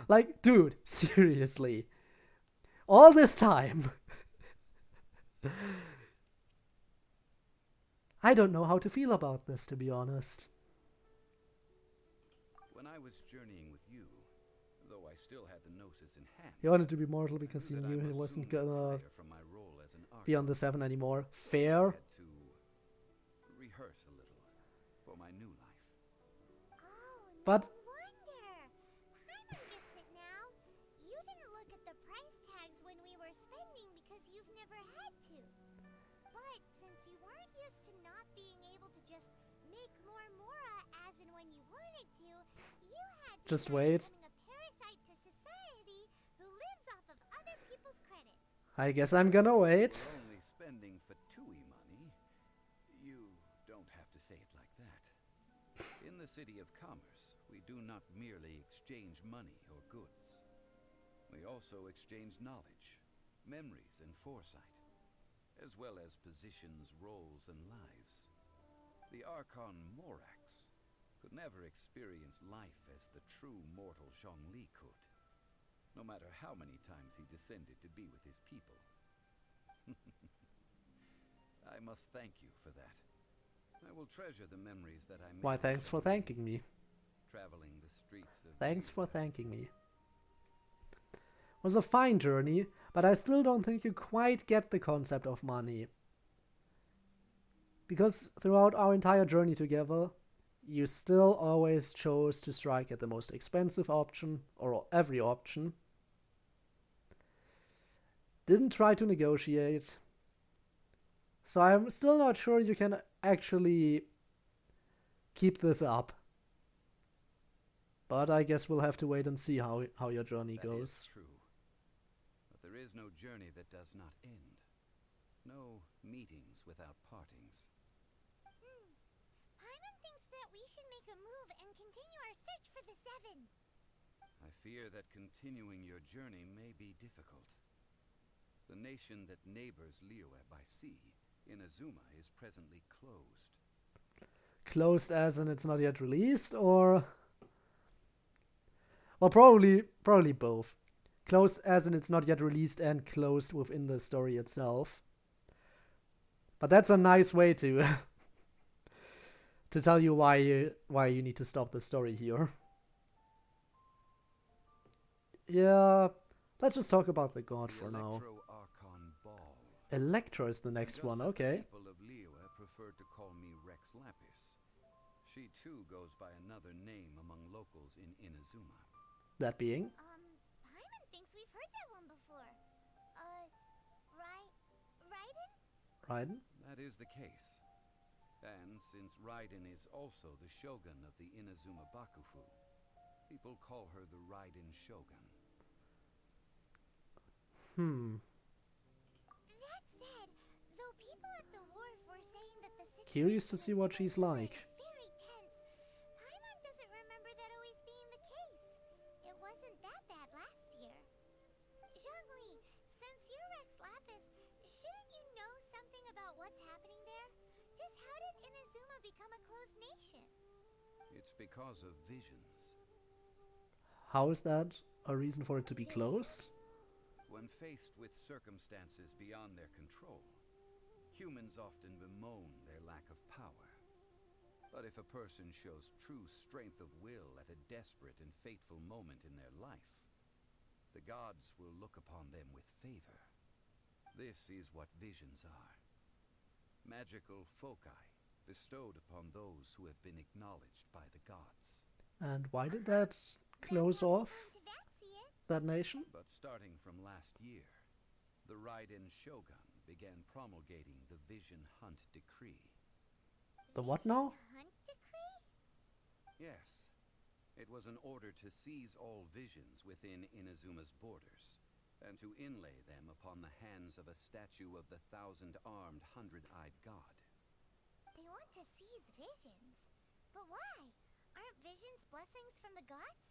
Like, dude, seriously. All this time. I don't know how to feel about this, to be honest. When I was journeying with you, though I still had the gnosis in hand, He wanted to be mortal because he knew he wasn't gonna be on the 7 anymore. Fair. I had to rehearse a little for my new life. But Wonder. Paimon gets it now. You didn't look at the price never had to. But since you weren't used to not being able to just make more Mora as and when you wanted to, you had to Just start wait. becoming a parasite to society who lives off of other people's credit. I guess I'm gonna wait. We're only spending Fatui money. You don't have to say it like that. In the City of Commerce, we do not merely exchange money or goods. We also exchange knowledge, memories, and foresight, as well as positions, roles, and lives. The Archon Morax could never experience life as the true mortal Zhongli could, no matter how many times he descended to be with his people. I must thank you for that. I will treasure the memories that I made. Why, thanks for thanking me. Traveling the streets of Thanks for thanking me. It was a fine journey, but I still don't think you quite get the concept of money. Because throughout our entire journey together, you still always chose to strike at the most expensive option, or every option. Didn't try to negotiate. So I'm still not sure you can actually keep this up. But I guess we'll have to wait and see how your journey goes. That is true. But there is no journey that does not end. No meetings without partings. Paimon thinks that we should make a move and continue our search for the Seven. I fear that continuing your journey may be difficult. The nation that neighbors Liyue by sea, Inazuma, is presently closed. Closed as in it's not yet released, or... Well, probably both. Closed as in it's not yet released, and closed within the story itself. But that's a nice way to to tell you why you need to stop the story here. Yeah, let's just talk about the god for now. Electro is the next one, okay. People of Liyue preferred to call me Rex Lapis. She too goes by another name among locals in Inazuma. That being? Paimon thinks we've heard that one before. Raiden? Raiden? That is the case. And since Raiden is also the shogun of the Inazuma Bakufu, people call her the Raiden Shogun. That said, though people at the wharf were saying that the situation Curious to see what she's like. is very tense, Paimon doesn't remember that always being the case. It wasn't that bad last year. Zhongli, since you're Rex Lapis, shouldn't you know something about what's happening there? Just how did Inazuma become a closed nation? It's because of visions. How is that a reason for it to be closed? When faced with circumstances beyond their control, humans often bemoan their lack of power. But if a person shows true strength of will at a desperate and fateful moment in their life, the gods will look upon them with favor. This is what visions are. Magical foci bestowed upon those who have been acknowledged by the gods. And why did that close off that nation? But starting from last year, the Raiden Shogun began promulgating the Vision Hunt Decree. The what now? Hunt decree? Yes. It was an order to seize all visions within Inazuma's borders, and to inlay them upon the hands of a statue of the thousand-armed, hundred-eyed god. They want to seize visions. But why? Aren't visions blessings from the gods?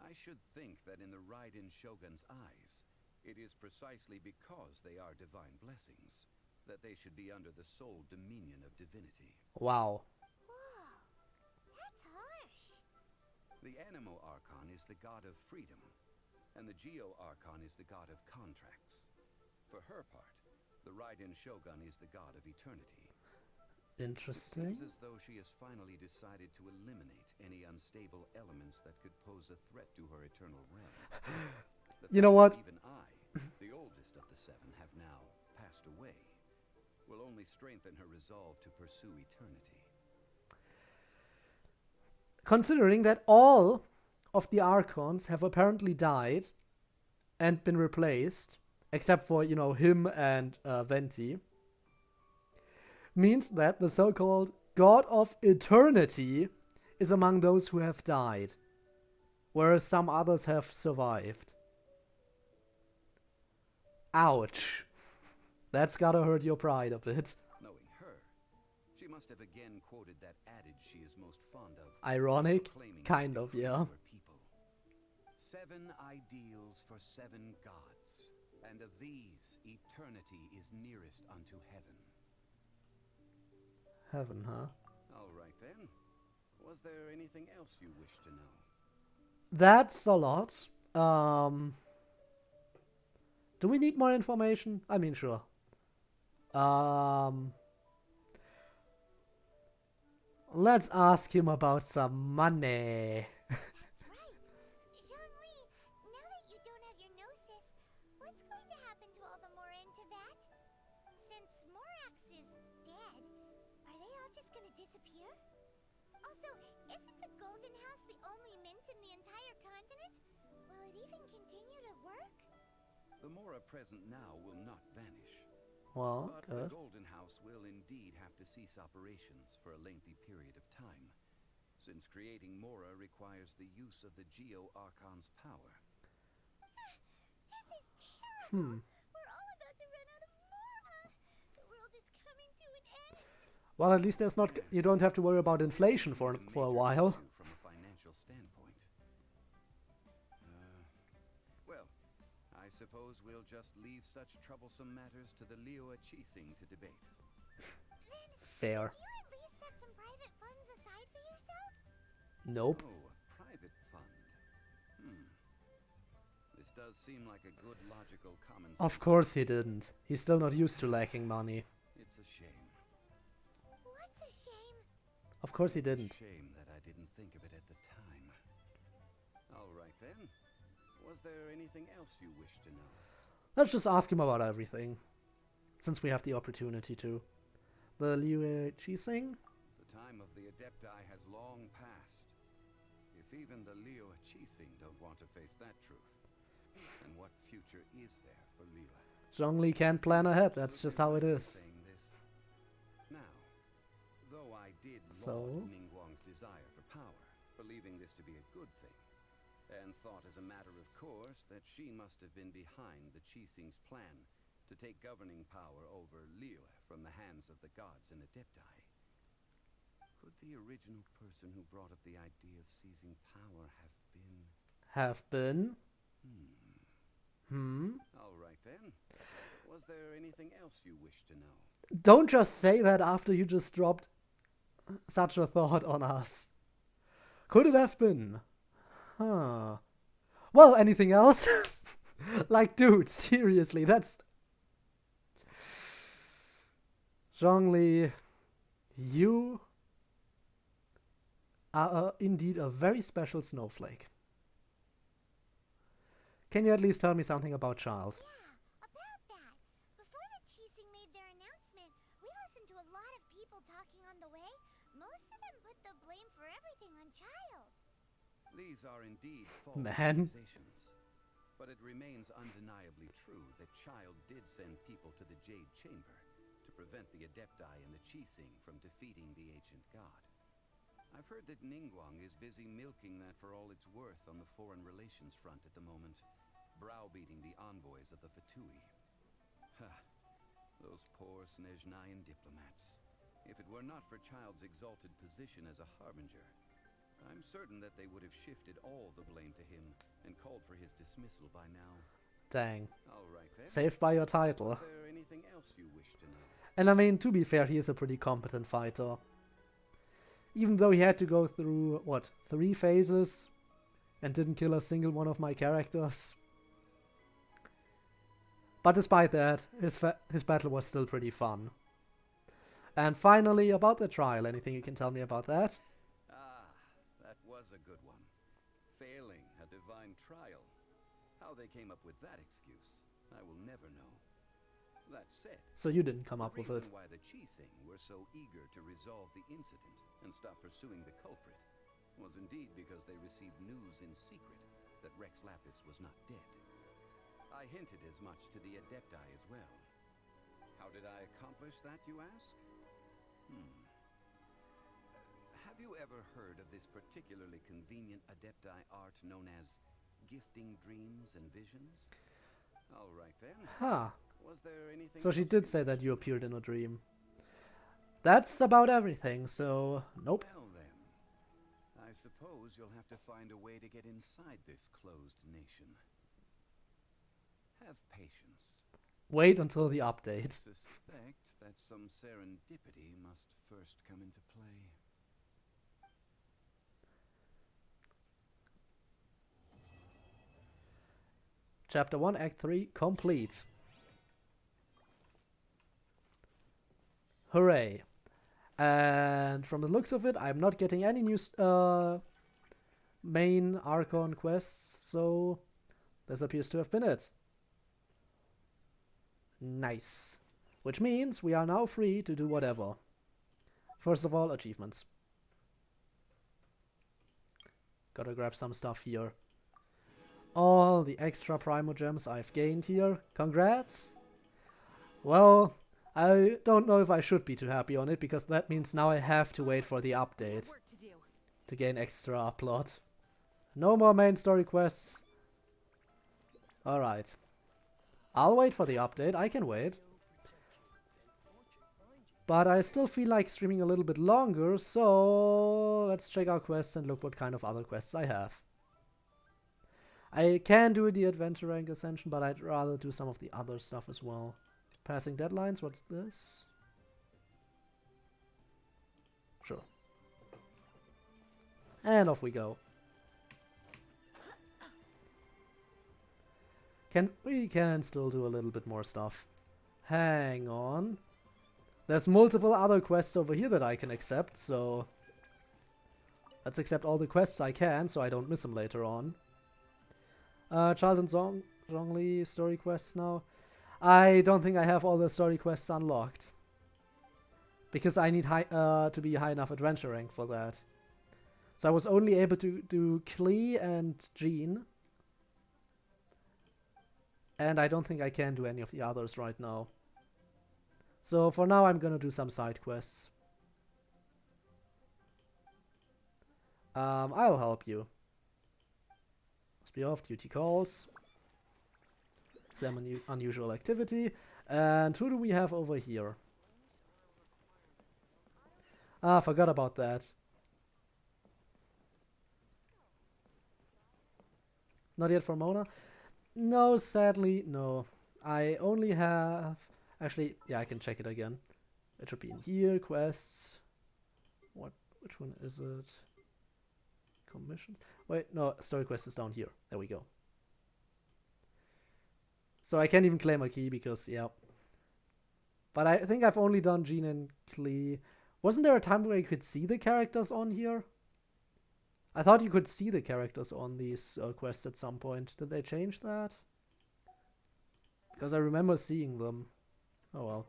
I should think that in the Raiden Shogun's eyes, it is precisely because they are divine blessings that they should be under the sole dominion of divinity. Wow. Whoa, that's harsh. The Animo Archon is the god of freedom, and the Geo Archon is the god of contracts. For her part, the Raiden Shogun is the god of eternity. Interesting. It seems as though she has finally decided to eliminate any unstable elements that could pose a threat to her eternal realm. You know what? Even I, the oldest of the seven, have now passed away, will only strengthen her resolve to pursue eternity. Considering that all of the Archons have apparently died and been replaced, except for, you know, him and Venti, means that the so-called God of Eternity is among those who have died, whereas some others have survived. Ouch. That's gotta hurt your pride a bit. Knowing her, she must have again quoted that adage she is most fond of. Ironic? Proclaiming Kind of, yeah. people. 7 ideals for 7 gods, and of these, eternity is nearest unto heaven. Heaven, huh? All right then. Was there anything else you wish to know? That's a lot. Do we need more information? I mean, sure. Let's ask him about some money. That's right. Zhongli, now that you don't have your gnosis, what's going to happen to all the Mora in Tibet? Since Morax is dead, are they all just gonna disappear? Also, isn't the Golden House the only mint in the entire continent? Will it even continue to work? The Mora present now will not vanish. Well, but good. the Golden House will indeed have to cease operations for a lengthy period of time, since creating Mora requires the use of the Geo-Archon's power. This is terrible! Hmm. We're all about to run out of Mora! The world is coming to an end! Well, at least there's not. You don't have to worry about inflation for a while. From a financial standpoint. Well, I suppose we'll just leave such troublesome matters to the Liyue Qixing to debate. Fair. Can you at least set some private funds aside for yourself? Nope. Oh, a private fund. This does seem like a good logical common sense. Of course he didn't. He's still not used to lacking money. It's a shame. What's a shame? Of course he didn't. Shame that I didn't think of it at the time. All right then. Was there anything else you wish to know? Let's just ask him about everything, since we have the opportunity to. The Liyue Qixing? The time of the Adepti has long passed. If even the Liyue Qixing don't want to face that truth, then what future is there for Liyue? Zhongli can't plan ahead, that's just how it is. Now, though I did laud Ningguang's desire for power, believing this to be a good thing, and thought as a matter of course that she must have been behind the Qixing's plan to take governing power over Liyue from the hands of the gods and Adepti. Could the original person who brought up the idea of seizing power Have been? All right then. Was there anything else you wish to know? Don't just say that after you just dropped such a thought on us. Could it have been? Huh. Well, anything else? Like, dude, seriously, that's... Zhongli, you are indeed a very special snowflake. Can you at least tell me something about Child? Yeah, about that. Before the Qixing made their announcement, we listened to a lot of people talking on the way. Most of them put the blame for everything on Child. These are indeed false Man. accusations. But it remains undeniably true that Child did send people to the Jade Chamber to prevent the Adepti and the Qixing from defeating the ancient god. I've heard that Ningguang is busy milking that for all it's worth on the foreign relations front at the moment, browbeating the envoys of the Fatui. Ha! Those poor Snezhnayan diplomats. If it were not for Child's exalted position as a harbinger, I'm certain that they would have shifted all the blame to him and called for his dismissal by now. Dang. All right then. Saved by your title. Is there anything else you wish to know? And I mean, to be fair, he is a pretty competent fighter. Even though he had to go through, what, 3 phases? And didn't kill a single one of my characters. But despite that, his battle was still pretty fun. And finally, about the trial, anything you can tell me about that? That was a good one. Failing a divine trial. How they came up with that excuse, I will never know. That said, So you didn't come up with it. the reason why the Qixing were so eager to resolve the incident and stop pursuing the culprit was indeed because they received news in secret that Rex Lapis was not dead. I I hinted as much to the Adepti as well. How did I accomplish that, you ask? Have you ever heard of this particularly convenient Adepti art known as gifting dreams and visions? All right then. Huh. Was there anything So she else did you say that wished you to appeared in a dream. That's about everything, so nope. Well then, I suppose you'll have to find a way to get inside this closed nation. Have patience. Wait until the update. I suspect that some serendipity must first come into play. Chapter 1, Act 3, complete. Hooray. And from the looks of it, I'm not getting any new main Archon quests, so this appears to have been it. Nice. Which means we are now free to do whatever. First of all, achievements. Gotta grab some stuff here. All the extra Primogems I've gained here. Congrats! Well, I don't know if I should be too happy on it, because that means now I have to wait for the update to gain extra upload. No more main story quests. Alright. I'll wait for the update, I can wait. But I still feel like streaming a little bit longer, so let's check our quests and look what kind of other quests I have. I can do the Adventure Rank Ascension, but I'd rather do some of the other stuff as well. Passing deadlines, what's this? Sure. And off we go. We can still do a little bit more stuff. Hang on. There's multiple other quests over here that I can accept, so let's accept all the quests I can, so I don't miss them later on. Child and Zhongli story quests now. I don't think I have all the story quests unlocked, because I need to be high enough adventure rank for that. So I was only able to do Klee and Jean, and I don't think I can do any of the others right now. So for now I'm gonna do some side quests. I'll help you. Must be off, duty calls. Examine unusual activity. And who do we have over here? Ah, forgot about that. Not yet for Mona? No, sadly, no. I only have... Actually, yeah, I can check it again. It should be in here, quests. Which one is it? Commissions? Wait, no, story quest is down here. There we go. So I can't even claim a key because, yeah. But I think I've only done Jean and Klee. Wasn't there a time where you could see the characters on here? I thought you could see the characters on these quests at some point. Did they change that? Because I remember seeing them. Oh well.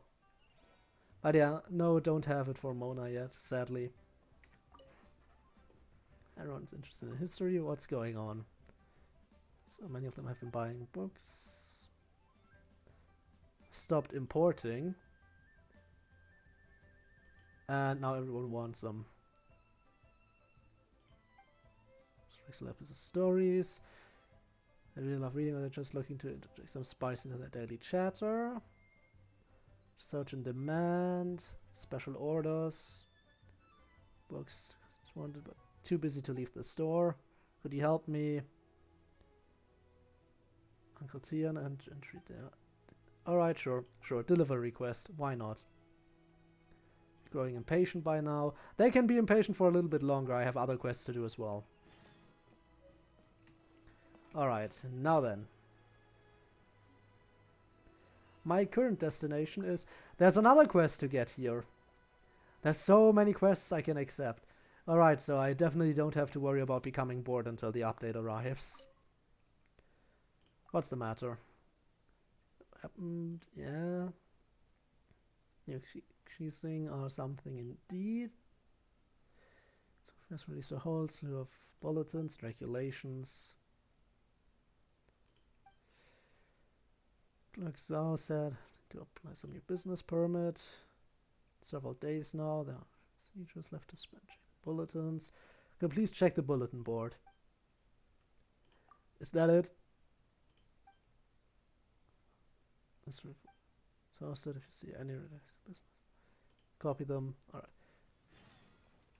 But yeah, no, don't have it for Mona yet, sadly. Everyone's interested in history. What's going on? So many of them have been buying books. Stopped importing. And now everyone wants them. Lapis' stories. I really love reading, they're just looking to introduce some spice into their daily chatter. Search and demand. Special orders. Books. Just wanted, but too busy to leave the store. Could you help me? Uncle Tian and entry there. Alright, sure. Deliver request. Why not? Growing impatient by now. They can be impatient for a little bit longer. I have other quests to do as well. Alright, now then. My current destination is... There's another quest to get here. There's so many quests I can accept. Alright, so I definitely don't have to worry about becoming bored until the update arrives. What's the matter? Happened, yeah. Cheesing or something indeed. So first released a whole slew of bulletins, regulations. Like Zhao said, to apply some new business permit. Several days now. There are procedures left to spend. Check the bulletins. Okay, please check the bulletin board. Is that it? So instead, if you see any related business, copy them. Alright.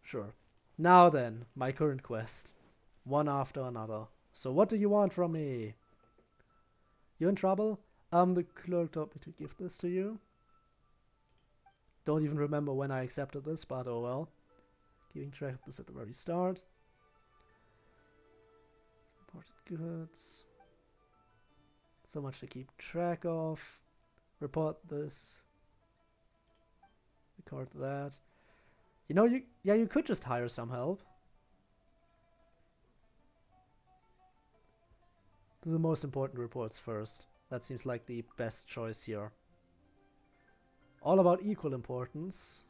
Sure. Now then, my current quest. One after another. So what do you want from me? You in trouble? The clerk told me to give this to you. Don't even remember when I accepted this, but oh well. Keeping track of this at the very start. Imported goods. So much to keep track of. Report this. Record that. You know, you could just hire some help. Do the most important reports first. That seems like the best choice here. All about equal importance.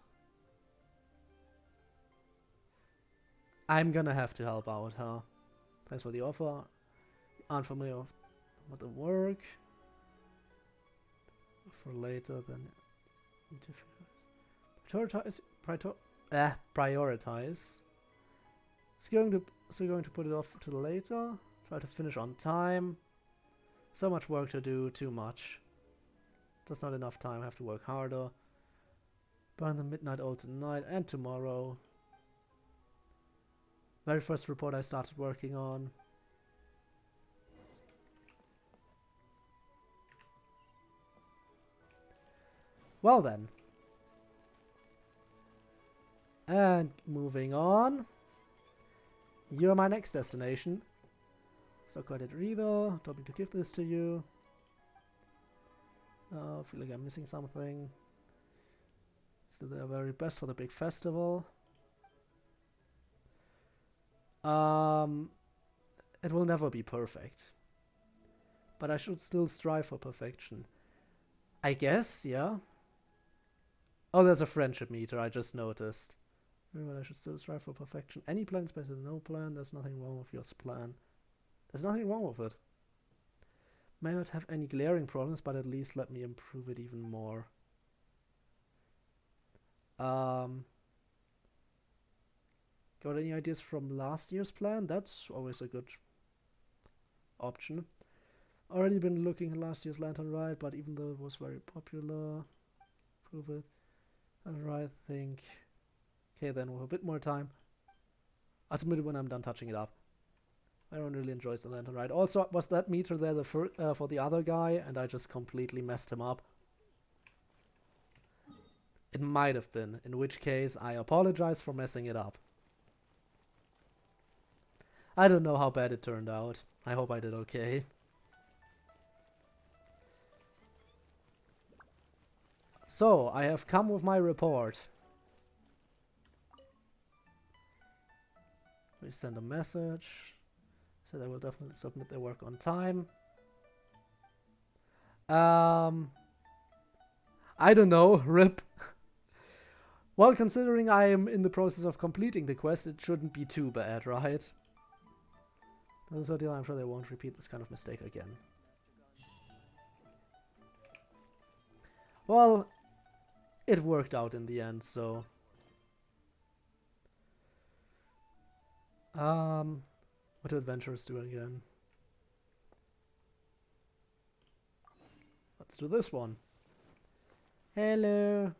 I'm gonna have to help out, huh? Thanks for the offer. Aren't familiar with the work. For later, then need to prioritize. Still going to put it off to later. Try to finish on time. So much work to do, too much. Just not enough time, I have to work harder. Burn the midnight oil tonight and tomorrow. Very first report I started working on. Well then. And moving on. You're my next destination. So credit reader. Told me to give this to you. Feel like I'm missing something. Let's do their very best for the big festival. It will never be perfect. But I should still strive for perfection. I guess, yeah. Oh, there's a friendship meter, I just noticed. But I should still strive for perfection. Any plan is better than no plan. There's nothing wrong with your plan. There's nothing wrong with it. May not have any glaring problems, but at least let me improve it even more. Got any ideas from last year's plan? That's always a good option. Already been looking at last year's Lantern Ride, but even though it was very popular, prove it. Lantern Ride, think. Okay, then with a bit more time. I'll submit it when I'm done touching it up. I don't really enjoy the Lantern Ride. Also, was that meter there for the other guy, and I just completely messed him up? It might have been, in which case I apologize for messing it up. I don't know how bad it turned out. I hope I did okay. So, I have come with my report. We send a message. Said I will definitely submit their work on time. I don't know, rip. Well, considering I am in the process of completing the quest, it shouldn't be too bad, right? So I'm sure they won't repeat this kind of mistake again. Well, it worked out in the end, so... what do adventurers do again? Let's do this one. Hello.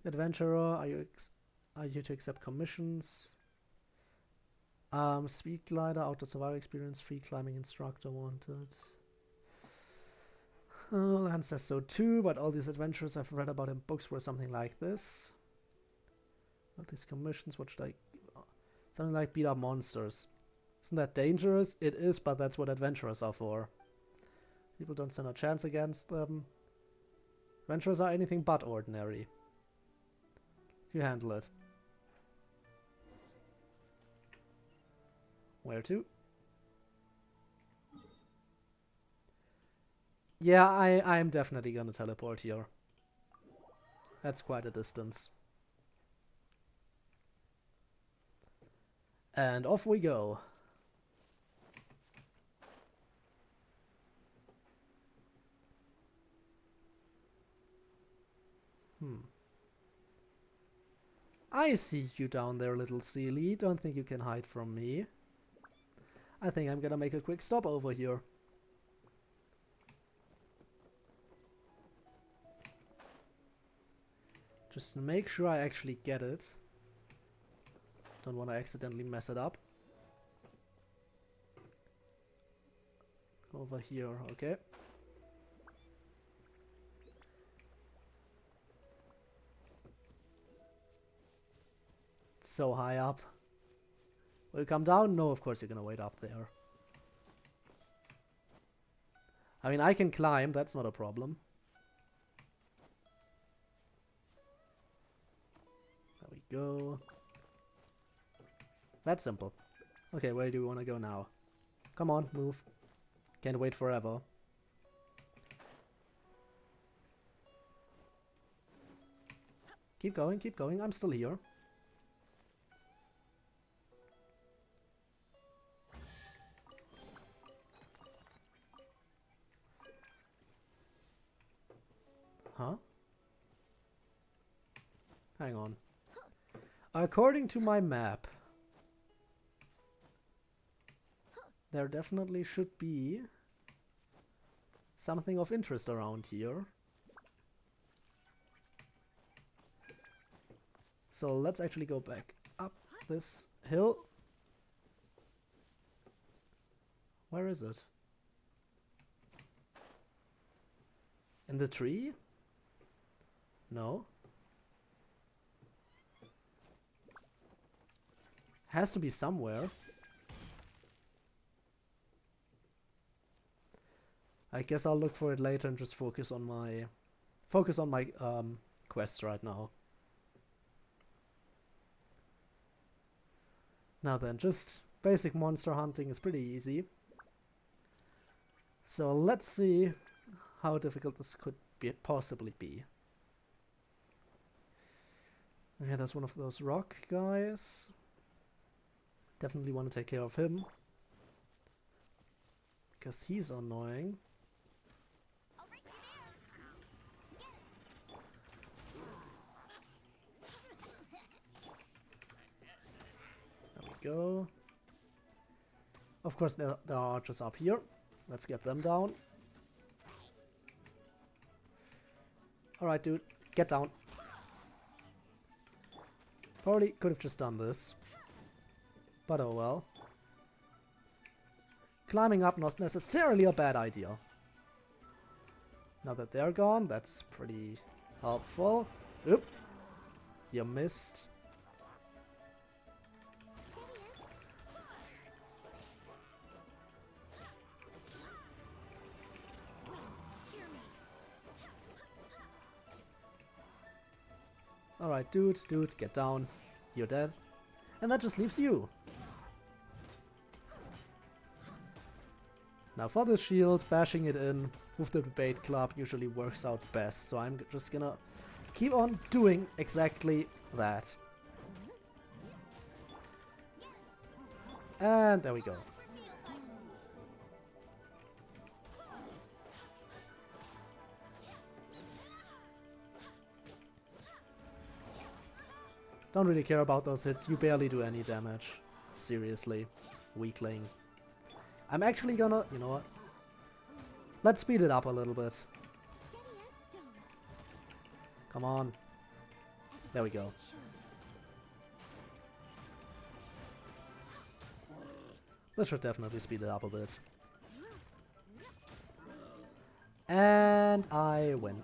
Adventurer, are you to accept commissions? Speed glider, outdoor survival experience, free climbing instructor wanted. Lance says so too, but all these adventures I've read about in books were something like this. What these commissions, what should I... Something like beat up monsters. Isn't that dangerous? It is, but that's what adventurers are for. People don't stand a chance against them. Adventurers are anything but ordinary. You handle it. Where to? Yeah, I'm definitely gonna teleport here. That's quite a distance. And off we go. I see you down there, little Sealy. Don't think you can hide from me. I think I'm gonna make a quick stop over here. Just to make sure I actually get it. Don't want to accidentally mess it up. Over here, okay. It's so high up. Will you come down? No, of course you're gonna wait up there. I mean, I can climb, that's not a problem. There we go. That's simple. Okay, where do we want to go now? Come on, move. Can't wait forever. Keep going, I'm still here. Huh? Hang on. According to my map, there definitely should be something of interest around here. So let's actually go back up this hill. Where is it? In the tree? No. Has to be somewhere. I guess I'll look for it later and just focus on my quests right now. Now then, just basic monster hunting is pretty easy. So let's see how difficult this could possibly be. Okay, there's one of those rock guys. Definitely want to take care of him, because he's annoying. There we go. Of course, there are archers up here. Let's get them down. Alright, dude. Get down. Probably could have just done this. But oh well. Climbing up not necessarily a bad idea. Now that they're gone, that's pretty helpful. Oop. You missed. Alright, dude, get down. You're dead. And that just leaves you. Now for the shield, bashing it in with the debate club usually works out best. So I'm just gonna keep on doing exactly that. And there we go. Don't really care about those hits, you barely do any damage. Seriously. Weakling. I'm actually gonna... you know what? Let's speed it up a little bit. Come on. There we go. This should definitely speed it up a bit. And I win.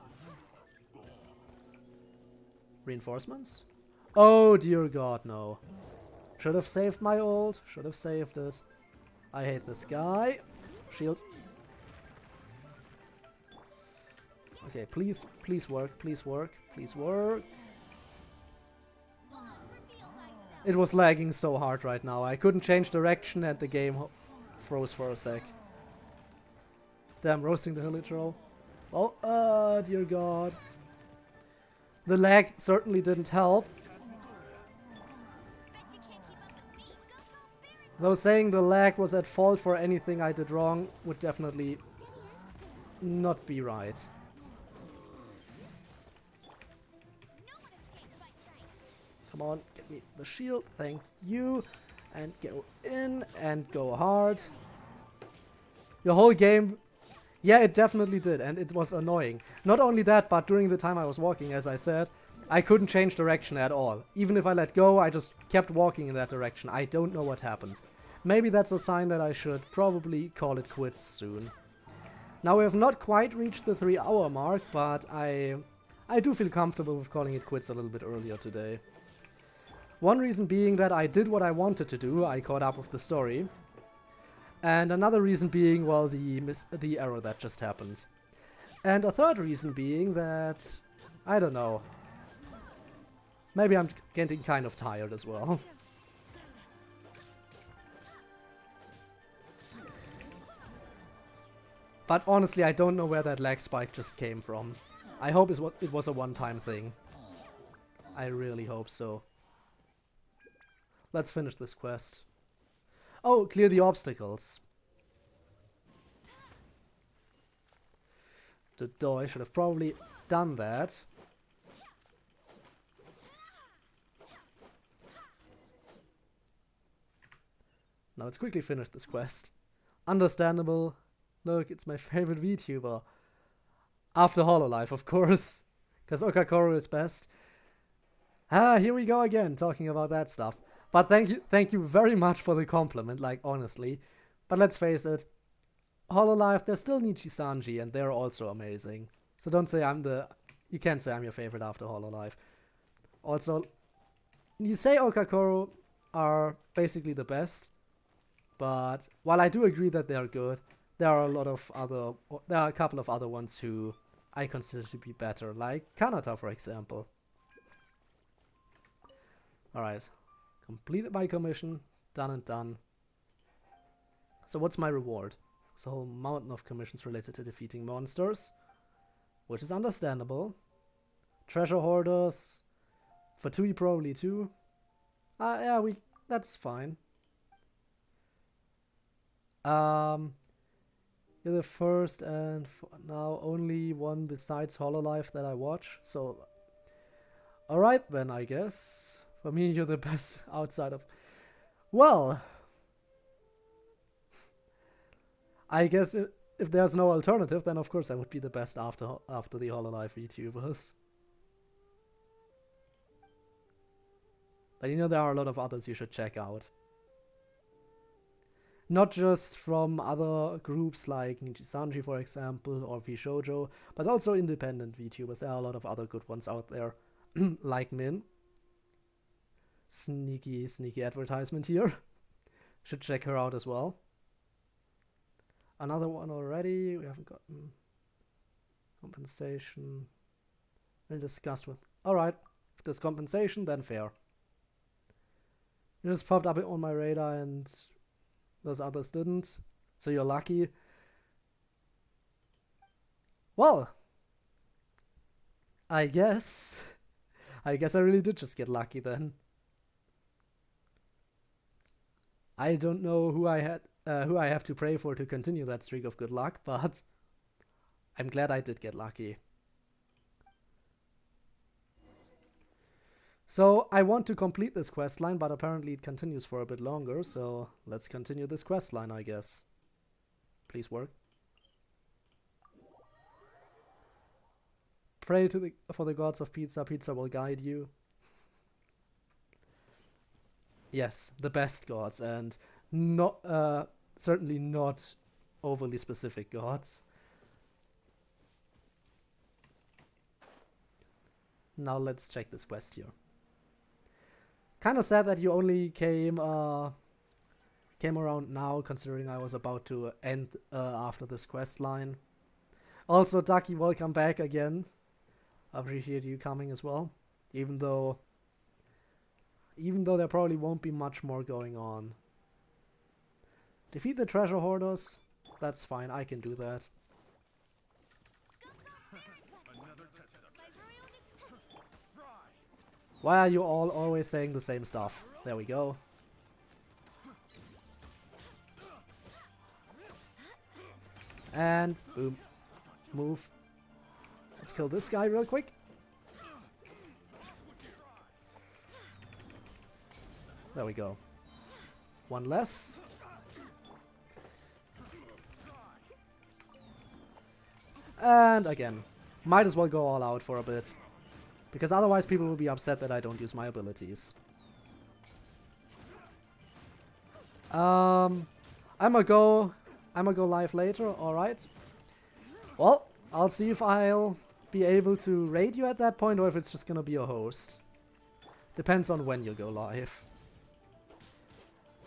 Reinforcements? Oh dear god, no. Should have saved my ult. Should have saved it. I hate this guy. Shield. Okay, please work, please work, please work. It was lagging so hard right now. I couldn't change direction and the game froze for a sec. Damn, roasting the hilly troll. Well, dear god. The lag certainly didn't help. Though saying the lag was at fault for anything I did wrong would definitely not be right. Come on, get me the shield. Thank you. And go in and go hard. Your whole game... Yeah, it definitely did, and it was annoying. Not only that, but during the time I was walking, as I said, I couldn't change direction at all. Even if I let go, I just kept walking in that direction. I don't know what happened. Maybe that's a sign that I should probably call it quits soon. Now, we have not quite reached the 3-hour mark, but I do feel comfortable with calling it quits a little bit earlier today. One reason being that I did what I wanted to do, I caught up with the story. And another reason being, well, the error that just happened. And a third reason being that, I don't know, maybe I'm getting kind of tired as well. But honestly, I don't know where that lag spike just came from. I hope it was a one-time thing. I really hope so. Let's finish this quest. Oh, clear the obstacles. The door, I should have probably done that. Now let's quickly finish this quest. Understandable. Look, it's my favorite VTuber. After Hololive, of course. Because Okakoro is best. Ah, here we go again, talking about that stuff. But thank you very much for the compliment, like, honestly. But let's face it, Hololive, there's still Nichi-Sanji, and they're also amazing. So don't say you can't say I'm your favorite after Hololive. Also, you say Okakoro are basically the best, but while I do agree that they're good, there are a couple of other ones who I consider to be better, like Kanata, for example. Alright. Completed my commission. Done and done. So what's my reward? It's a whole mountain of commissions related to defeating monsters, which is understandable. Treasure hoarders. Fatui probably too. Yeah, that's fine. You're the first and now only one besides Hololive that I watch, so... Alright then, I guess. For me, you're the best outside of... Well... I guess if there's no alternative, then of course I would be the best after the Hololive VTubers. But you know, there are a lot of others you should check out. Not just from other groups like Nichi-Sanji, for example, or VShoujo, but also independent VTubers. There are a lot of other good ones out there, like Min. Sneaky advertisement here. Should check her out as well. Another one already. We haven't gotten compensation. We'll discuss with. Alright, if there's compensation, then fair. It just popped up on my radar and those others didn't. So you're lucky. Well, I guess I really did just get lucky then. I don't know who I have to pray for to continue that streak of good luck, but I'm glad I did get lucky. So I want to complete this quest line, but apparently it continues for a bit longer, so let's continue this quest line, I guess. Please work. Pray for the gods of pizza. Pizza will guide you. Yes, the best gods, and not certainly not overly specific gods. Now let's check this quest here. Kind of sad that you only came around now, considering I was about to end after this quest line. Also, Ducky, welcome back again. Appreciate you coming as well, even though there probably won't be much more going on. Defeat the treasure hoarders. That's fine, I can do that. Why are you all always saying the same stuff? There we go. And boom. Move. Let's kill this guy real quick. There we go. One less. And again. Might as well go all out for a bit. Because otherwise people will be upset that I don't use my abilities. I'm gonna go live later, alright. Well, I'll see if I'll be able to raid you at that point or if it's just gonna be a host. Depends on when you go live.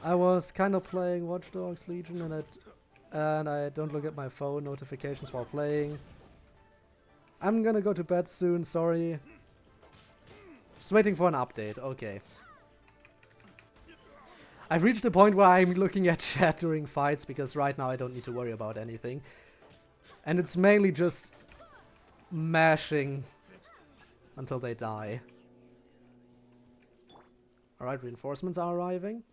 I was kind of playing Watch Dogs Legion and I don't look at my phone notifications while playing. I'm gonna go to bed soon, sorry. Just waiting for an update, okay. I've reached the point where I'm looking at chat during fights because right now I don't need to worry about anything. And it's mainly just mashing until they die. Alright, reinforcements are arriving.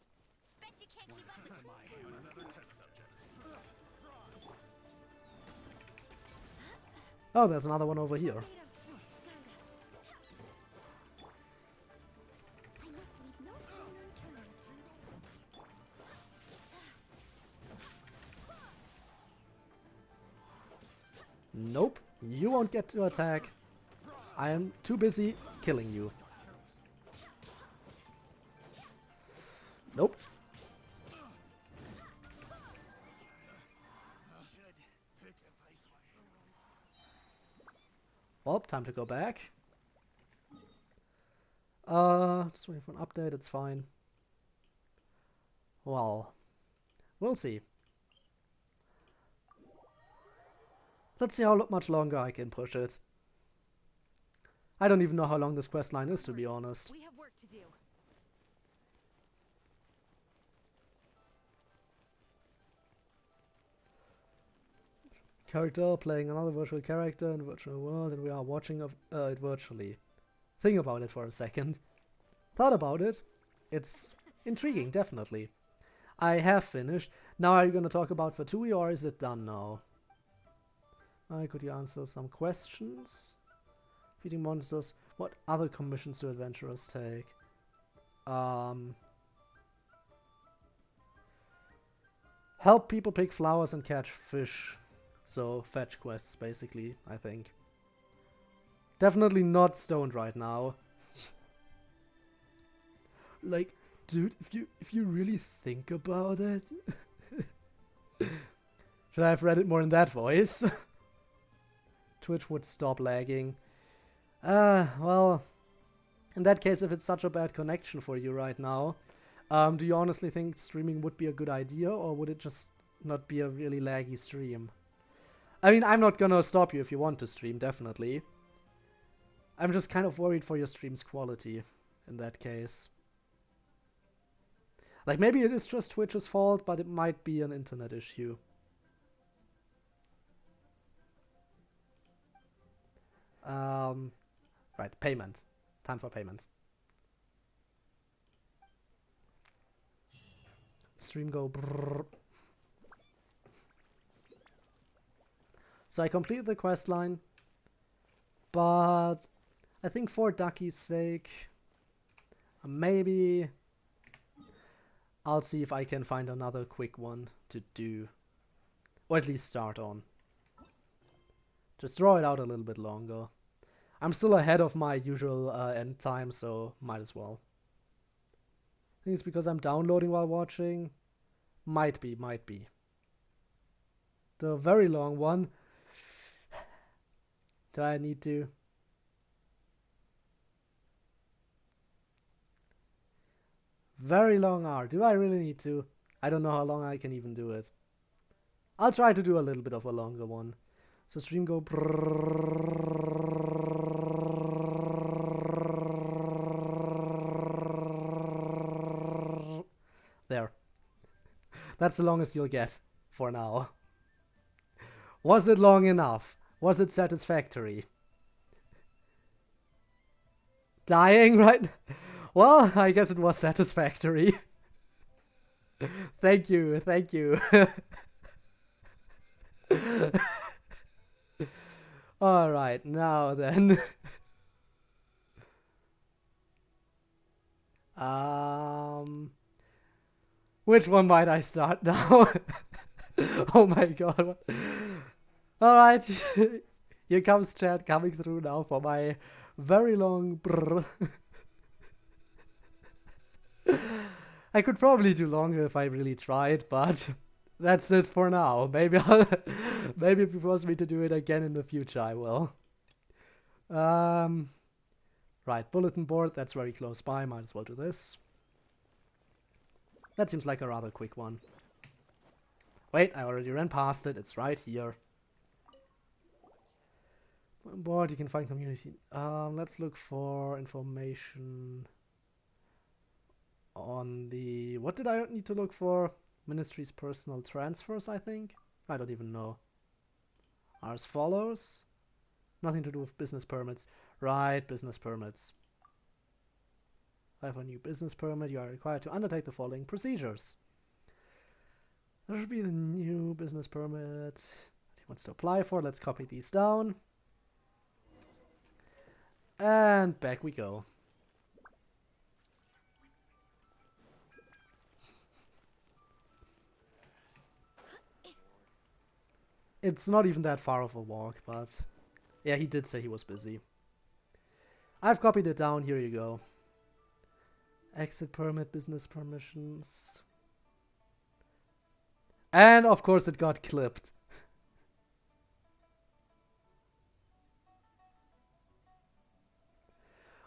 Oh, there's another one over here. Nope, you won't get to attack. I am too busy killing you. Nope. Well, time to go back. Just waiting for an update, it's fine. Well, we'll see. Let's see how much longer I can push it. I don't even know how long this quest line is, to be honest. We have work to do. Character playing another virtual character in a virtual world, and we are watching it virtually. Think about it for a second. Thought about it. It's intriguing, definitely. I have finished. Now are you gonna talk about Fatui or is it done now? Could you answer some questions? Feeding monsters. What other commissions do adventurers take? Help people pick flowers and catch fish. So, fetch quests, basically, I think. Definitely not stoned right now. Like, dude, if you really think about it... Should I have read it more in that voice? Twitch would stop lagging. Well... In that case, if it's such a bad connection for you right now, do you honestly think streaming would be a good idea, or would it just not be a really laggy stream? I mean, I'm not gonna stop you if you want to stream, definitely. I'm just kind of worried for your stream's quality, in that case. Like, maybe it is just Twitch's fault, but it might be an internet issue. Right, payment. Time for payment. Stream go brrrr. So I completed the quest line, but I think for Ducky's sake, maybe I'll see if I can find another quick one to do, or at least start on. Just draw it out a little bit longer. I'm still ahead of my usual end time, so might as well. I think it's because I'm downloading while watching. Might be. The very long one. Do I need to? Very long hour. Do I really need to? I don't know how long I can even do it. I'll try to do a little bit of a longer one. So stream go there. That's the longest you'll get for now. Was it long enough? Was it satisfactory? Dying, right? Well, I guess it was satisfactory. Thank you. Alright, now then. Which one might I start now? Oh my god. Alright. Here comes chat coming through now for my very long brr. I could probably do longer if I really tried, but that's it for now. Maybe maybe if you force me to do it again in the future, I will. Right, bulletin board, that's very close by, might as well do this. That seems like a rather quick one. Wait, I already ran past it, it's right here. On board, you can find community. Let's look for information on the... What did I need to look for? Ministry's personal transfers, I think? I don't even know. Are as follows. Nothing to do with business permits. Right, business permits. I have a new business permit. You are required to undertake the following procedures. There should be the new business permit that he wants to apply for. Let's copy these down. And back we go. It's not even that far of a walk, but yeah, he did say he was busy. I've copied it down. Here you go. Exit permit, business permissions. And of course it got clipped.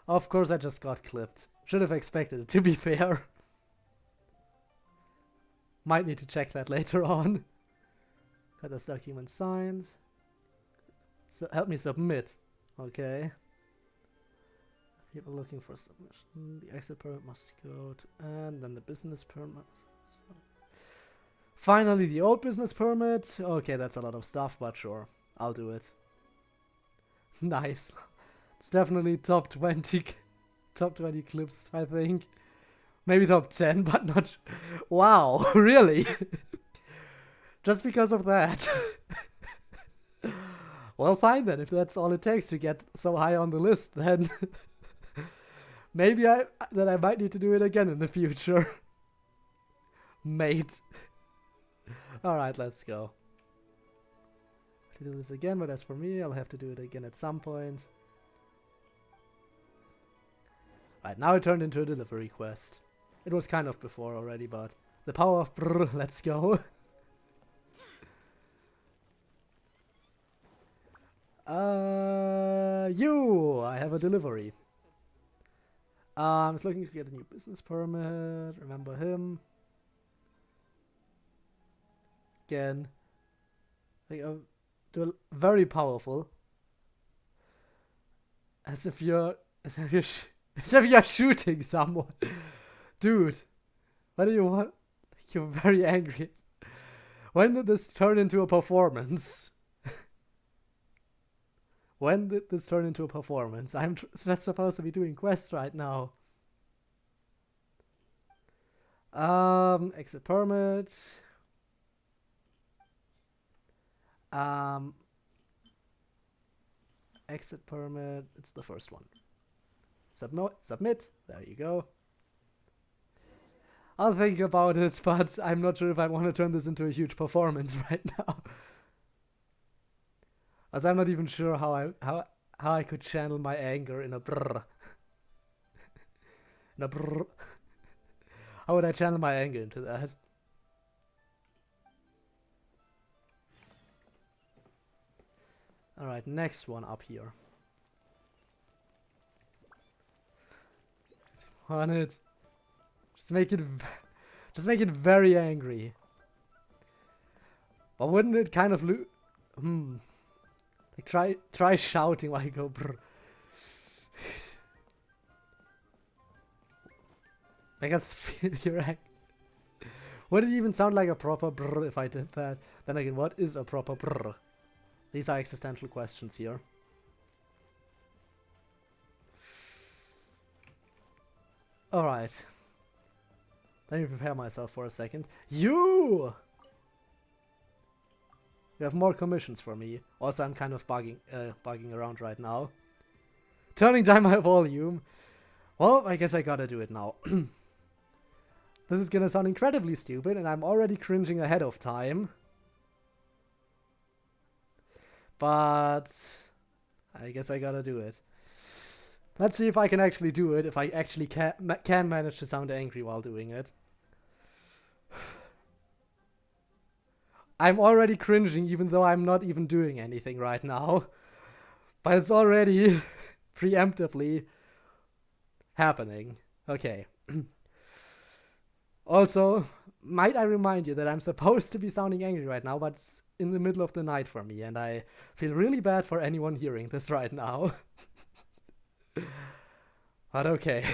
Of course I just got clipped. Should have expected it, to be fair. Might need to check that later on. Got this document signed. So help me submit. Okay. People looking for submission. The exit permit must go to, and then the business permit. Finally, the old business permit. Okay, that's a lot of stuff, but sure. I'll do it. Nice. It's definitely top 20 clips, I think. Maybe top 10, but not... Wow, really? Just because of that. Well, fine then. If that's all it takes to get so high on the list, then... Maybe I might need to do it again in the future. Mate. Alright, let's go. To do this again, but as for me, I'll have to do it again at some point. Right, now it turned into a delivery quest. It was kind of before already, but the power of brr, let's go. I have a delivery. I was looking to get a new business permit. Remember him. Again. They're very powerful. As if you're shooting someone. Dude. What do you want? You're very angry. When did this turn into a performance? When did this turn into a performance? I'm just supposed to be doing quests right now. Exit permit. Exit permit. It's the first one. Submit. There you go. I'll think about it, but I'm not sure if I want to turn this into a huge performance right now. As I'm not even sure how I could channel my anger in a brrr. In a brrr. How would I channel my anger into that? Alright, next one up here. Want it? Just make it very angry. But wouldn't it kind of like try shouting while you go brr. Make us feel your anger. Would it even sound like a proper brr if I did that? Then again, what is a proper brr? These are existential questions here. Alright. Let me prepare myself for a second. You have more commissions for me. Also, I'm kind of bugging around right now. Turning down my volume. Well, I guess I gotta do it now. This is gonna sound incredibly stupid, and I'm already cringing ahead of time. But I guess I gotta do it. Let's see if I can actually do it, if I actually can manage to sound angry while doing it. I'm already cringing even though I'm not even doing anything right now. But it's already preemptively happening. Okay. Also, might I remind you that I'm supposed to be sounding angry right now, but it's in the middle of the night for me, and I feel really bad for anyone hearing this right now. But okay.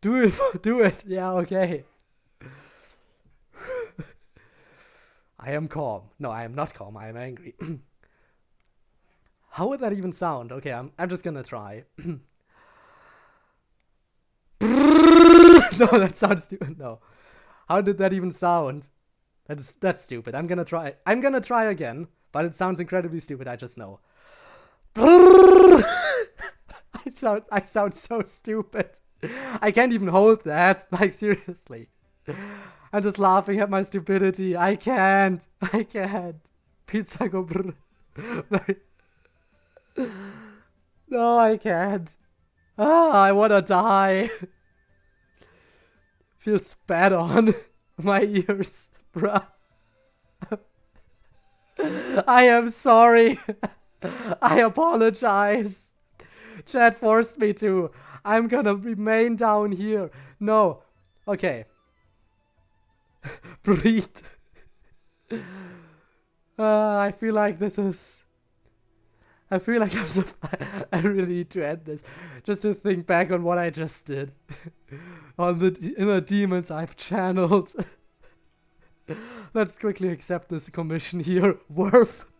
Do it, do it. Yeah, okay. I am calm. No, I am not calm. I am angry. How would that even sound? Okay, I'm just gonna try. No, that sounds stupid. No. How did that even sound? That's stupid. I'm gonna try. I'm gonna try again, but it sounds incredibly stupid, I just know. I sound so stupid. I can't even hold that. Like, seriously. I'm just laughing at my stupidity. I can't. Pizza go brr. No, I can't. Ah, I wanna die. Feels bad on my ears, bruh. I am sorry. I apologize. Chat forced me to. I'm gonna remain down here. No. Okay. Breathe. I feel like this is... I feel like I really need to end this. Just to think back on what I just did. On the inner demons I've channeled. Let's quickly accept this commission here. Worth.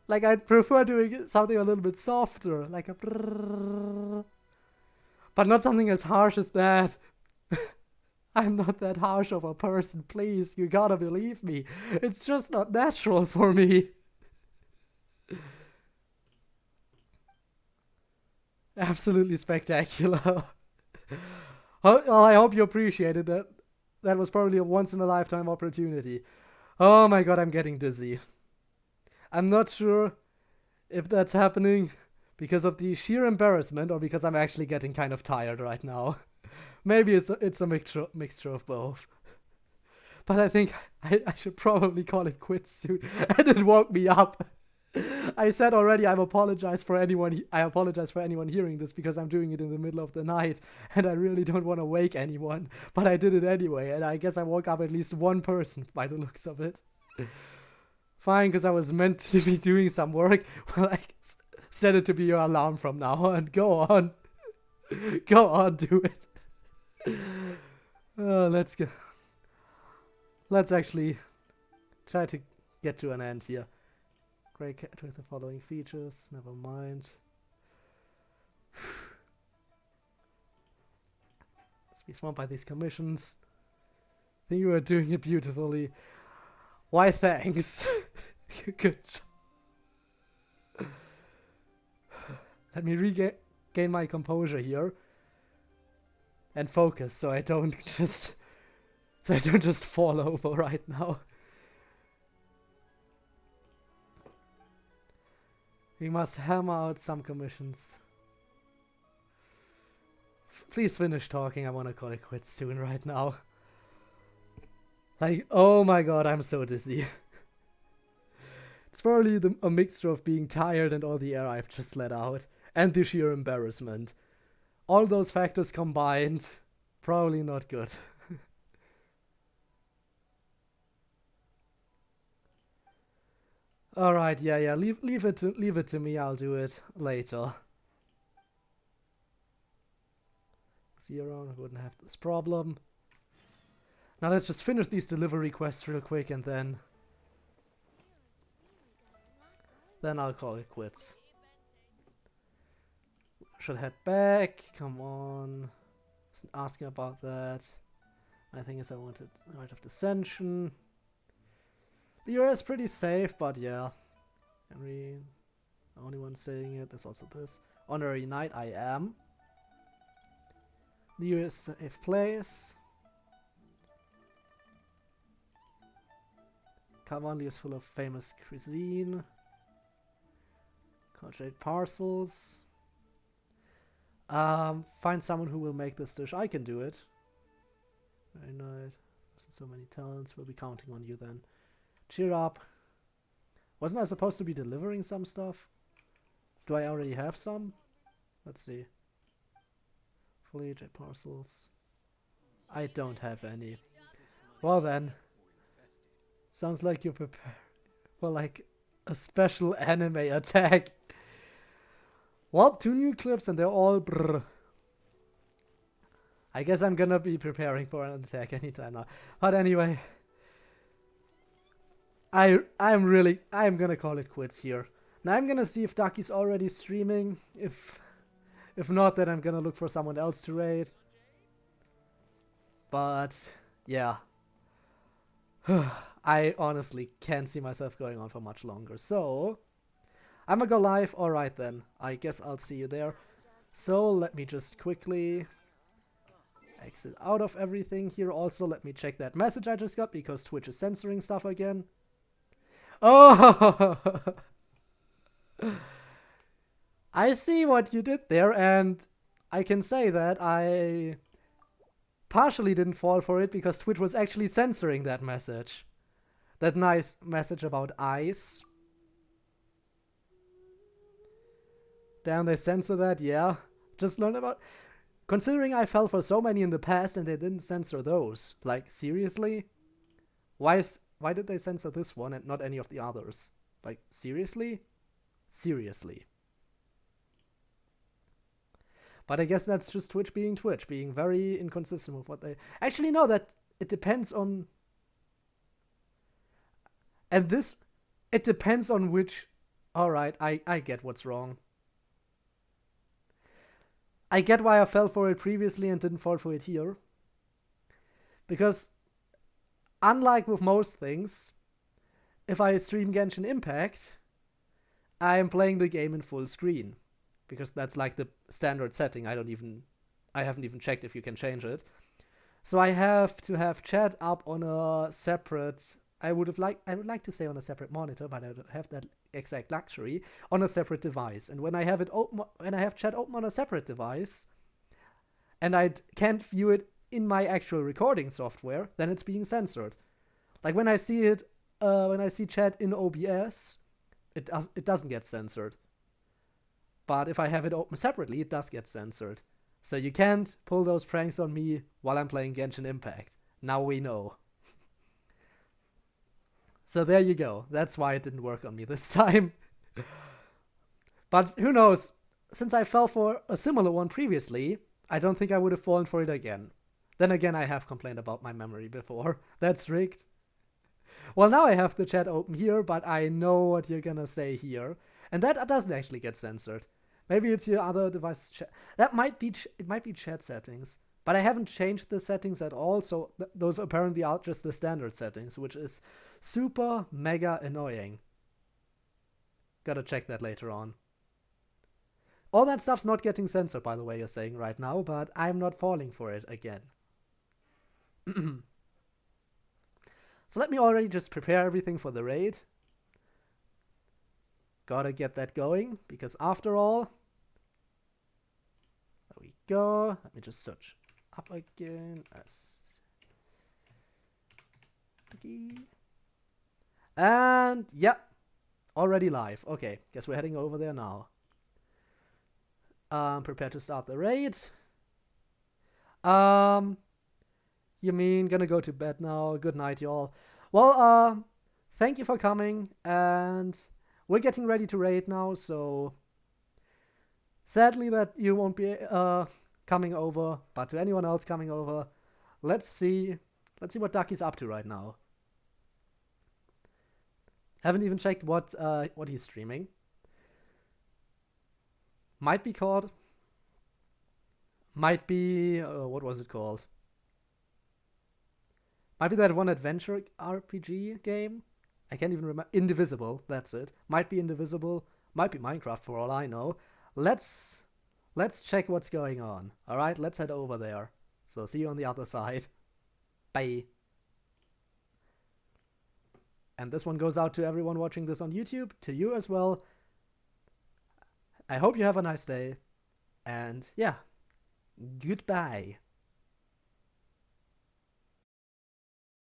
Like, I'd prefer doing something a little bit softer. Like a brrrr. But not something as harsh as that. I'm not that harsh of a person, please. You gotta believe me. It's just not natural for me. Absolutely spectacular. Well, I hope you appreciated that. That was probably a once-in-a-lifetime opportunity. Oh my god, I'm getting dizzy. I'm not sure if that's happening because of the sheer embarrassment or because I'm actually getting kind of tired right now. Maybe it's a mixture of both. But I think I should probably call it quits soon. And it woke me up. I said already I apologize for anyone hearing this because I'm doing it in the middle of the night and I really don't want to wake anyone. But I did it anyway, and I guess I woke up at least one person by the looks of it. Fine, because I was meant to be doing some work. Well, I set it to be your alarm from now on. Go on. Go on, do it. Let's go. Let's actually try to get to an end here. Great cat with the following features. Never mind. Let's be swamped by these commissions. I think you are doing it beautifully. Why, thanks. Good job. Let me regain my composure here and focus so I don't just fall over right now. We must hammer out some commissions. Please finish talking. I want to call it quits soon right now. Like, oh my god, I'm so dizzy. It's probably a mixture of being tired and all the air I've just let out. And the sheer embarrassment. All those factors combined, probably not good. Alright, yeah, leave it to me, I'll do it later. 0, I wouldn't have this problem. Now let's just finish these delivery quests real quick and then I'll call it quits. Should head back, come on. Wasn't asking about that. My thing is I wanted Right of Dissension. The US is pretty safe, but yeah. Henry, the only one saying it. There's also this. Honorary Knight, I am. New Year's safe place. Kamanli is full of famous cuisine. Concentrate parcels. Find someone who will make this dish. I can do it. Very nice. So many talents. We'll be counting on you then. Cheer up. Wasn't I supposed to be delivering some stuff? Do I already have some? Let's see. Fully jet parcels. I don't have any. Well then. Sounds like you're prepared for like a special anime attack. Well, 2 new clips and they're all brr. I guess I'm gonna be preparing for an attack anytime now. But anyway. I'm gonna call it quits here. Now I'm gonna see if Ducky's already streaming. If not, then I'm gonna look for someone else to raid. But yeah. I honestly can't see myself going on for much longer. So I'm gonna go live. Alright then. I guess I'll see you there. So let me just quickly exit out of everything here. Also, let me check that message I just got because Twitch is censoring stuff again. Oh! I see what you did there, and I can say that I partially didn't fall for it because Twitch was actually censoring that message. That nice message about ice. Damn, they censor that, yeah. Just learned about... Considering I fell for so many in the past and they didn't censor those. Like, seriously? Why did they censor this one and not any of the others? Like, seriously? Seriously. But I guess that's just Twitch being very inconsistent with what they... Actually, no, that it depends on... And this... It depends on which... Alright, I get what's wrong. I get why I fell for it previously and didn't fall for it here. Because, unlike with most things, if I stream Genshin Impact, I am playing the game in full screen. Because that's like the standard setting. I haven't even checked if you can change it. So I have to have chat up on a separate... I would like to say on a separate monitor, but I don't have that exact luxury, on a separate device. And when I have chat open on a separate device, and I can't view it in my actual recording software, then it's being censored. Like when I see it, when I see chat in OBS, it doesn't get censored. But if I have it open separately, it does get censored. So you can't pull those pranks on me while I'm playing Genshin Impact. Now we know. So there you go. That's why it didn't work on me this time. But who knows? Since I fell for a similar one previously, I don't think I would have fallen for it again. Then again, I have complained about my memory before. That's rigged. Well, now I have the chat open here, but I know what you're gonna say here. And that doesn't actually get censored. Maybe it's your other device chat. That might be it might be chat settings. But I haven't changed the settings at all, so those apparently are just the standard settings, which is super mega annoying. Gotta check that later on. All that stuff's not getting censored, by the way, you're saying right now, but I'm not falling for it again. So let me already just prepare everything for the raid. Gotta get that going, because after all... There we go. Let me just search up again as... And, yep. Already live. Okay, guess we're heading over there now. Prepare to start the raid. You mean gonna go to bed now? Good night, y'all. Well, thank you for coming, and we're getting ready to raid now, so sadly that you won't be coming over, but to anyone else coming over, let's see what Ducky's up to right now. Haven't even checked what he's streaming. Might be called. Might be what was it called? Might be that one adventure RPG game. I can't even remember. Indivisible. That's it. Might be Indivisible. Might be Minecraft for all I know. Let's let's check what's going on. Alright, let's head over there. So see you on the other side. Bye. And this one goes out to everyone watching this on YouTube, to you as well. I hope you have a nice day. And yeah, goodbye.